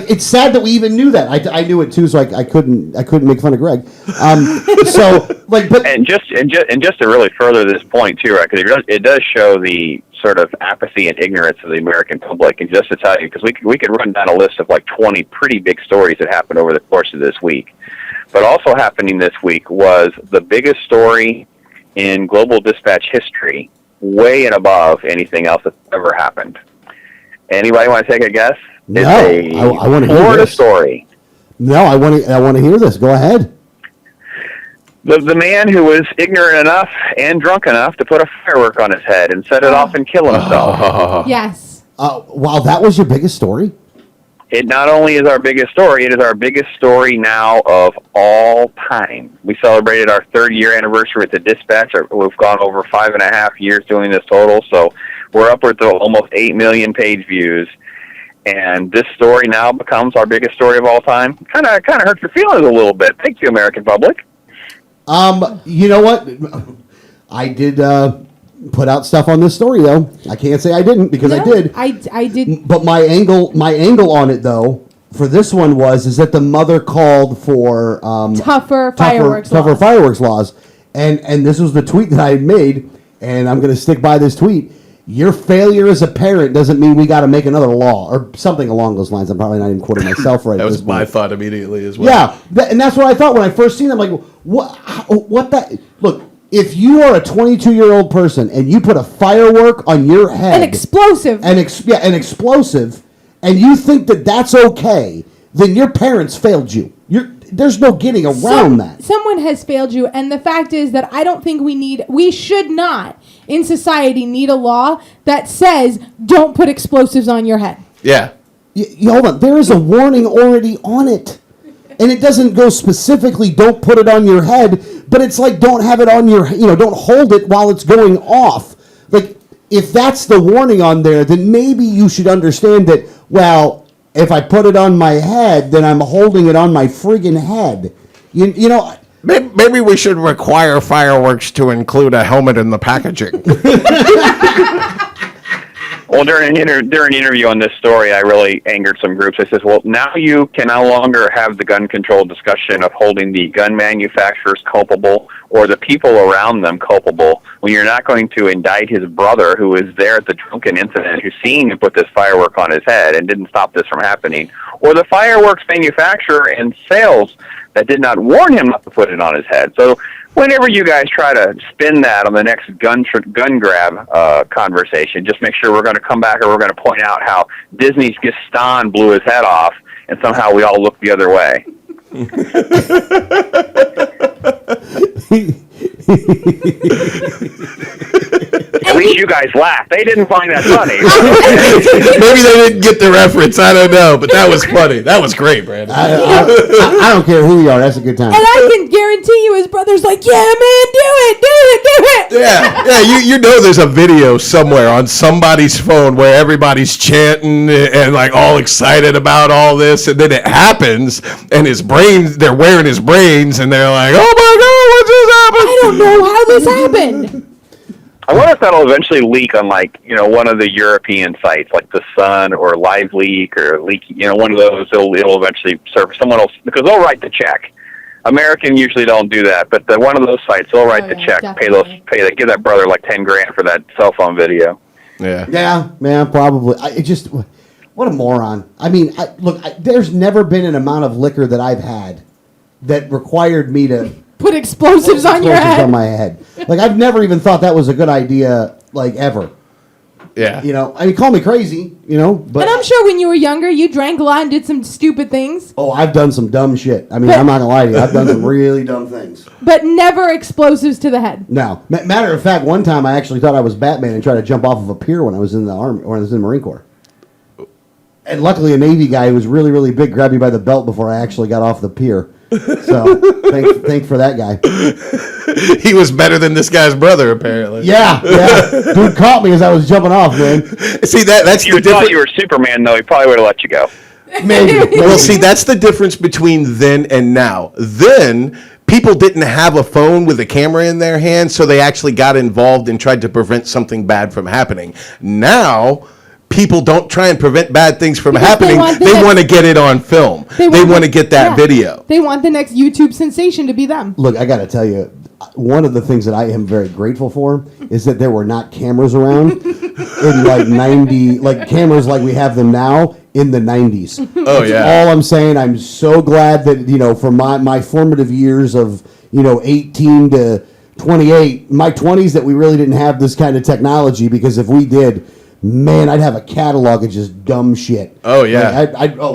it's sad that we even knew that. I knew it too, so I couldn't make fun of Greg. And just to really further this point too, right? Because it does show the sort of apathy and ignorance of the American public. And just to tell you, because we could run down a list of like 20 pretty big stories that happened over the course of this week. But also happening this week was the biggest story in Global Dispatch history, way and above anything else that's ever happened. Anybody want to take a guess? No, I want to hear Florida this. story. No, I want to hear this. Go ahead. The man who was ignorant enough and drunk enough to put a firework on his head and set it off and kill himself. Yes. Wow, that was your biggest story? It not only is our biggest story, it is our biggest story now of all time. We celebrated our 3rd-year anniversary with the Dispatch. We've gone over 5.5 years doing this total, so we're upwards of almost 8 million page views. And this story now becomes our biggest story of all time. Kind of hurts your feelings a little bit. Thank you, American public. You know what? I did put out stuff on this story though. I can't say I didn't because I did. I did. But my angle on it though for this one is that the mother called for tougher fireworks laws. And this was the tweet that I had made, and I'm going to stick by this tweet. Your failure as a parent doesn't mean we got to make another law or something along those lines. I'm probably not even quoting myself right. That was my thought immediately as well. Yeah, and that's what I thought when I first seen it. I'm like, what that? Look, if you are a 22-year-old person and you put a firework on your head, an explosive, and you think that that's okay, then your parents failed you. There's no getting around that. Someone has failed you, and the fact is that I don't think we should not, in society, need a law that says don't put explosives on your head. Yeah. Hold on. There is a warning already on it. And it doesn't go specifically, don't put it on your head, but it's like don't have it on your, don't hold it while it's going off. Like, if that's the warning on there, then maybe you should understand that, well, if I put it on my head, then I'm holding it on my friggin' head. You know... Maybe we should require fireworks to include a helmet in the packaging. Well, during an interview on this story, I really angered some groups. I says, well, now you can no longer have the gun control discussion of holding the gun manufacturers culpable or the people around them culpable when you're not going to indict his brother who was there at the drunken incident, who's seen him put this firework on his head and didn't stop this from happening, or the fireworks manufacturer and sales that did not warn him not to put it on his head. So whenever you guys try to spin that on the next gun grab conversation, just make sure we're going to come back and we're going to point out how Disney's Gaston blew his head off, and somehow we all look the other way. At least you guys laughed. They didn't find that funny. Maybe they didn't get the reference. I don't know, but that was funny. That was great, Brandon. I don't care who you are. That's a good time. And I can guarantee you, his brother's like, yeah, man, do it. Yeah. You know, there's a video somewhere on somebody's phone where everybody's chanting and like all excited about all this, and then it happens, and they're wearing his brains, and they're like, oh my God, what just happened? I don't know how this happened. I wonder if that'll eventually leak on, like, one of the European sites, like The Sun or Live Leak or Leak, one of those. It'll eventually surface. Someone else, because they'll write the check. American usually don't do that, but one of those sites, they'll write the check, give that brother like $10,000 for that cell phone video. Yeah, probably. What a moron. I mean, there's never been an amount of liquor that I've had that required me to put explosives on your head. On my head. Like, I've never even thought that was a good idea, like, ever. Yeah. I mean, call me crazy, but... And I'm sure when you were younger, you drank a lot and did some stupid things. Oh, I've done some dumb shit. I mean, I'm not going to lie to you. I've done some really dumb things. But never explosives to the head. No. Matter of fact, one time I actually thought I was Batman and tried to jump off of a pier when I was in the Army, or when I was in the Marine Corps. And luckily, a Navy guy who was really, really big grabbed me by the belt before I actually got off the pier. So, thanks for that guy. He was better than this guy's brother, apparently. Yeah. Dude caught me as I was jumping off, man. See, that's if you thought you were Superman, though, he probably would have let you go. Maybe. Well, see, that's the difference between then and now. Then, people didn't have a phone with a camera in their hand, so they actually got involved and tried to prevent something bad from happening. Now, people don't try and prevent bad things from happening. They want to get it on film. They want to get that video. They want the next YouTube sensation to be them. Look, I got to tell you, one of the things that I am very grateful for is that there were not cameras around in like cameras like we have them now in the 90s. Oh, That's yeah. all I'm saying. I'm so glad that, for my formative years of, 18 to 28, my 20s, that we really didn't have this kind of technology, because if we did, man, I'd have a catalog of just dumb shit. Oh, yeah.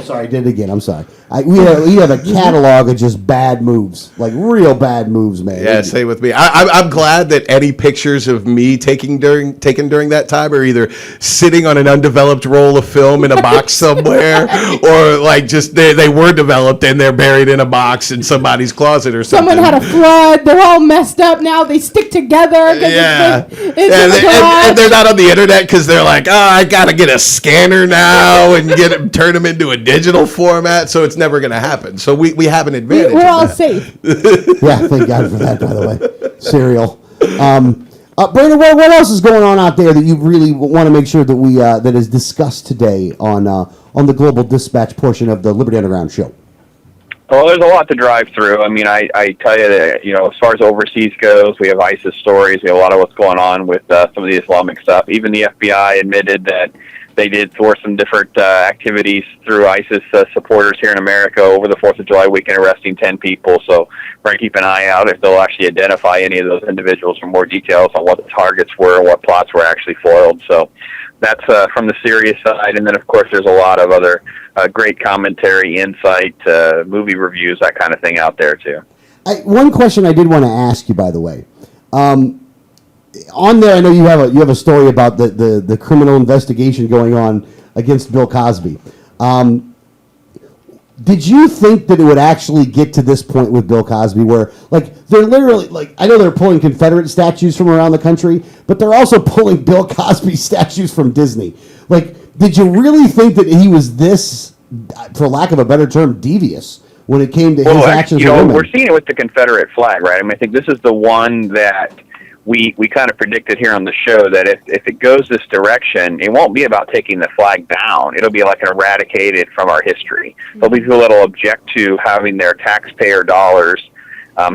Sorry, I did it again. I'm sorry. We have a catalog of just bad moves, like real bad moves, man. Yeah, stay with me. I'm glad that any pictures of me taken during that time are either sitting on an undeveloped roll of film in a box somewhere, or like just they were developed and they're buried in a box in somebody's closet or something. Someone had a flood. They're all messed up now. They stick together. Yeah. And they're not on the internet because they're like, I got to get a scanner now and turn them into a digital format. So it's never going to happen. So we have an advantage. We're all safe. Yeah, thank God for that, by the way. Cereal. Brandon, what else is going on out there that you really want to make sure that we that is discussed today on the Global Dispatch portion of the Liberty Underground show? Well, there's a lot to drive through. I mean, I tell you that, as far as overseas goes, we have ISIS stories. We have a lot of what's going on with some of the Islamic stuff. Even the FBI admitted that they did thwart some different activities through ISIS supporters here in America over the 4th of July weekend, arresting 10 people. So we're going to keep an eye out if they'll actually identify any of those individuals for more details on what the targets were and what plots were actually foiled. So that's from the serious side. And then, of course, there's a lot of other great commentary, insight, movie reviews, that kind of thing out there, too. One question I did want to ask you, by the way. On there, I know you have a story about the criminal investigation going on against Bill Cosby. Did you think that it would actually get to this point with Bill Cosby, where they're literally I know they're pulling Confederate statues from around the country, but they're also pulling Bill Cosby statues from Disney? Did you really think that he was this, for lack of a better term, devious when it came to his actions? We're seeing it with the Confederate flag, right? I mean, I think this is the one that we kind of predicted here on the show, that if it goes this direction, it won't be about taking the flag down. It'll be eradicated from our history. There'll be people that'll object to having their taxpayer dollars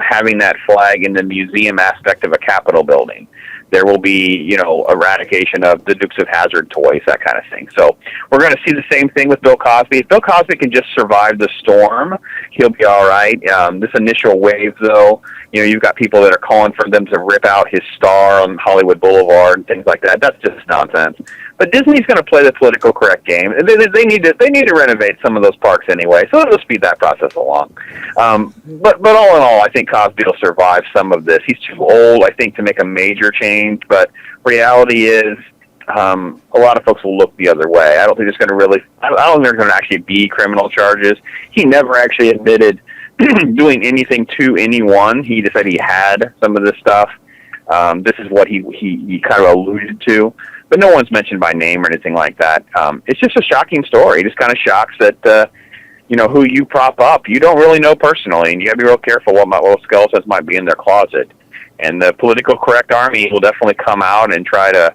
having that flag in the museum aspect of a Capitol building. There will be, eradication of the Dukes of Hazzard toys, that kind of thing. So we're going to see the same thing with Bill Cosby. If Bill Cosby can just survive the storm, he'll be all right. This initial wave, though, you've got people that are calling for them to rip out his star on Hollywood Boulevard and things like that. That's just nonsense. But Disney's going to play the political correct game. They need to renovate some of those parks anyway, so it'll speed that process along. But all in all, I think Cosby will survive some of this. He's too old, I think, to make a major change. But reality is, a lot of folks will look the other way. I don't think there's going to really. I don't think there's going to actually be criminal charges. He never actually admitted doing anything to anyone. He just said he had some of this stuff. This is what he kind of alluded to. But no one's mentioned by name or anything like that. It's just a shocking story. It just kind of shocks that, who you prop up. You don't really know personally, and you got to be real careful what skeletons might be in their closet. And the political correct army will definitely come out and try to,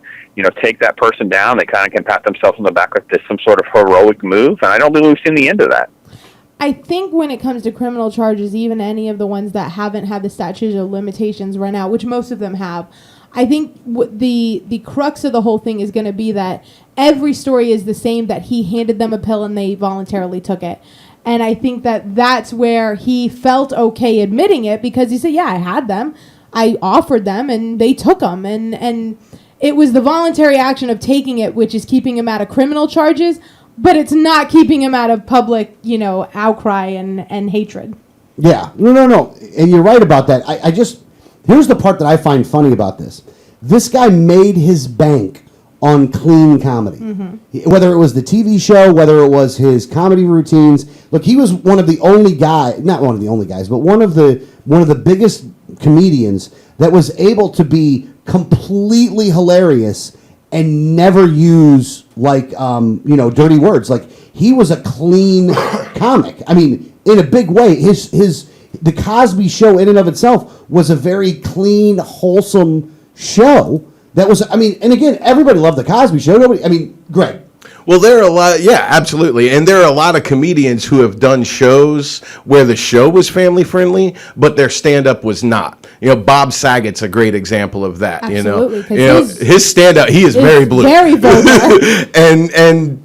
take that person down. They kind of can pat themselves on the back with this some sort of heroic move, and I don't think we've seen the end of that. I think when it comes to criminal charges, even any of the ones that haven't had the statute of limitations run out, which most of them have, I think the crux of the whole thing is going to be that every story is the same, that he handed them a pill and they voluntarily took it. And I think that that's where he felt okay admitting it, because he said, yeah, I had them. I offered them and they took them. And it was the voluntary action of taking it, which is keeping him out of criminal charges, but it's not keeping him out of public, outcry and hatred. Yeah. No. And you're right about that. I just... Here's the part that I find funny about this. This guy made his bank on clean comedy. Whether it was the TV show, whether it was his comedy routines. Look, he was one of the only guys, not one of the only guys, but one of the biggest comedians that was able to be completely hilarious and never use dirty words. Like, he was a clean comic. I mean, in a big way. The Cosby Show in and of itself was a very clean, wholesome show. That was, and again, everybody loved the Cosby Show. Greg. Well, there are a lot, yeah, absolutely. And there are a lot of comedians who have done shows where the show was family friendly, but their stand-up was not. Bob Saget's a great example of that. Absolutely, his stand-up, he is very blue. Very vulgar. and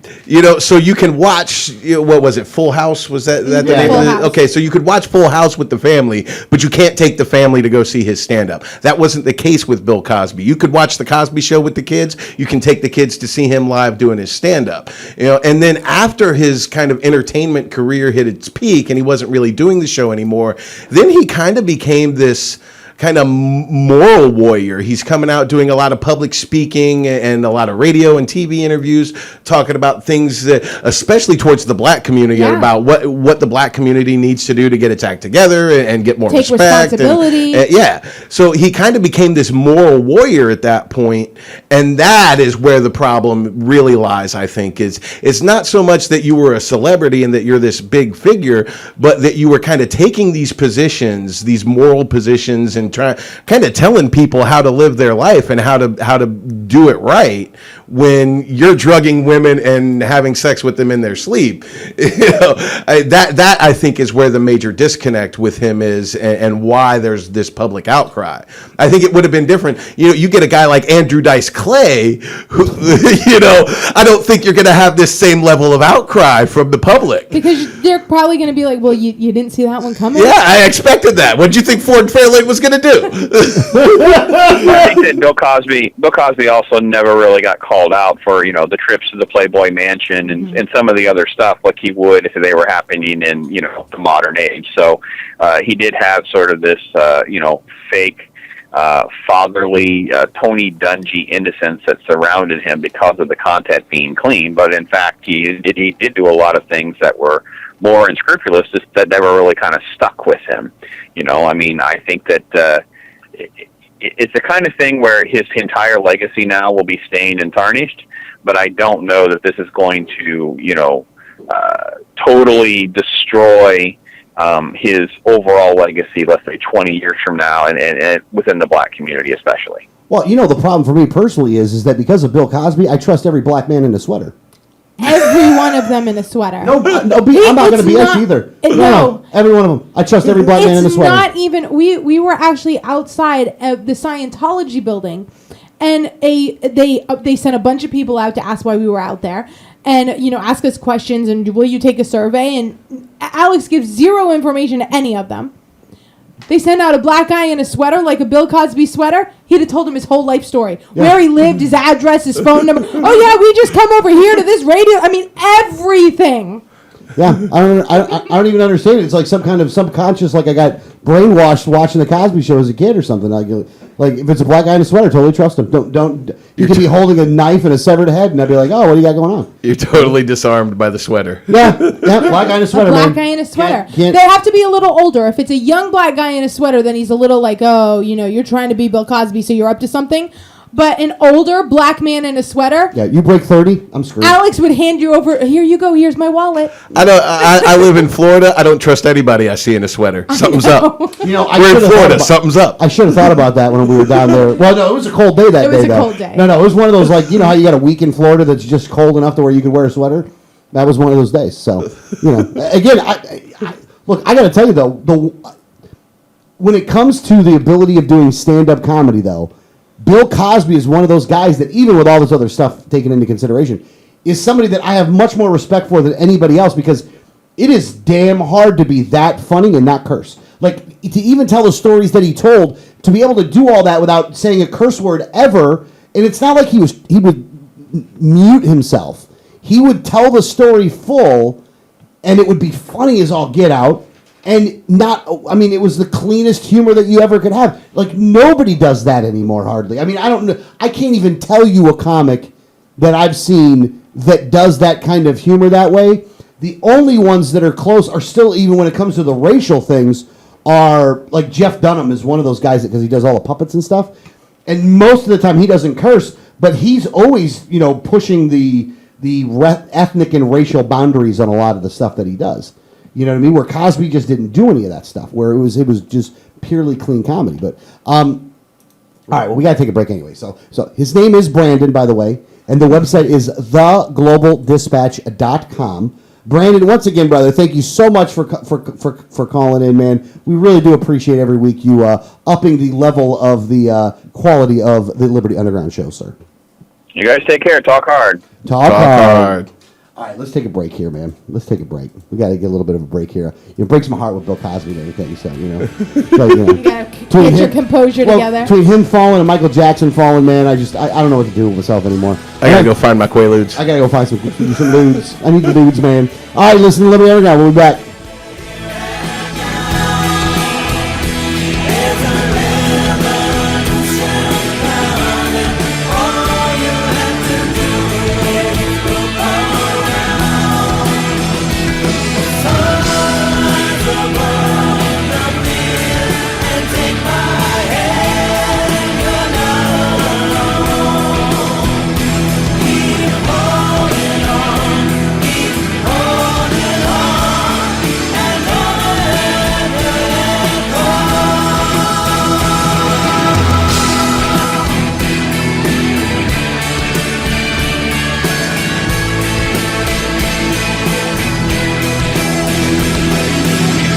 so you can watch, what was it, Full House? Was that the name of it? Okay, so you could watch Full House with the family, but you can't take the family to go see his stand-up. That wasn't the case with Bill Cosby. You could watch the Cosby Show with the kids. You can take the kids to see him live doing his stand-up. And then after his kind of entertainment career hit its peak and he wasn't really doing the show anymore, then he kind of became this kind of moral warrior. He's coming out doing a lot of public speaking and a lot of radio and TV interviews, talking about things that, especially towards the black community, about what the black community needs to do to get its act together and get more take respect. Responsibility. So he kind of became this moral warrior at that point, and that is where the problem really lies, I think. It's not so much that you were a celebrity and that you're this big figure, but that you were kind of taking these positions, these moral positions, and kind of telling people how to live their life and how to do it right when you're drugging women and having sex with them in their sleep. That I think is where the major disconnect with him is, and why there's this public outcry. I think it would have been different. You get a guy like Andrew Dice Clay, who, I don't think you're going to have this same level of outcry from the public, because they're probably going to be like, well, you didn't see that one coming. Yeah, I expected that. What did you think Ford Fairlane was going to do? I think that Bill Cosby also never really got called out for, the trips to the Playboy Mansion and some of the other stuff like he would if they were happening in, the modern age. So he did have sort of this, fake fatherly Tony Dungy innocence that surrounded him because of the content being clean. But in fact, he did do a lot of things that were more unscrupulous that never really kind of stuck with him. I think that it's the kind of thing where his entire legacy now will be stained and tarnished, but I don't know that this is going to, totally destroy his overall legacy, let's say 20 years from now, and within the black community especially. Well, the problem for me personally is that because of Bill Cosby, I trust every black man in a sweater. Every one of them in a sweater. I'm not going to BS either. No, every one of them. I trust every black man in a sweater. It's not even. We were actually outside of the Scientology building, And they sent a bunch of people out to ask why we were out there, and ask us questions and will you take a survey? And Alex gives zero information to any of them. They sent out a black guy in a sweater, like a Bill Cosby sweater. He'd have told him his whole life story, where he lived, his address, his phone number. Oh yeah, we just come over here to this radio. I mean, everything. Yeah, I don't even understand it. It's like some kind of subconscious, like I got brainwashed watching the Cosby Show as a kid or something. Like if it's a black guy in a sweater, totally trust him. Don't. You could be holding a knife and a severed head, and I'd be like, oh, what do you got going on? You're totally disarmed by the sweater. Yeah, black guy in a sweater. Black guy in a sweater. Can't- They have to be a little older. If it's a young black guy in a sweater, then he's a little like, oh, you're trying to be Bill Cosby, so you're up to something. But an older black man in a sweater. Yeah, you break 30, I'm screwed. Alex would hand you over. Here you go. Here's my wallet. I live in Florida. I don't trust anybody I see in a sweater. Something's up. I We're in should've thought Florida. about- Something's up. I should have thought about that when we were down there. Well, no, it was a cold day that day. It was a though. cold day. No, it was one of those, like, how you got a week in Florida that's just cold enough to where you could wear a sweater? That was one of those days. So, again, look, I got to tell you, though, when it comes to the ability of doing stand-up comedy, though, Bill Cosby is one of those guys that, even with all this other stuff taken into consideration, is somebody that I have much more respect for than anybody else, because it is damn hard to be that funny and not curse. Like, to even tell the stories that he told, to be able to do all that without saying a curse word ever, and it's not like he would mute himself. He would tell the story full, and it would be funny as all get out. And it was the cleanest humor that you ever could have. Like, nobody does that anymore, hardly. I mean, I don't know. I can't even tell you a comic that I've seen that does that kind of humor that way. The only ones that are close are still, even when it comes to the racial things, are, like, Jeff Dunham is one of those guys because he does all the puppets and stuff. And most of the time he doesn't curse, but he's always, pushing the ethnic and racial boundaries on a lot of the stuff that he does. You know what I mean? Where Cosby just didn't do any of that stuff. Where it was just purely clean comedy. But all right, well, we got to take a break anyway. So his name is Brandon, by the way, and the website is theglobaldispatch.com. Brandon, once again, brother, thank you so much for calling in, man. We really do appreciate every week you upping the level of the quality of the Liberty Underground show, sir. You guys take care. Talk hard. Talk hard. All right, let's take a break here, man. Let's take a break. We got to get a little bit of a break here. It breaks my heart with Bill Cosby and everything. So, You got to get your composure together. Between him falling and Michael Jackson falling, man, I don't know what to do with myself anymore. I gotta go find my Quaaludes. I gotta go find some dudes. I need the dudes, man. All right, listen to Liberty Underground. We'll be back.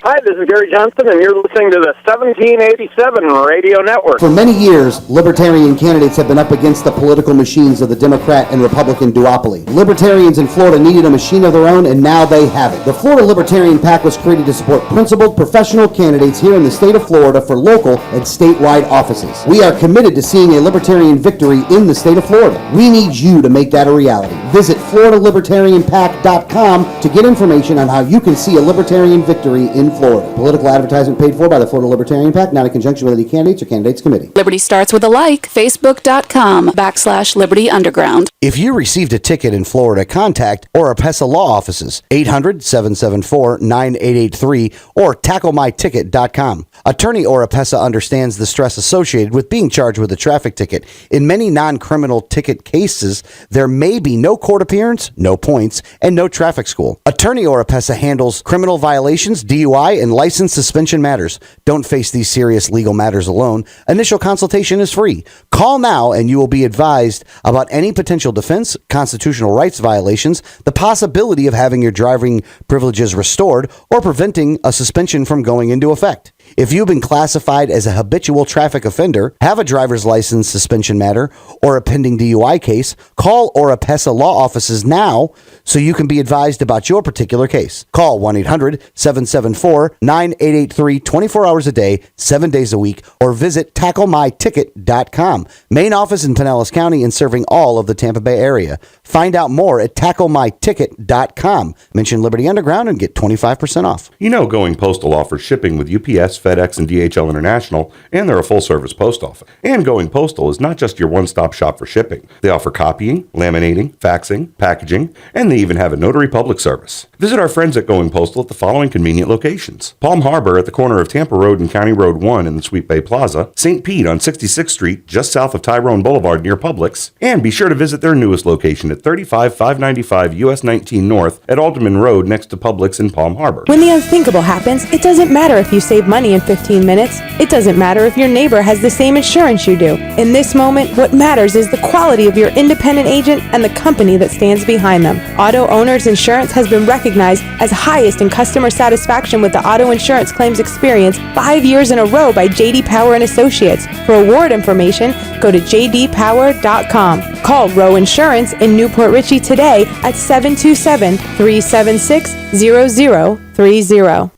Hi, this is Gary Johnson, and you're listening to the 1787 Radio Network. For many years, libertarian candidates have been up against the political machines of the Democrat and Republican duopoly. Libertarians in Florida needed a machine of their own, and now they have it. The Florida Libertarian PAC was created to support principled, professional candidates here in the state of Florida for local and statewide offices. We are committed to seeing a libertarian victory in the state of Florida. We need you to make that a reality. Visit FloridaLibertarianPAC.com to get information on how you can see a libertarian victory in Florida. Political advertisement paid for by the Florida Libertarian PAC, not in conjunction with any candidates or candidates committee. Liberty starts with a like. Facebook.com/Liberty Underground. If you received a ticket in Florida, contact Oropesa Law Offices, 800-774-9883 or tacklemyticket.com. Attorney Oropesa understands the stress associated with being charged with a traffic ticket. In many non-criminal ticket cases, there may be no court appearance, no points, and no traffic school. Attorney Oropesa handles criminal violations, DUI, and license suspension matters. Don't face these serious legal matters alone. Initial consultation is free. Call now and you will be advised about any potential defense, constitutional rights violations, the possibility of having your driving privileges restored, or preventing a suspension from going into effect. If you've been classified as a habitual traffic offender, have a driver's license suspension matter, or a pending DUI case, call Oropesa Law Offices now so you can be advised about your particular case. Call 1-800-774-9883 24 hours a day, 7 days a week, or visit TackleMyTicket.com. Main office in Pinellas County and serving all of the Tampa Bay area. Find out more at TackleMyTicket.com. Mention Liberty Underground and get 25% off. You know Going Postal offers shipping with UPS, FedEx, and DHL International, and they're a full-service post office. And Going Postal is not just your one-stop shop for shipping. They offer copying, laminating, faxing, packaging, and they even have a notary public service. Visit our friends at Going Postal at the following convenient locations: Palm Harbor at the corner of Tampa Road and County Road 1 in the Sweet Bay Plaza, St. Pete on 66th Street just south of Tyrone Boulevard near Publix, and be sure to visit their newest location at 35595 US 19 North at Alderman Road next to Publix in Palm Harbor. When the unthinkable happens, it doesn't matter if you save money in 15 minutes. It doesn't matter if your neighbor has the same insurance you do. In this moment, what matters is the quality of your independent agent and the company that stands behind them. Auto Owners Insurance has been recognized as highest in customer satisfaction with the auto insurance claims experience 5 years in a row by J.D. Power and Associates. For award information, go to jdpower.com. Call Row Insurance in Newport Richey today at 727-376-0030.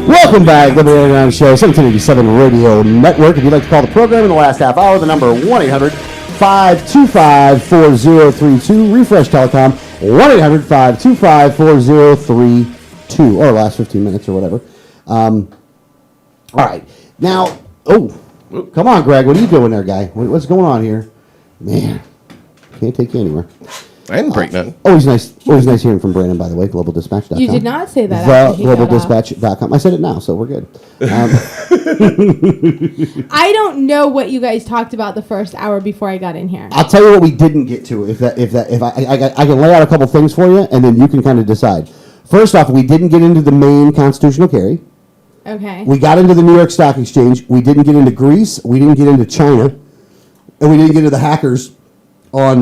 Welcome back, Liberty Underground Show, 1787 Radio Network. If you'd like to call the program in the last half hour, the number 1-800-525-4032. Refresh Telecom, 1-800-525-4032. Or last 15 minutes or whatever. All right. Now, come on, Greg. What are you doing there, guy? What's going on here? Man, can't take you anywhere. I didn't break nothing. Always nice hearing from Brandon, by the way, globaldispatch.com. You did not say that after he got off. Globaldispatch.com. I said it now, so we're good. I don't know what you guys talked about the first hour before I got in here. I'll tell you what we didn't get to. If I can lay out a couple things for you, and then you can kind of decide. First off, we didn't get into the main constitutional carry. Okay. We got into the New York Stock Exchange. We didn't get into Greece. We didn't get into China, and we didn't get into the hackers on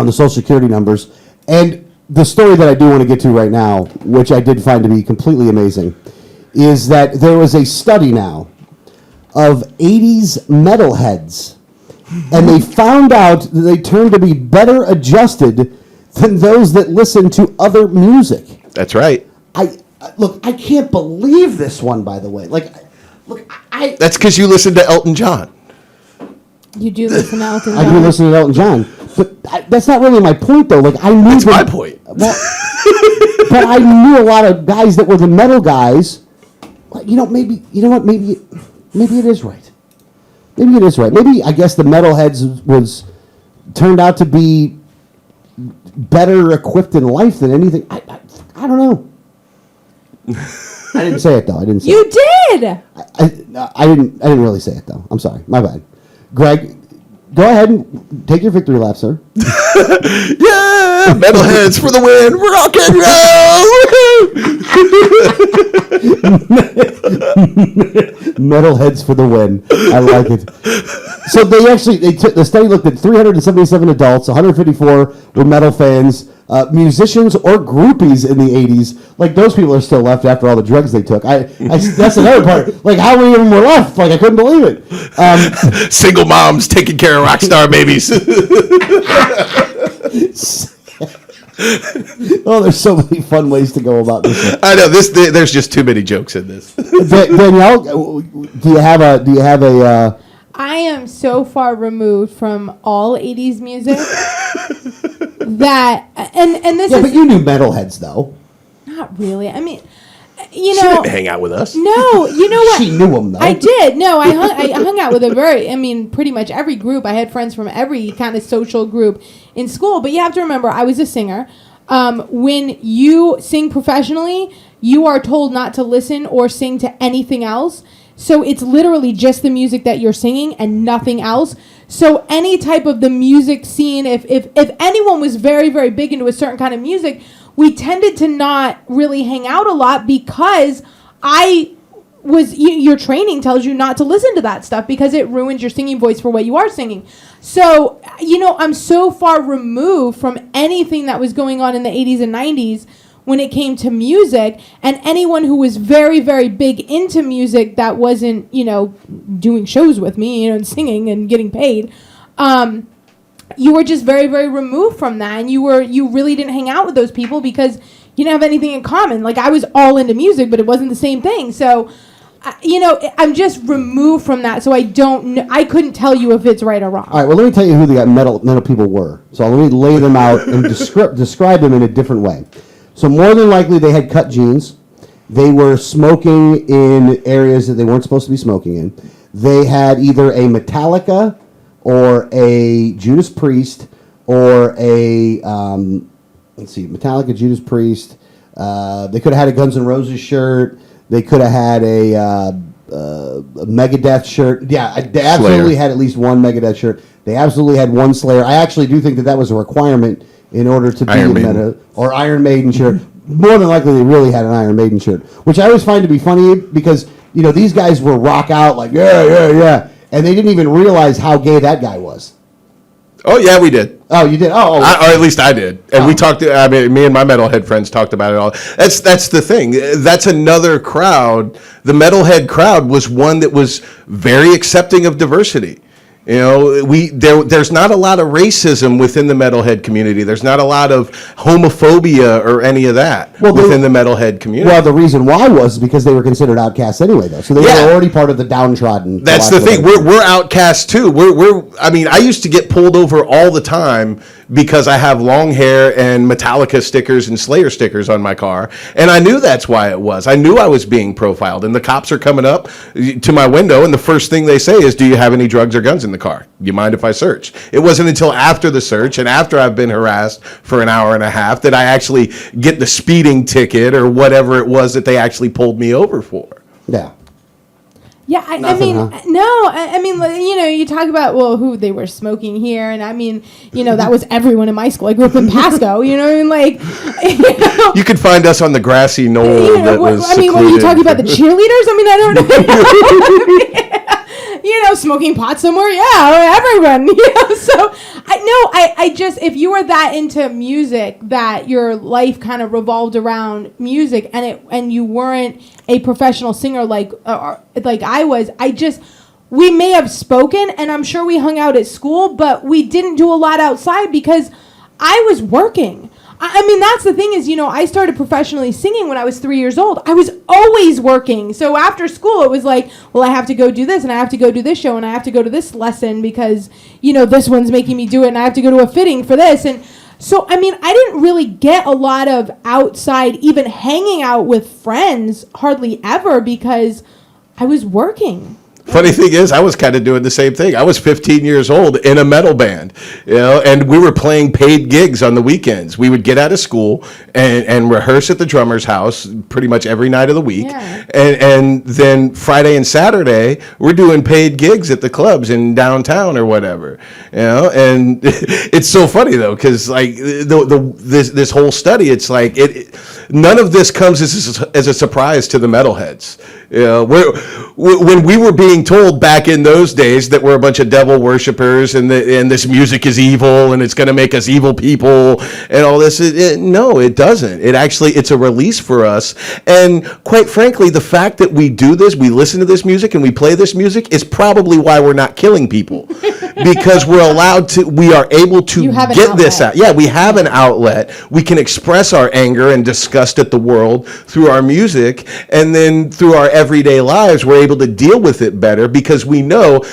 the Social Security numbers. And the story that I do want to get to right now, which I did find to be completely amazing, is that there was a study now of 80s metalheads, and they found out that they turned to be better adjusted than those that listen to other music. That's right. I can't believe this one, by the way. That's because you listened to Elton John. You do listen to Elton John? I do listen to Elton John. But that's not really my point, though. I knew That's my point. Well, but I knew a lot of guys that were the metal guys. Maybe it is right. Maybe it is right. Maybe, I guess, the metalheads turned out to be better equipped in life than anything. I don't know. I didn't say it, though. You did! I didn't really say it, though. I'm sorry. My bad. Greg, go ahead and take your victory lap, sir. Yeah! Metalheads for the win! Rock and roll! Metalheads for the win. I like it. So the study looked at 377 adults, 154 were metal fans, musicians or groupies in the 80s. Those people are still left after all the drugs they took. That's another part. How many of them were left? I couldn't believe it. Single moms taking care of rock star babies. Oh, there's so many fun ways to go about this. I know there's just too many jokes in this. Danielle, do you have a? I am so far removed from all 80s music that and this is but you knew metalheads though. Not really. I mean, She didn't hang out with us. No, you know what? She knew them though. I did. No, I hung out with pretty much every group. I had friends from every kind of social group in school. But you have to remember, I was a singer. When you sing professionally, you are told not to listen or sing to anything else. So it's literally just the music that you're singing and nothing else. So any type of the music scene, if anyone was very, very big into a certain kind of music, we tended to not really hang out a lot because your training tells you not to listen to that stuff because it ruins your singing voice for what you are singing. So, I'm so far removed from anything that was going on in the 80s and 90s when it came to music, and anyone who was very, very big into music that wasn't, doing shows with me, and singing and getting paid, you were just very, very removed from that, and you really didn't hang out with those people because you didn't have anything in common. Like, I was all into music, but it wasn't the same thing. So, I'm just removed from that, so I couldn't tell you if it's right or wrong. All right, well, let me tell you who the metal people were. So let me lay them out and describe them in a different way. So more than likely, they had cut jeans. They were smoking in areas that they weren't supposed to be smoking in. They had either a Metallica or a Judas Priest or a, Metallica, Judas Priest. They could have had a Guns N' Roses shirt. They could have had a Megadeth shirt. Yeah, they absolutely had at least one Megadeth shirt. They absolutely had one Slayer. I actually do think that was a requirement in order to be Iron in Maiden. Meta, or Iron Maiden shirt. More than likely, they really had an Iron Maiden shirt, which I always find to be funny because these guys were rock out like yeah, and they didn't even realize how gay that guy was. Oh yeah, we did. Oh, you did. Or at least I did, and we talked. I mean, me and my metalhead friends talked about it all. That's the thing. That's another crowd. The metalhead crowd was one that was very accepting of diversity. There's not a lot of racism within the metalhead community. There's not a lot of homophobia or any of that within the metalhead community. Well, the reason why was because they were considered outcasts anyway, though. So they were already part of the downtrodden. That's the thing. We're outcasts too. I used to get pulled over all the time because I have long hair and Metallica stickers and Slayer stickers on my car, and I knew that's why it was. I knew I was being profiled, and the cops are coming up to my window, and the first thing they say is, "Do you have any drugs or guns in the car? You mind if I search?" It wasn't until after the search and after I've been harassed for an hour and a half that I actually get the speeding ticket or whatever it was that they actually pulled me over for. Yeah. Yeah, I mean, you talk about, who they were smoking here, and that was everyone in my school. I grew up in Pasco, You could find us on the grassy knoll that was secluded. When you talking about the cheerleaders, I don't know. Smoking pot somewhere, everyone, so I just, if you were that into music that your life kind of revolved around music and you weren't a professional singer like I was, we may have spoken and I'm sure we hung out at school, but we didn't do a lot outside because I was working. That's the thing is, I started professionally singing when I was 3 years old. I was always working. So after school, it was like, well, I have to go do this, and I have to go do this show, and I have to go to this lesson because, this one's making me do it, and I have to go to a fitting for this. And so, I didn't really get a lot of outside, even hanging out with friends, hardly ever, because I was working. Funny thing is, I was kind of doing the same thing. I was 15 years old in a metal band, and we were playing paid gigs on the weekends. We would get out of school and rehearse at the drummer's house pretty much every night of the week. Yeah. And then Friday and Saturday, we're doing paid gigs at the clubs in downtown or whatever. And it's so funny though, because like this whole study, it's like none of this comes as a surprise to the metalheads. When we were being told back in those days that we're a bunch of devil worshippers and this music is evil and it's going to make us evil people and all this, no, it doesn't. It's a release for us. And quite frankly, the fact that we do this, we listen to this music and we play this music is probably why we're not killing people. Because we are able to get this out. Yeah, we have an outlet. We can express our anger and disgust at the world through our music, and then through our everyday lives, we're able to deal with it better because we know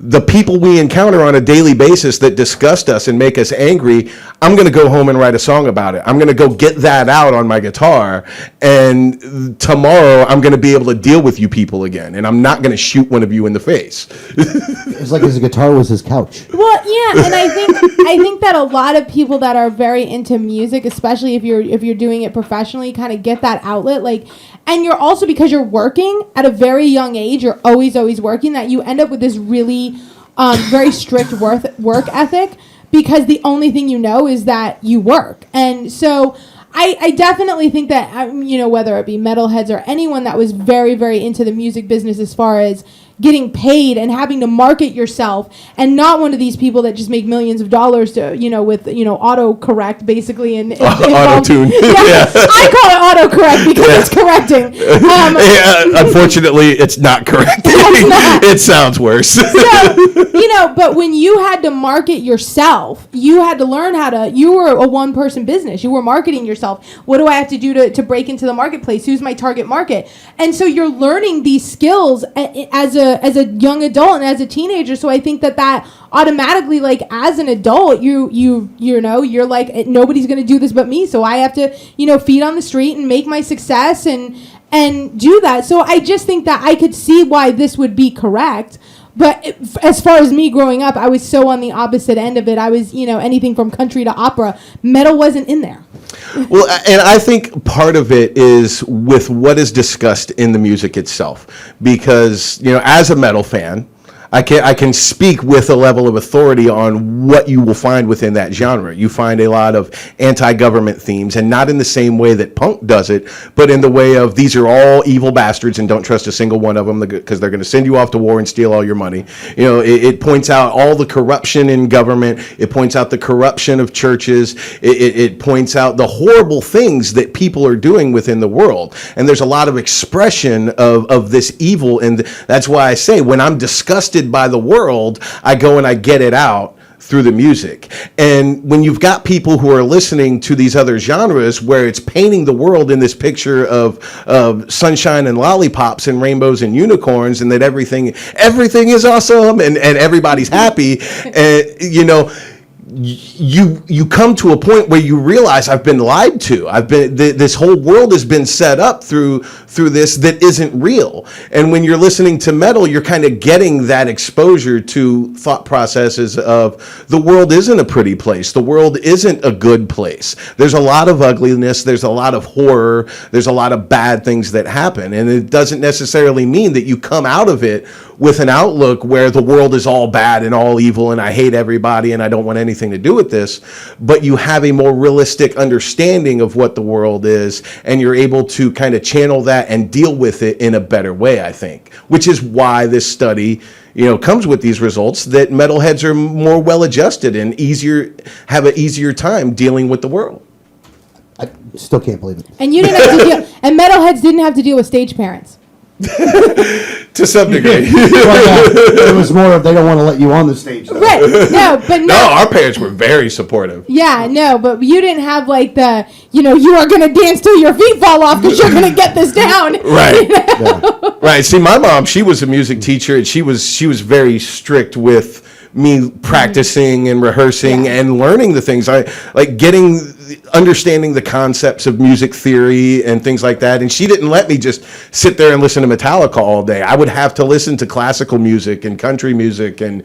the people we encounter on a daily basis that disgust us and make us angry, I'm going to go home and write a song about it. I'm going to go get that out on my guitar, and tomorrow I'm going to be able to deal with you people again, and I'm not going to shoot one of you in the face. It's like his guitar was his couch. Well, yeah, and I think that a lot of people that are very into music, especially if you're doing it professionally, kind of get that outlet. Like, And you're also, because you're working at a very young age, you're always working, that you end up with this really very strict work ethic, because the only thing you know is that you work. And so I definitely think that, whether it be metalheads or anyone that was very, very into the music business as far as getting paid and having to market yourself, and not one of these people that just make millions of dollars to, with, autocorrect basically. And auto-tune. Yeah, I call it autocorrect because it's correcting. Unfortunately, it's not correct. It sounds worse. So, but when you had to market yourself, you had to learn you were a one-person business. You were marketing yourself. What do I have to do to break into the marketplace? Who's my target market? And so you're learning these skills as a young adult and as a teenager. So I think that automatically, like, as an adult, you're like, nobody's going to do this but me. So I have to, feed on the street and make my success and do that. So I just think that I could see why this would be correct. But as far as me growing up, I was so on the opposite end of it. I was, anything from country to opera. Metal wasn't in there. Well, and I think part of it is with what is discussed in the music itself. Because, as a metal fan, I can speak with a level of authority on what you will find within that genre. You find a lot of anti-government themes, and not in the same way that punk does it, but in the way of, these are all evil bastards and don't trust a single one of them because they're going to send you off to war and steal all your money. It points out all the corruption in government. It points out the corruption of churches. It points out the horrible things that people are doing within the world. And there's a lot of expression of this evil, and that's why I say, when I'm disgusted by the world, I go and I get it out through the music. And when you've got people who are listening to these other genres where it's painting the world in this picture of sunshine and lollipops and rainbows and unicorns, and that everything is awesome and everybody's happy, and you come to a point where you realize, I've been lied to. This whole world has been set up through this that isn't real. And when you're listening to metal, you're kind of getting that exposure to thought processes of, the world isn't a pretty place. The world isn't a good place. There's a lot of ugliness. There's a lot of horror. There's a lot of bad things that happen. And it doesn't necessarily mean that you come out of it with an outlook where the world is all bad and all evil and I hate everybody and I don't want anything to do with this, but you have a more realistic understanding of what the world is, and you're able to kind of channel that and deal with it in a better way, I think, which is why this study comes with these results, that metalheads are more well-adjusted and have an easier time dealing with the world. I still can't believe it. And you didn't have to deal, and metalheads didn't have to deal with stage parents. To some degree. It was more of, they don't want to let you on the stage, though. Right. No, our parents were very supportive. Yeah, no, but you didn't have like the, you are going to dance till your feet fall off because you're going to get this down. Right. Yeah. Right. See, my mom, she was a music teacher, and she was very strict with me practicing and rehearsing and learning the things. I like understanding the concepts of music theory and things like that. And she didn't let me just sit there and listen to Metallica all day. I would have to listen to classical music and country music and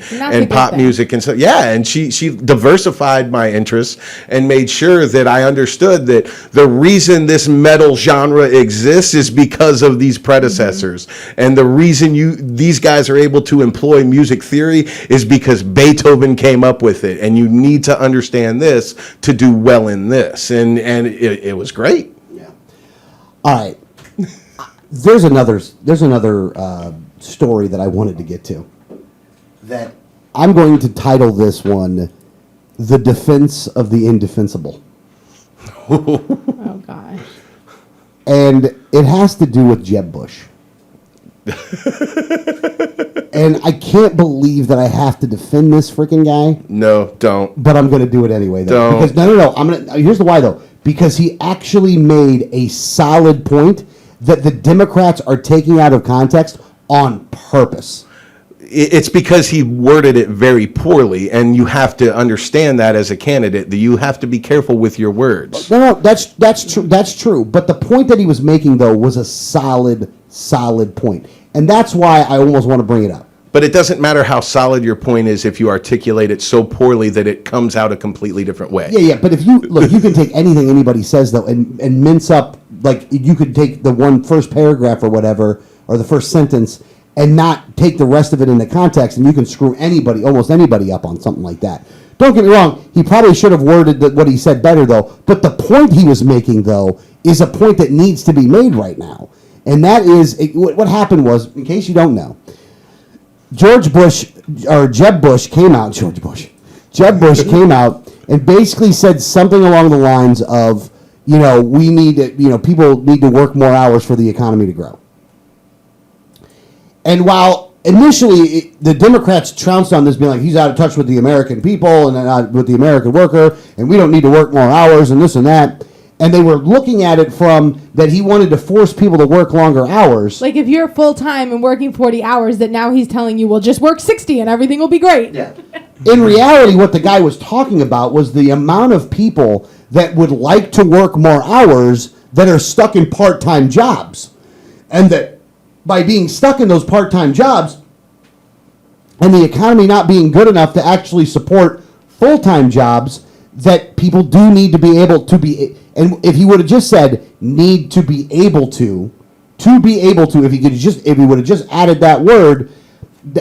pop music and so and she diversified my interests and made sure that I understood that the reason this metal genre exists is because of these predecessors. And the reason these guys are able to employ music theory is because Beethoven came up with it, and you need to understand this to do well in this. And it was great. Yeah. All right. There's another story that I wanted to get to, that I'm going to title this one, "The Defense of the Indefensible." Oh, gosh. And it has to do with Jeb Bush. And I can't believe that I have to defend this freaking guy. No, don't. But I'm going to do it anyway, though. Don't. Because no. Here's the why, though. Because he actually made a solid point that the Democrats are taking out of context on purpose. It's because he worded it very poorly, and you have to understand that as a candidate, that you have to be careful with your words. No, that's true. That's true. But the point that he was making, though, was a solid point. And that's why I almost want to bring it up. But it doesn't matter how solid your point is if you articulate it so poorly that it comes out a completely different way. Yeah. But if you can take anything anybody says, though, and mince up like you could take the first paragraph or whatever, or the first sentence, and not take the rest of it into context, and you can screw almost anybody up on something like that. Don't get me wrong, he probably should have worded what he said better, though. But the point he was making, though, is a point that needs to be made right now. And that is, what happened was, in case you don't know, Jeb Bush came out and basically said something along the lines of, we need to, people need to work more hours for the economy to grow. And while initially the Democrats trounced on this, being like, he's out of touch with the American people and not with the American worker, and we don't need to work more hours and this and that. And they were looking at it from that he wanted to force people to work longer hours. Like if you're full-time and working 40 hours, that now he's telling you, well, just work 60 and everything will be great. Yeah. In reality, what the guy was talking about was the amount of people that would like to work more hours that are stuck in part-time jobs. And that by being stuck in those part-time jobs and the economy not being good enough to actually support full-time jobs, that people do need to be able to be, and if he would have just said need to be able to, if he would have just added that word,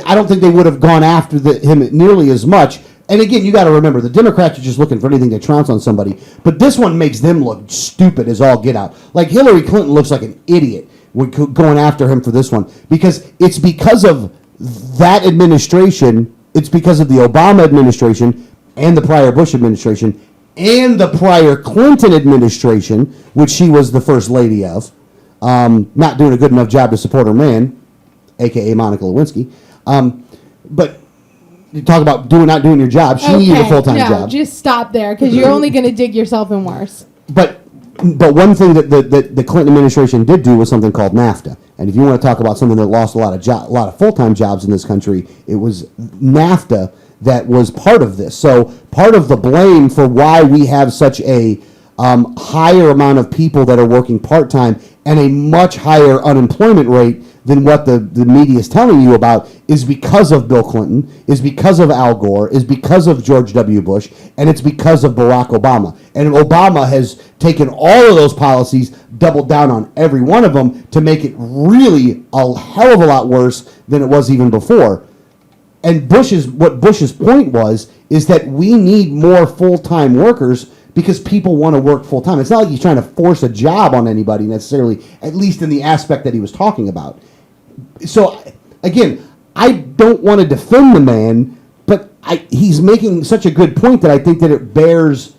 I don't think they would have gone after him nearly as much. And again, you got to remember, the Democrats are just looking for anything to trounce on somebody. But this one makes them look stupid as all get out. Like Hillary Clinton looks like an idiot going after him for this one, because it's because of that administration, it's because of the Obama administration and the prior Bush administration and the prior Clinton administration, which she was the first lady of, not doing a good enough job to support her man, a.k.a. Monica Lewinsky. But you talk about not doing your job. She needed a full-time job. Just stop there, because you're only going to dig yourself in worse. But one thing that the Clinton administration did do was something called NAFTA. And if you want to talk about something that lost a lot of full-time jobs in this country, it was NAFTA that was part of this. So part of the blame for why we have such a higher amount of people that are working part-time and a much higher unemployment rate than what the media is telling you about is because of Bill Clinton, is because of Al Gore, is because of George W. Bush, and it's because of Barack Obama. And Obama has taken all of those policies, doubled down on every one of them to make it really a hell of a lot worse than it was even before. And what Bush's point is that we need more full-time workers because people want to work full-time. It's not like he's trying to force a job on anybody necessarily, at least in the aspect that he was talking about. So, again, I don't want to defend the man, but he's making such a good point that I think that it bears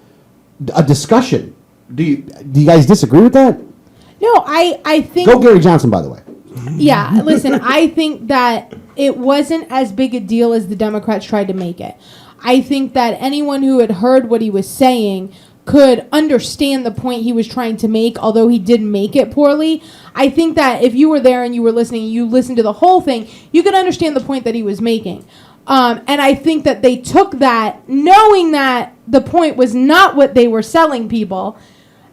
a discussion. Do you guys disagree with that? No, I think... Go Gary Johnson, by the way. Yeah, listen, I think that it wasn't as big a deal as the Democrats tried to make it. I think that anyone who had heard what he was saying could understand the point he was trying to make, although he did make it poorly. I think that if you were there and you were listening, you listened to the whole thing, you could understand the point that he was making. And I think that they took that, knowing that the point was not what they were selling people,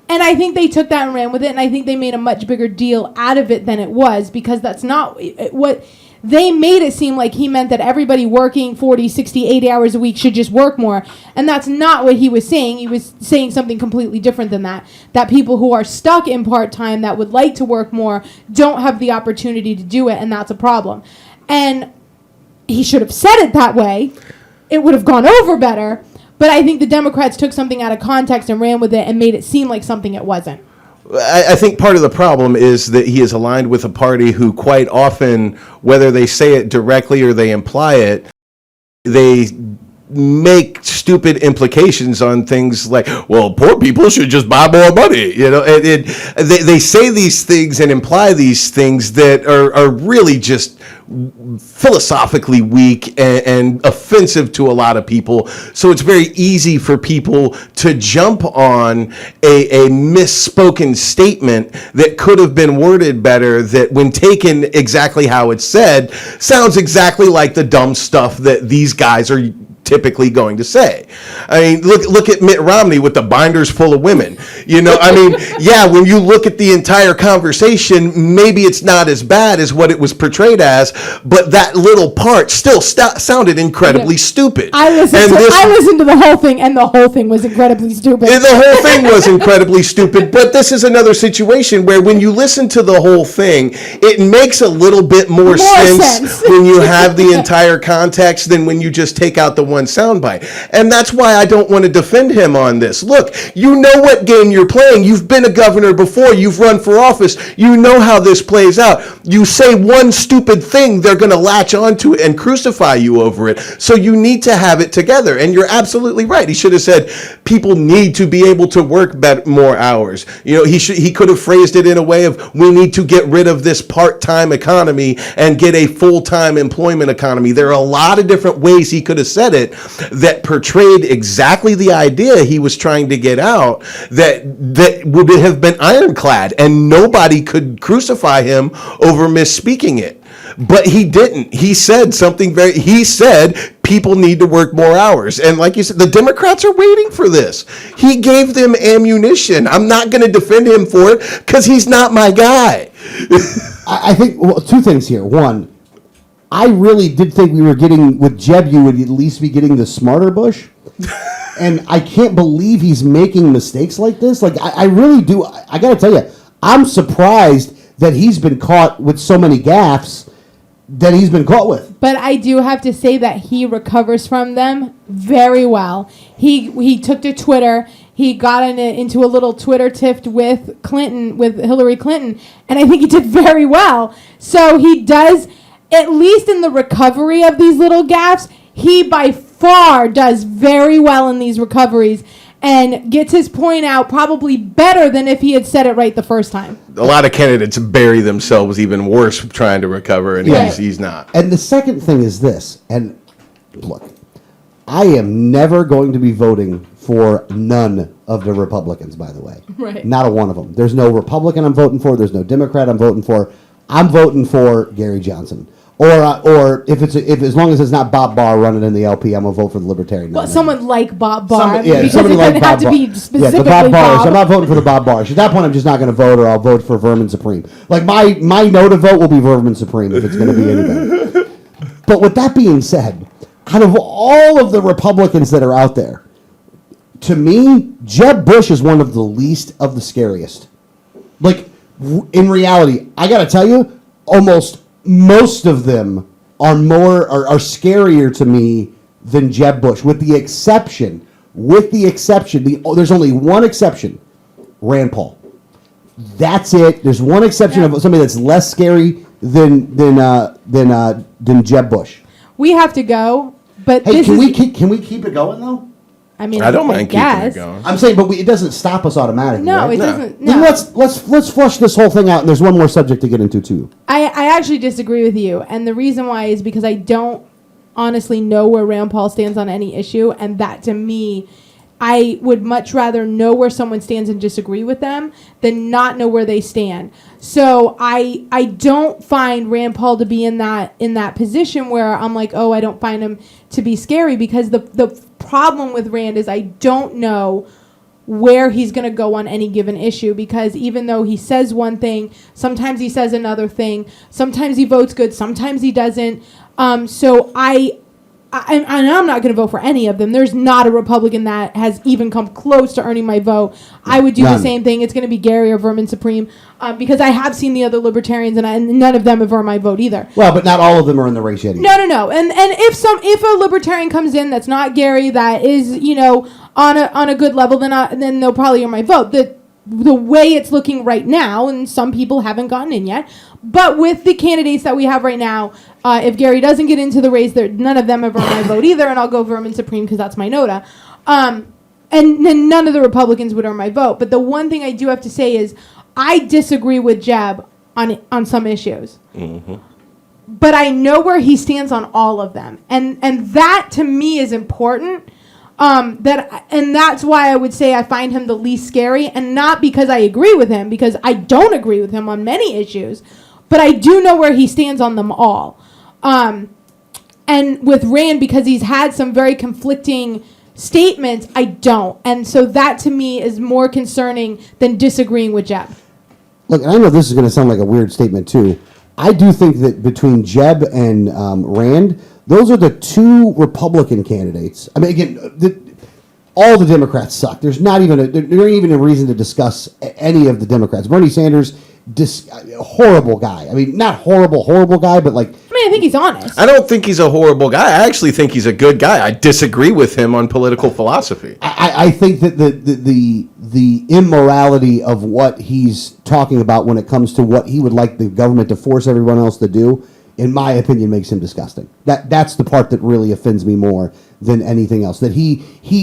and I think they took that and ran with it, and I think they made a much bigger deal out of it than it was, because that's not what... They made it seem like he meant that everybody working 40, 60, 80 hours a week should just work more. And that's not what he was saying. He was saying something completely different than that. That people who are stuck in part-time that would like to work more don't have the opportunity to do it, and that's a problem. And he should have said it that way. It would have gone over better. But I think the Democrats took something out of context and ran with it and made it seem like something it wasn't. I think part of the problem is that he is aligned with a party who quite often, whether they say it directly or they imply it, they make stupid implications on things like, well, poor people should just buy more money. They say these things and imply these things that are really just philosophically weak and offensive to a lot of people. So it's very easy for people to jump on a misspoken statement that could have been worded better, that when taken exactly how it's said, sounds exactly like the dumb stuff that these guys are typically going to say. I mean, look at Mitt Romney with the binders full of women. Yeah, when you look at the entire conversation, maybe it's not as bad as what it was portrayed as, but that little part still sounded incredibly stupid. I listened to the whole thing, and the whole thing was incredibly stupid. The whole thing was incredibly stupid, but this is another situation where when you listen to the whole thing, it makes a little bit more sense when you have the entire context than when you just take out the one soundbite. And that's why I don't want to defend him on this. Look, you know what game you're playing. You've been a governor before. You've run for office. You know how this plays out. You say one stupid thing, they're going to latch onto it and crucify you over it. So you need to have it together. And you're absolutely right. He should have said people need to be able to work more hours. He could have phrased it in a way of we need to get rid of this part-time economy and get a full-time employment economy. There are a lot of different ways he could have said it that portrayed exactly the idea he was trying to get out that would have been ironclad and nobody could crucify him over misspeaking it. But he didn't. He said something he said people need to work more hours. And like you said, the Democrats are waiting for this. He gave them ammunition. I'm not going to defend him for it because he's not my guy. I think two things here. One, I really did think we were getting, with Jeb, you would at least be getting the smarter Bush. And I can't believe he's making mistakes like this. Like, I really do. I got to tell you, I'm surprised that he's been caught with so many gaffes that he's been caught with. But I do have to say that he recovers from them very well. He took to Twitter. He got into a little Twitter tiff with Hillary Clinton, and I think he did very well. So he does, at least in the recovery of these little gaffes, he by far does very well in these recoveries and gets his point out probably better than if he had said it right the first time. A lot of candidates bury themselves even worse trying to recover, and he's not. And the second thing is this, and look, I am never going to be voting for none of the Republicans, by the way. Right. Not a one of them. There's no Republican I'm voting for. There's no Democrat I'm voting for. I'm voting for Gary Johnson. Or if as long as it's not Bob Barr running in the LP, I'm gonna vote for the Libertarian. Well, someone like Bob Barr. Somebody like Bob Barr. To be specifically the Bob Barr. Bob. So I'm not voting for the Bob Barr. At that point, I'm just not going to vote, or I'll vote for Vermin Supreme. Like my no to vote will be Vermin Supreme if it's going to be anybody. But with that being said, out of all of the Republicans that are out there, to me, Jeb Bush is one of the least of the scariest. Like in reality, I got to tell you, almost most of them are scarier to me than Jeb Bush, with the exception, there's only one exception, Rand Paul. That's it. There's one exception of somebody that's less scary than Jeb Bush. We have to go, but hey, can we keep it going though? I mean, I don't mind keeping it going. I'm saying, but it doesn't stop us automatically. No, right? it doesn't. Then No. let's flush this whole thing out. And there's one more subject to get into too. I actually disagree with you, and the reason why is because I don't honestly know where Rand Paul stands on any issue, and that to me, I would much rather know where someone stands and disagree with them than not know where they stand. So I don't find Rand Paul to be in that position where I'm like, oh, I don't find him to be scary, because the problem with Rand is I don't know where he's going to go on any given issue, because even though he says one thing, sometimes he says another thing, sometimes he votes good, sometimes he doesn't. So I'm not going to vote for any of them. There's not a Republican that has even come close to earning my vote. I would do the same thing. It's going to be Gary or Vermin Supreme, because I have seen the other Libertarians, and none of them have earned my vote either. Well, but not all of them are in the race yet either. No. And if a Libertarian comes in that's not Gary, that is on a good level, then they'll probably earn my vote. The way it's looking right now, and some people haven't gotten in yet, but with the candidates that we have right now, if Gary doesn't get into the race, none of them have earned my vote either, and I'll go Vermin Supreme because that's my nota. And then none of the Republicans would earn my vote. But the one thing I do have to say is I disagree with Jeb on some issues. Mm-hmm. But I know where he stands on all of them. And that, to me, is important. And that's why I would say I find him the least scary, and not because I agree with him, because I don't agree with him on many issues, but I do know where he stands on them all. And And with Rand, because he's had some very conflicting statements, I don't. And so that to me is more concerning than disagreeing with Jeb. Look, and I know this is going to sound like a weird statement too. I do think that between Jeb and Rand, those are the two Republican candidates. I mean, again, all the Democrats suck. There's not even there ain't even a reason to discuss any of the Democrats. Bernie Sanders, horrible guy. I mean, not horrible guy, but like. I mean, I think he's honest. I don't think he's a horrible guy. I actually think he's a good guy. I disagree with him on political philosophy. I think that the immorality of what he's talking about when it comes to what he would like the government to force everyone else to do, in my opinion, makes him disgusting. That's the part that really offends me more than anything else. That he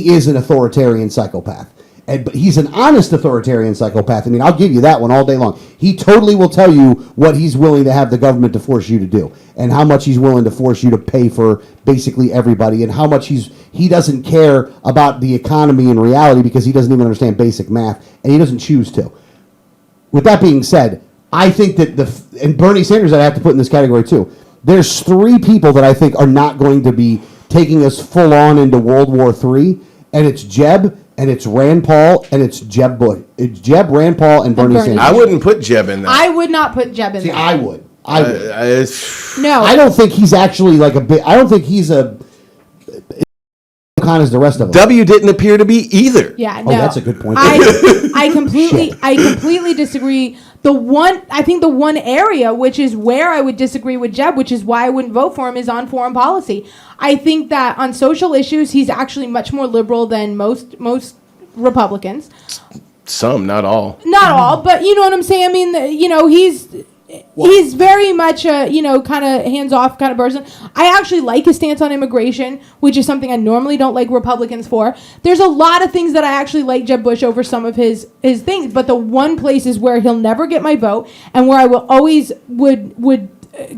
is an authoritarian psychopath. But he's an honest authoritarian psychopath. I mean, I'll give you that one all day long. He totally will tell you what he's willing to have the government to force you to do, and how much he's willing to force you to pay for basically everybody, and how much he doesn't care about the economy in reality because he doesn't even understand basic math, and he doesn't choose to. With that being said, I think that and Bernie Sanders I have to put in this category too. There's three people that I think are not going to be taking us full on into World War III, and it's Jeb, and it's Rand Paul, and it's Jeb Bush. It's Jeb, Rand Paul, and Bernie Sanders. I wouldn't put Jeb in there. I would not put Jeb in there. I would. No. I don't think he's actually like I don't think he's a con as the rest of them. W didn't appear to be either. Yeah, no. Oh, that's a good point. I completely disagree. I think the one area which is where I would disagree with Jeb, which is why I wouldn't vote for him, is on foreign policy. I think that on social issues, he's actually much more liberal than most Republicans. Some, not all. Not all, but you know what I'm saying? I mean, he's very much a, kind of hands-off kind of person. I actually like his stance on immigration, which is something I normally don't like Republicans for. There's a lot of things that I actually like Jeb Bush over some of his things, but the one place is where he'll never get my vote, and where I will always would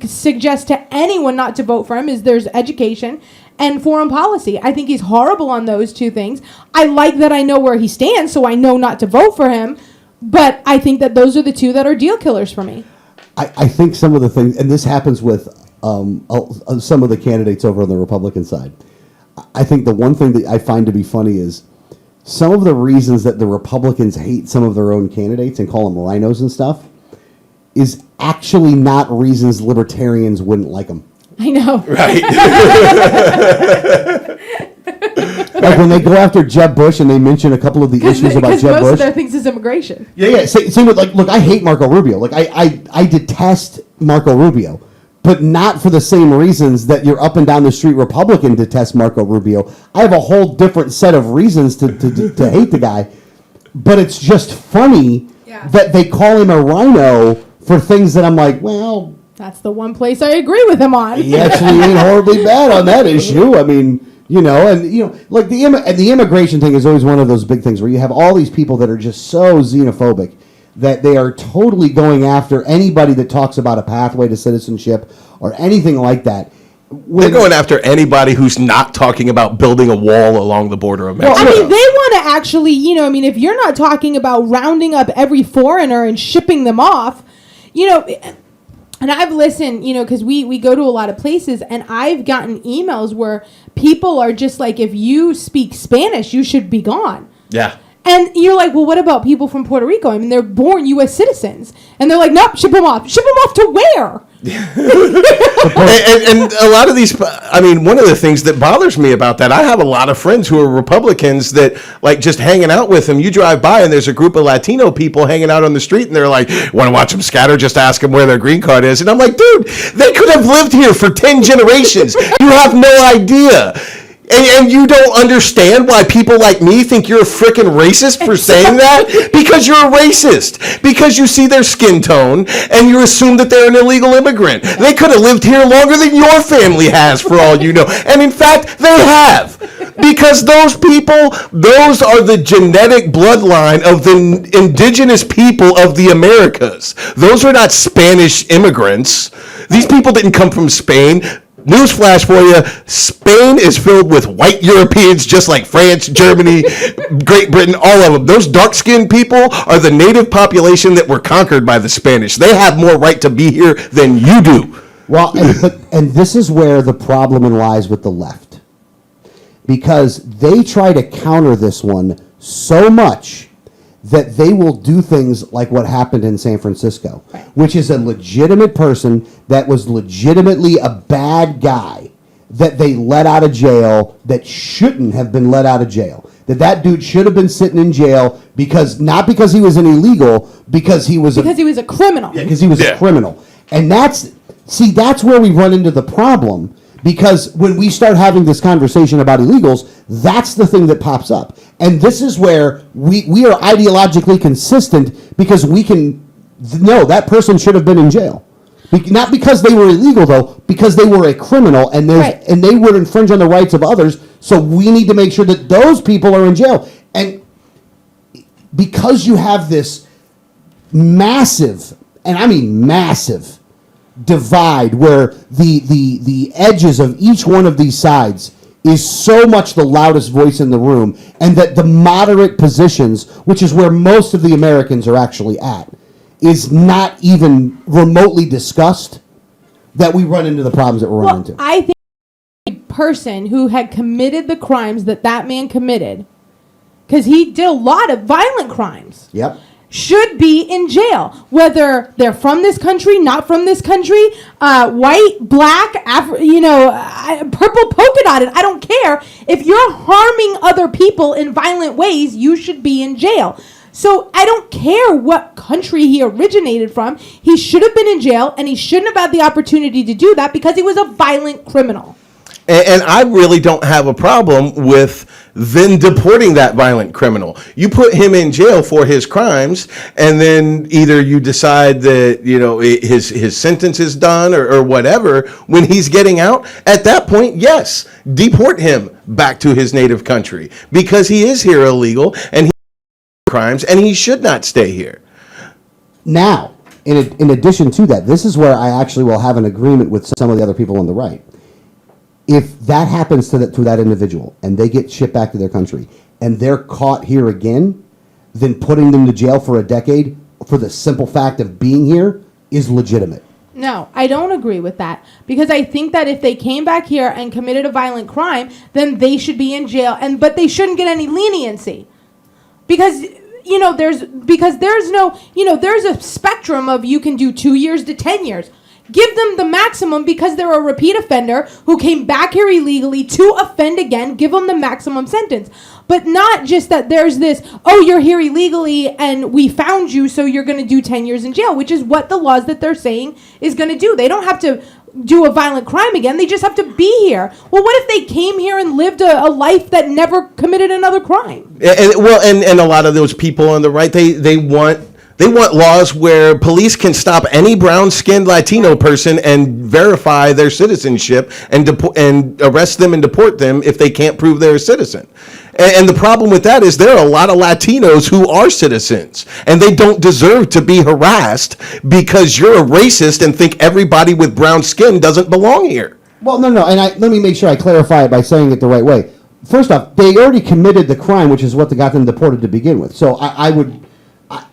suggest to anyone not to vote for him is there's education and foreign policy. I think he's horrible on those two things. I like that I know where he stands, so I know not to vote for him, but I think that those are the two that are deal killers for me. I think some of the things, and this happens with some of the candidates over on the Republican side. I think the one thing that I find to be funny is some of the reasons that the Republicans hate some of their own candidates and call them rhinos and stuff is actually not reasons libertarians wouldn't like them. I know. Right. Like when they go after Jeb Bush and they mention a couple of the issues about Jeb Bush. Because most of their things is immigration. Yeah. Same with look, I hate Marco Rubio. Like I detest Marco Rubio, but not for the same reasons that your up and down the street Republican detests Marco Rubio. I have a whole different set of reasons to hate the guy, but it's just funny that they call him a rhino for things that I'm like, well, that's the one place I agree with him on. He actually ain't horribly bad on that issue. I mean, like the immigration thing is always one of those big things where you have all these people that are just so xenophobic that they are totally going after anybody that talks about a pathway to citizenship or anything like that. They're going after anybody who's not talking about building a wall along the border of Mexico. I mean, they want to actually, if you're not talking about rounding up every foreigner and shipping them off, and I've listened, because we go to a lot of places, and I've gotten emails where people are just like, if you speak Spanish, you should be gone. Yeah. And you're like, well, what about people from Puerto Rico? I mean, they're born U.S. citizens. And they're like, nope, ship them off. Ship them off to where? and a lot of these, I mean, one of the things that bothers me about that, I have a lot of friends who are Republicans that, like, just hanging out with them. You drive by and there's a group of Latino people hanging out on the street and they're like, want to watch them scatter? Just ask them where their green card is. And I'm like, dude, they could have lived here for 10 generations. You have no idea. And you don't understand why people like me think you're a frickin' racist for saying that? Because you're a racist. Because you see their skin tone and you assume that they're an illegal immigrant. They could have lived here longer than your family has, for all you know. And in fact, they have. Because those people, those are the genetic bloodline of the indigenous people of the Americas. Those are not Spanish immigrants. These people didn't come from Spain. Newsflash for you, Spain is filled with white Europeans just like France, Germany, Great Britain, all of them. Those dark-skinned people are the native population that were conquered by the Spanish. They have more right to be here than you do. Well, and this is where the problem lies with the left, because they try to counter this one so much that they will do things like what happened in San Francisco, which is a legitimate person that was legitimately a bad guy that they let out of jail that shouldn't have been let out of jail. That dude should have been sitting in jail not because he was an illegal, because he was a criminal. Yeah, because he was a criminal. And that's where we run into the problem, because when we start having this conversation about illegals, that's the thing that pops up. And this is where we are ideologically consistent, because we can know that person should have been in jail. Not because they were illegal, though, because they were a criminal, and they would infringe on the rights of others. So we need to make sure that those people are in jail. And because you have this massive, and I mean massive, divide where the edges of each one of these sides is so much the loudest voice in the room, and that the moderate positions, which is where most of the Americans are actually at, is not even remotely discussed, that we run into the problems that we're running into. I think a person who had committed the crimes that man committed, because he did a lot of violent crimes, should be in jail, whether they're from this country, not from this country, white, black, purple polka dotted. I don't care. If you're harming other people in violent ways, you should be in jail. So I don't care what country he originated from. He should have been in jail, and he shouldn't have had the opportunity to do that because he was a violent criminal. And I really don't have a problem with then deporting that violent criminal. You put him in jail for his crimes, and then either you decide that, his sentence is done or whatever. When he's getting out, at that point, yes, deport him back to his native country, because he is here illegal and he crimes, and he should not stay here. Now, in addition to that, this is where I actually will have an agreement with some of the other people on the right. If that happens to that individual and they get shipped back to their country and they're caught here again, then putting them to jail for a decade for the simple fact of being here is legitimate. No, I don't agree with that, because I think that if they came back here and committed a violent crime, then they should be in jail, but they shouldn't get any leniency. Because there's a spectrum of, you can do 2 years to 10 years. Give them the maximum because they're a repeat offender who came back here illegally to offend again. Give them the maximum sentence. But not just that there's this, you're here illegally and we found you, so you're going to do 10 years in jail, which is what the laws that they're saying is going to do. They don't have to do a violent crime again. They just have to be here. Well, what if they came here and lived a life that never committed another crime? And a lot of those people on the right, they want laws where police can stop any brown-skinned Latino person and verify their citizenship and arrest them and deport them if they can't prove they're a citizen. And the problem with that is there are a lot of Latinos who are citizens, and they don't deserve to be harassed because you're a racist and think everybody with brown skin doesn't belong here. Well, no, and let me make sure I clarify it by saying it the right way. First off, they already committed the crime, which is what got them deported to begin with. So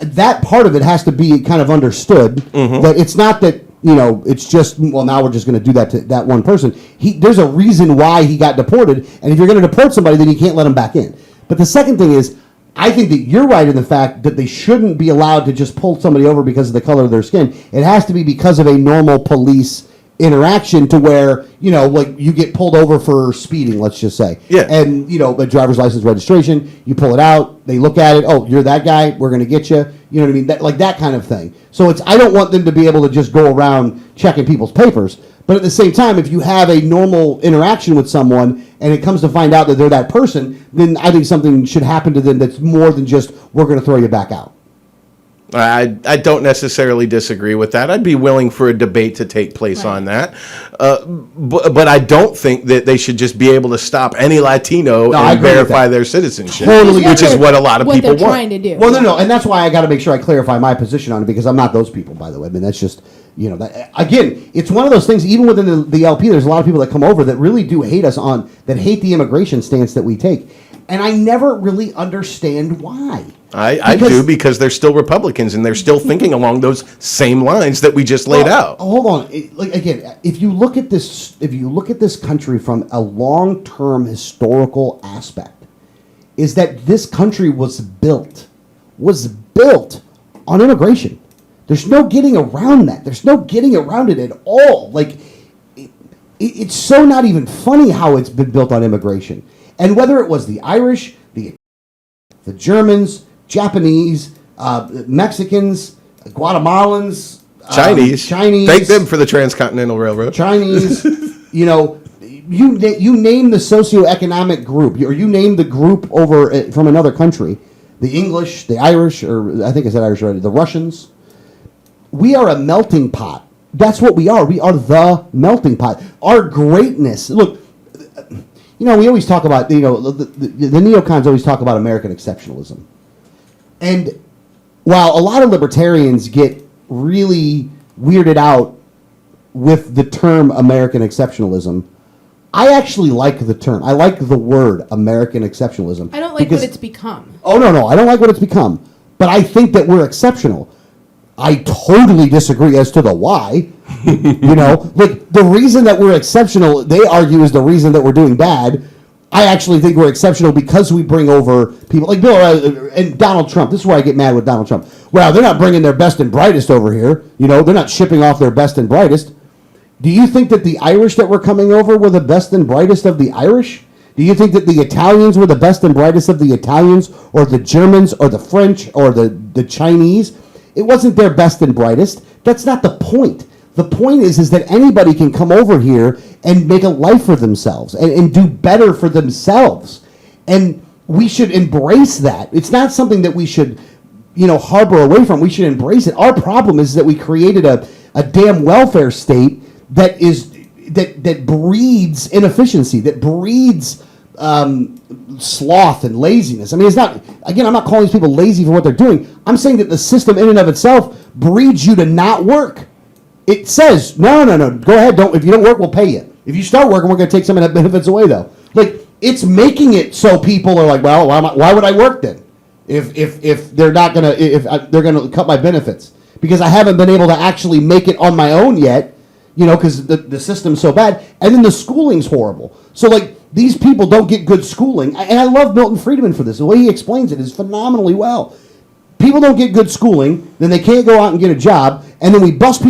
that part of it has to be kind of understood, that it's not that, it's just, now we're just going to do that to that one person. There's a reason why he got deported, and if you're going to deport somebody, then you can't let him back in. But the second thing is, I think that you're right in the fact that they shouldn't be allowed to just pull somebody over because of the color of their skin. It has to be because of a normal police interaction, to where, like you get pulled over for speeding, let's just say. Yeah. And, a driver's license registration, you pull it out, they look at it, you're that guy, we're going to get you. You know what I mean? That kind of thing. So I don't want them to be able to just go around checking people's papers. But at the same time, if you have a normal interaction with someone and it comes to find out that they're that person, then I think something should happen to them that's more than just, we're going to throw you back out. I don't necessarily disagree with that. I'd be willing for a debate to take place on that. But I don't think that they should just be able to stop any Latino and verify their citizenship, which is what a lot of people want. Trying to do. Well, no, and that's why I got to make sure I clarify my position on it, because I'm not those people, by the way. I mean, that's just, again, it's one of those things, even within the LP, there's a lot of people that come over that really do hate us that hate the immigration stance that we take. And I never really understand why. I do, because they're still Republicans and they're still thinking along those same lines that we just laid out. Hold on. If you look at this country from a long-term historical aspect, is that this country was built on immigration. There's no getting around that. There's no getting around it at all. It's so not even funny how it's been built on immigration. And whether it was the Irish, the Germans, Japanese, Mexicans, Guatemalans, Chinese. Chinese. Thank them for the Transcontinental Railroad. Chinese, you name the socioeconomic group, or you name the group over from another country, the English, the Irish, or I think I said Irish already, the Russians. We are a melting pot. That's what we are. We are the melting pot. Our greatness. Look, we always talk about, the neocons always talk about American exceptionalism. And while a lot of libertarians get really weirded out with the term American exceptionalism, I actually like the term. I like the word American exceptionalism. I don't like what it's become. Oh, no. I don't like what it's become. But I think that we're exceptional. I totally disagree as to the why. The reason that we're exceptional, they argue, is the reason that we're doing bad. I actually think we're exceptional because we bring over people like Bill and Donald Trump. This is where I get mad with Donald Trump. Well, they're not bringing their best and brightest over here. They're not shipping off their best and brightest. Do you think that the Irish that were coming over were the best and brightest of the Irish? Do you think that the Italians were the best and brightest of the Italians, or the Germans, or the French, or the Chinese? It wasn't their best and brightest. That's not the point. The point is that anybody can come over here and make a life for themselves and do better for themselves. And we should embrace that. It's not something that we should, harbor away from. We should embrace it. Our problem is that we created a damn welfare state that breeds inefficiency, that breeds sloth and laziness. I mean, it's not, again, I'm not calling these people lazy for what they're doing. I'm saying that the system in and of itself breeds you to not work. It says, no, go ahead, if you don't work, we'll pay you. If you start working, we're going to take some of that benefits away, though. It's making it so people are like, well, why would I work then? If they're not going to, if they're going to cut my benefits. Because I haven't been able to actually make it on my own yet, because the system's so bad. And then the schooling's horrible. So, these people don't get good schooling. And I love Milton Friedman for this. The way he explains it is phenomenally well. People don't get good schooling, then they can't go out and get a job, and then we bust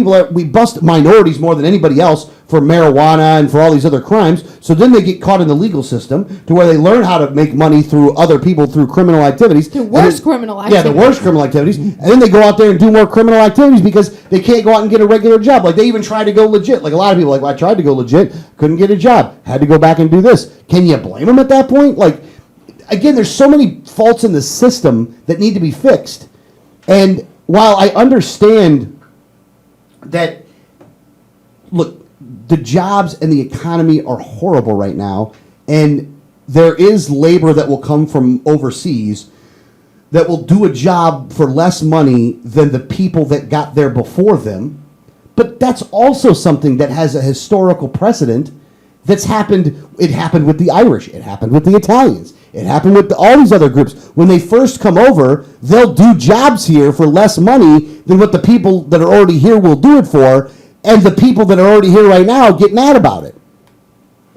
minorities more than anybody else for marijuana and for all these other crimes, so then they get caught in the legal system to where they learn how to make money through other people through criminal activities. Criminal activities. Yeah, the worst criminal activities. And then they go out there and do more criminal activities because they can't go out and get a regular job. They even try to go legit. A lot of people I tried to go legit, couldn't get a job, had to go back and do this. Can you blame them at that point? Again, there's so many faults in the system that need to be fixed. And while I understand that, look, the jobs and the economy are horrible right now, and there is labor that will come from overseas that will do a job for less money than the people that got there before them. But that's also something that has a historical precedent that's happened. It happened with the Irish. It happened with the Italians. It happened with all these other groups. When they first come over, they'll do jobs here for less money than what the people that are already here will do it for, and the people that are already here right now get mad about it.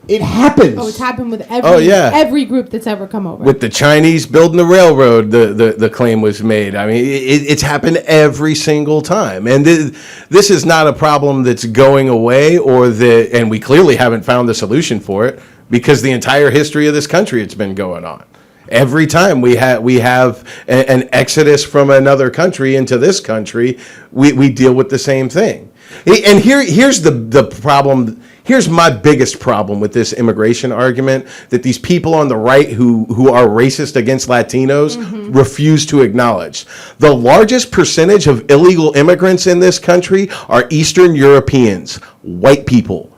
It happens. Oh, it's happened with every group that's ever come over. With the Chinese building the railroad, the claim was made. I mean, it's happened every single time. And this is not a problem that's going away, and we clearly haven't found the solution for it, because the entire history of this country, it's been going on. Every time we have an exodus from another country into this country, we deal with the same thing. And here's the problem. Here's my biggest problem with this immigration argument that these people on the right who are racist against Latinos refuse to acknowledge. The largest percentage of illegal immigrants in this country are Eastern Europeans, white people.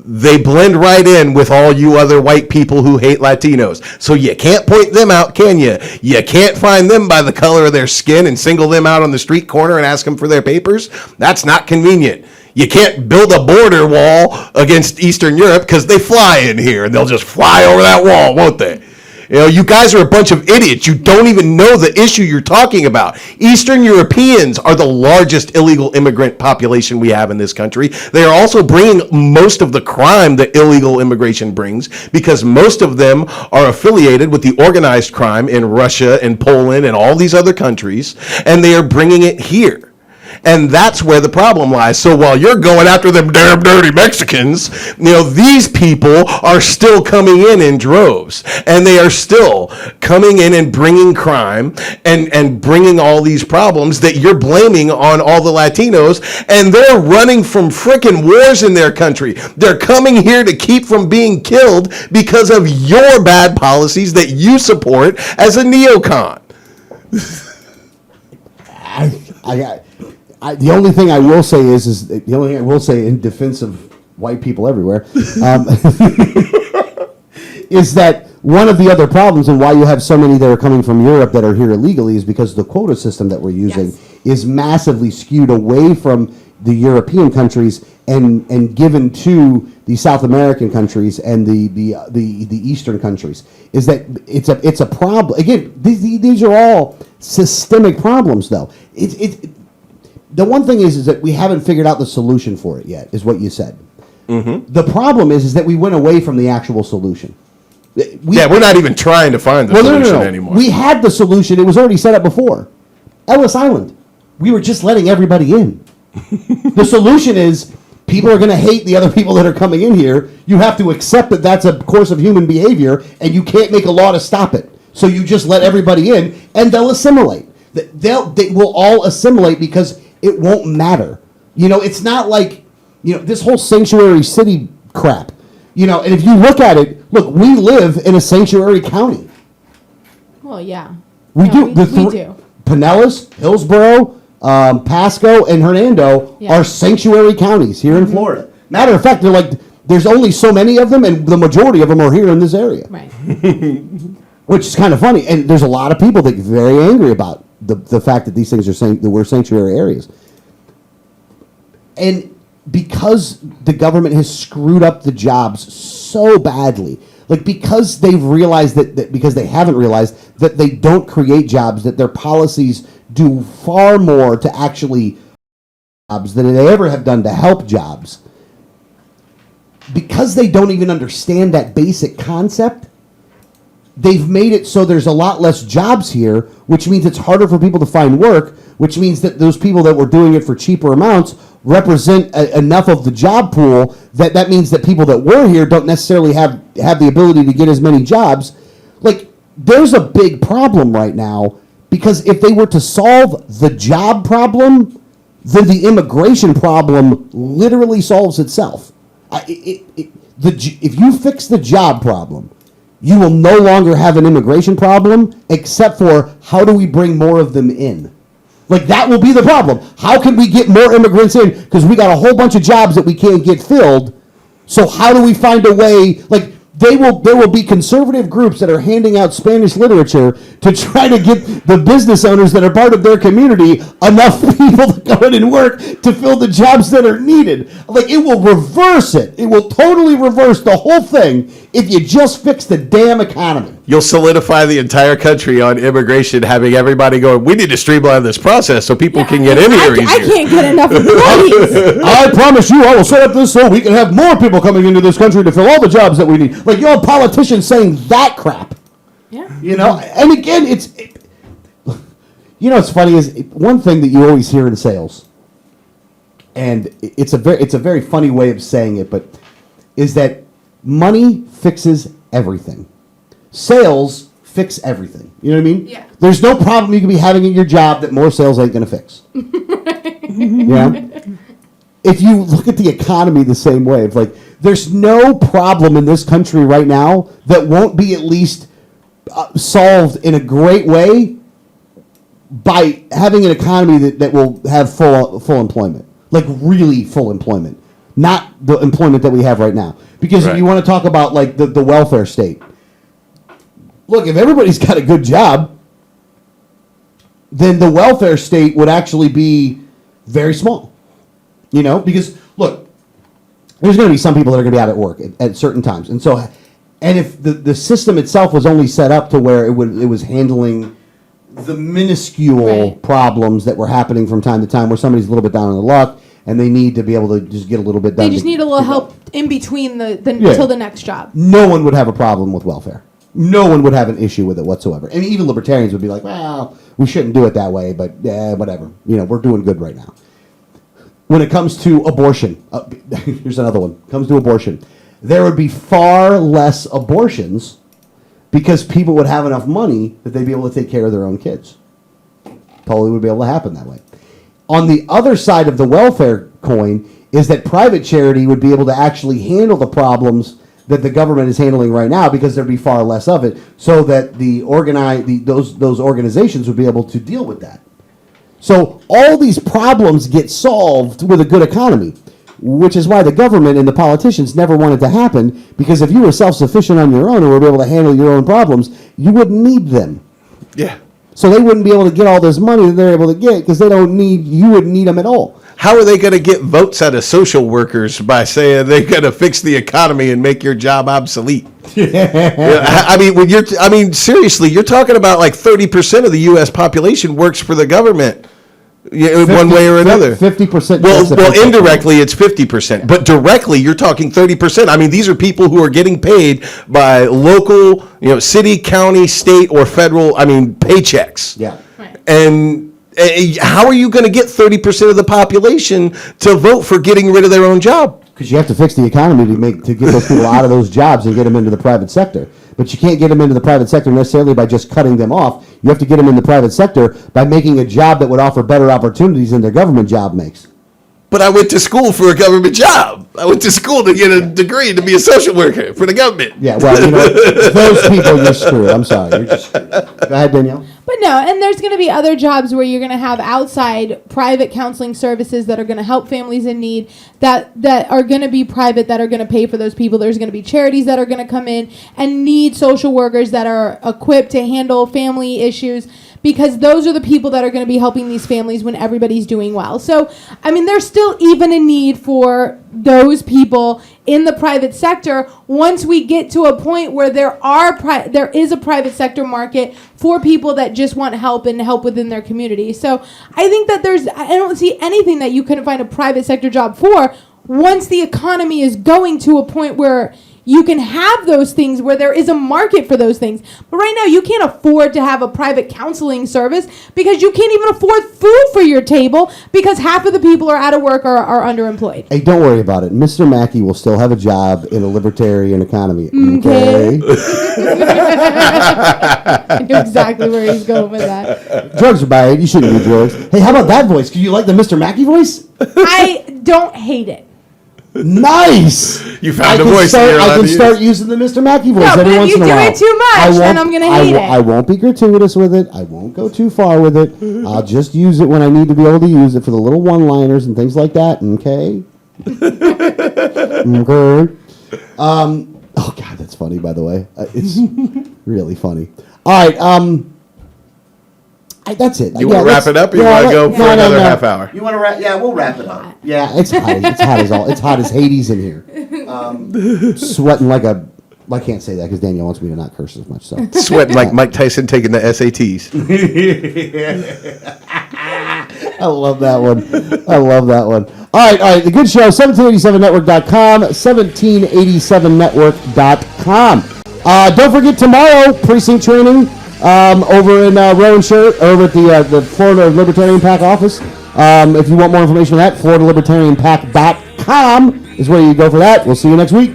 They blend right in with all you other white people who hate Latinos. So you can't point them out, can you? You can't find them by the color of their skin and single them out on the street corner and ask them for their papers. That's not convenient. You can't build a border wall against Eastern Europe because they fly in here and they'll just fly over that wall, won't they? You guys are a bunch of idiots. You don't even know the issue you're talking about. Eastern Europeans are the largest illegal immigrant population we have in this country. They are also bringing most of the crime that illegal immigration brings, because most of them are affiliated with the organized crime in Russia and Poland and all these other countries, and they are bringing it here. And that's where the problem lies. So while you're going after them damn dirty Mexicans, these people are still coming in droves, and they are still coming in and bringing crime and bringing all these problems that you're blaming on all the Latinos, and they're running from frickin' wars in their country. They're coming here to keep from being killed because of your bad policies that you support as a neocon. The only thing I will say is the only thing I will say in defense of white people everywhere, is that one of the other problems and why you have so many that are coming from Europe that are here illegally is because the quota system that we're using is massively skewed away from the European countries and given to the South American countries and the Eastern countries. Is that it's a problem. Again, these are all systemic problems, though. The one thing is that we haven't figured out the solution for it yet, is what you said. Mm-hmm. The problem is that we went away from the actual solution. We're not even trying to find the solution anymore. We had the solution. It was already set up before. Ellis Island. We were just letting everybody in. The solution is people are going to hate the other people that are coming in here. You have to accept that that's a course of human behavior, and you can't make a law to stop it. So you just let everybody in, and they'll assimilate. They will all assimilate because it won't matter. It's not like, this whole sanctuary city crap. And if you look at it, we live in a sanctuary county. Well, yeah. We do. We do. Pinellas, Hillsborough, Pasco, and Hernando are sanctuary counties here in Florida. Matter of fact, there's only so many of them, and the majority of them are here in this area. Right. Which is kind of funny. And there's a lot of people that get very angry about the fact that these things are saying that we're sanctuary areas. And because the government has screwed up the jobs so badly, because they've realized that because they haven't realized that they don't create jobs, that their policies do far more to actually jobs than they ever have done to help jobs. Because they don't even understand that basic concept, they've made it so there's a lot less jobs here, which means it's harder for people to find work, which means that those people that were doing it for cheaper amounts represent enough of the job pool that means that people that were here don't necessarily have the ability to get as many jobs. There's a big problem right now, because if they were to solve the job problem, then the immigration problem literally solves itself. If you fix the job problem, you will no longer have an immigration problem, except for how do we bring more of them in? That will be the problem. How can we get more immigrants in? Because we got a whole bunch of jobs that we can't get filled. So how do we find a way? There will be conservative groups that are handing out Spanish literature to try to get the business owners that are part of their community enough people to go in and work to fill the jobs that are needed. It will reverse it. It will totally reverse the whole thing if you just fix the damn economy. You'll solidify the entire country on immigration, having everybody going, we need to streamline this process so people can get in here easier. I can't get enough employees. I promise you, I will set up this so we can have more people coming into this country to fill all the jobs that we need. You have politicians saying that crap. Yeah. And again, it's funny is one thing that you always hear in sales, and it's a very funny way of saying it, but is that money fixes everything. Sales fix everything. You know what I mean? Yeah. There's no problem you can be having in your job that more sales ain't going to fix. Yeah. If you look at the economy the same way, it's there's no problem in this country right now that won't be at least solved in a great way by having an economy that will have full employment, really full employment, not the employment that we have right now. Because if you want to talk about the welfare state, look, if everybody's got a good job, then the welfare state would actually be very small. Because look, there's going to be some people that are going to be out at work at certain times. And so And if the system itself was only set up to where it was handling the minuscule problems that were happening from time to time, where somebody's a little bit down on the luck and they need to be able to just get a little bit done. They just need a little help in between until the next job. No one would have a problem with welfare. No one would have an issue with it whatsoever. And even libertarians would be like, well, we shouldn't do it that way, but whatever. We're doing good right now. When it comes to abortion, here's another one. Comes to abortion. There would be far less abortions because people would have enough money that they'd be able to take care of their own kids. Totally would be able to happen that way. On the other side of the welfare coin is that private charity would be able to actually handle the problems that the government is handling right now because there'd be far less of it, so that those organizations would be able to deal with that. So all these problems get solved with a good economy, which is why the government and the politicians never want it to happen, because if you were self-sufficient on your own and were able to handle your own problems, you wouldn't need them. Yeah. So they wouldn't be able to get all this money that they're able to get because you wouldn't need them at all. How are they going to get votes out of social workers by saying they're going to fix the economy and make your job obsolete? Seriously, you're talking about like 30% of the U.S. population works for the government. One way or another. 50%. Well, indirectly it's 50%, but directly you're talking 30%. I mean, these are people who are getting paid by local, city, county, state, or federal. Paychecks. Yeah. Right. And how are you going to get 30% of the population to vote for getting rid of their own job? Because you have to fix the economy to get those people out of those jobs and get them into the private sector. But you can't get them into the private sector necessarily by just cutting them off. You have to get them in the private sector by making a job that would offer better opportunities than their government job makes. But I went to school for a government job. I went to school to get a degree to be a social worker for the government. Yeah, well, those people, you're screwed. I'm sorry. You're just screwed. Go ahead, Danielle. But no, and there's going to be other jobs where you're going to have outside private counseling services that are going to help families in need that are going to be private, that are going to pay for those people. There's going to be charities that are going to come in and need social workers that are equipped to handle family issues, because those are the people that are going to be helping these families when everybody's doing well. So, there's still even a need for those people in the private sector once we get to a point where there is a private sector market for people that just want help and help within their community. So I think that I don't see anything that you couldn't find a private sector job for once the economy is going to a point where you can have those things, where there is a market for those things. But right now, you can't afford to have a private counseling service because you can't even afford food for your table because half of the people are out of work or are underemployed. Hey, don't worry about it. Mr. Mackey will still have a job in a libertarian economy. Okay. I know exactly where he's going with that. Drugs are bad. You shouldn't do drugs. Hey, how about that voice? Do you like the Mr. Mackey voice? I don't hate it. Nice. You found a voice. I can start using the Mr. Mackey voice every once in a while. If you do it too much, then I'm going to hate it. I won't be gratuitous with it. I won't go too far with it. I'll just use it when I need to be able to use it for the little one-liners and things like that. Okay. Okay. Oh God, that's funny. By the way, it's really funny. All right. That's it. You want to wrap it up, or you want to go for another half hour? You want to wrap? Yeah, we'll wrap it up. Yeah, it's hot. It's hot as Hades in here. Sweating like a. I can't say that because Danielle wants me to not curse as much. So sweating like Mike Tyson taking the SATs. I love that one. All right. The good show, 1787network.com, 1787network.com. Don't forget tomorrow, precinct training. Over in Rowan Shirt, over at the Florida Libertarian PAC office. If you want more information on that, FloridaLibertarianPAC.com is where you go for that. We'll see you next week.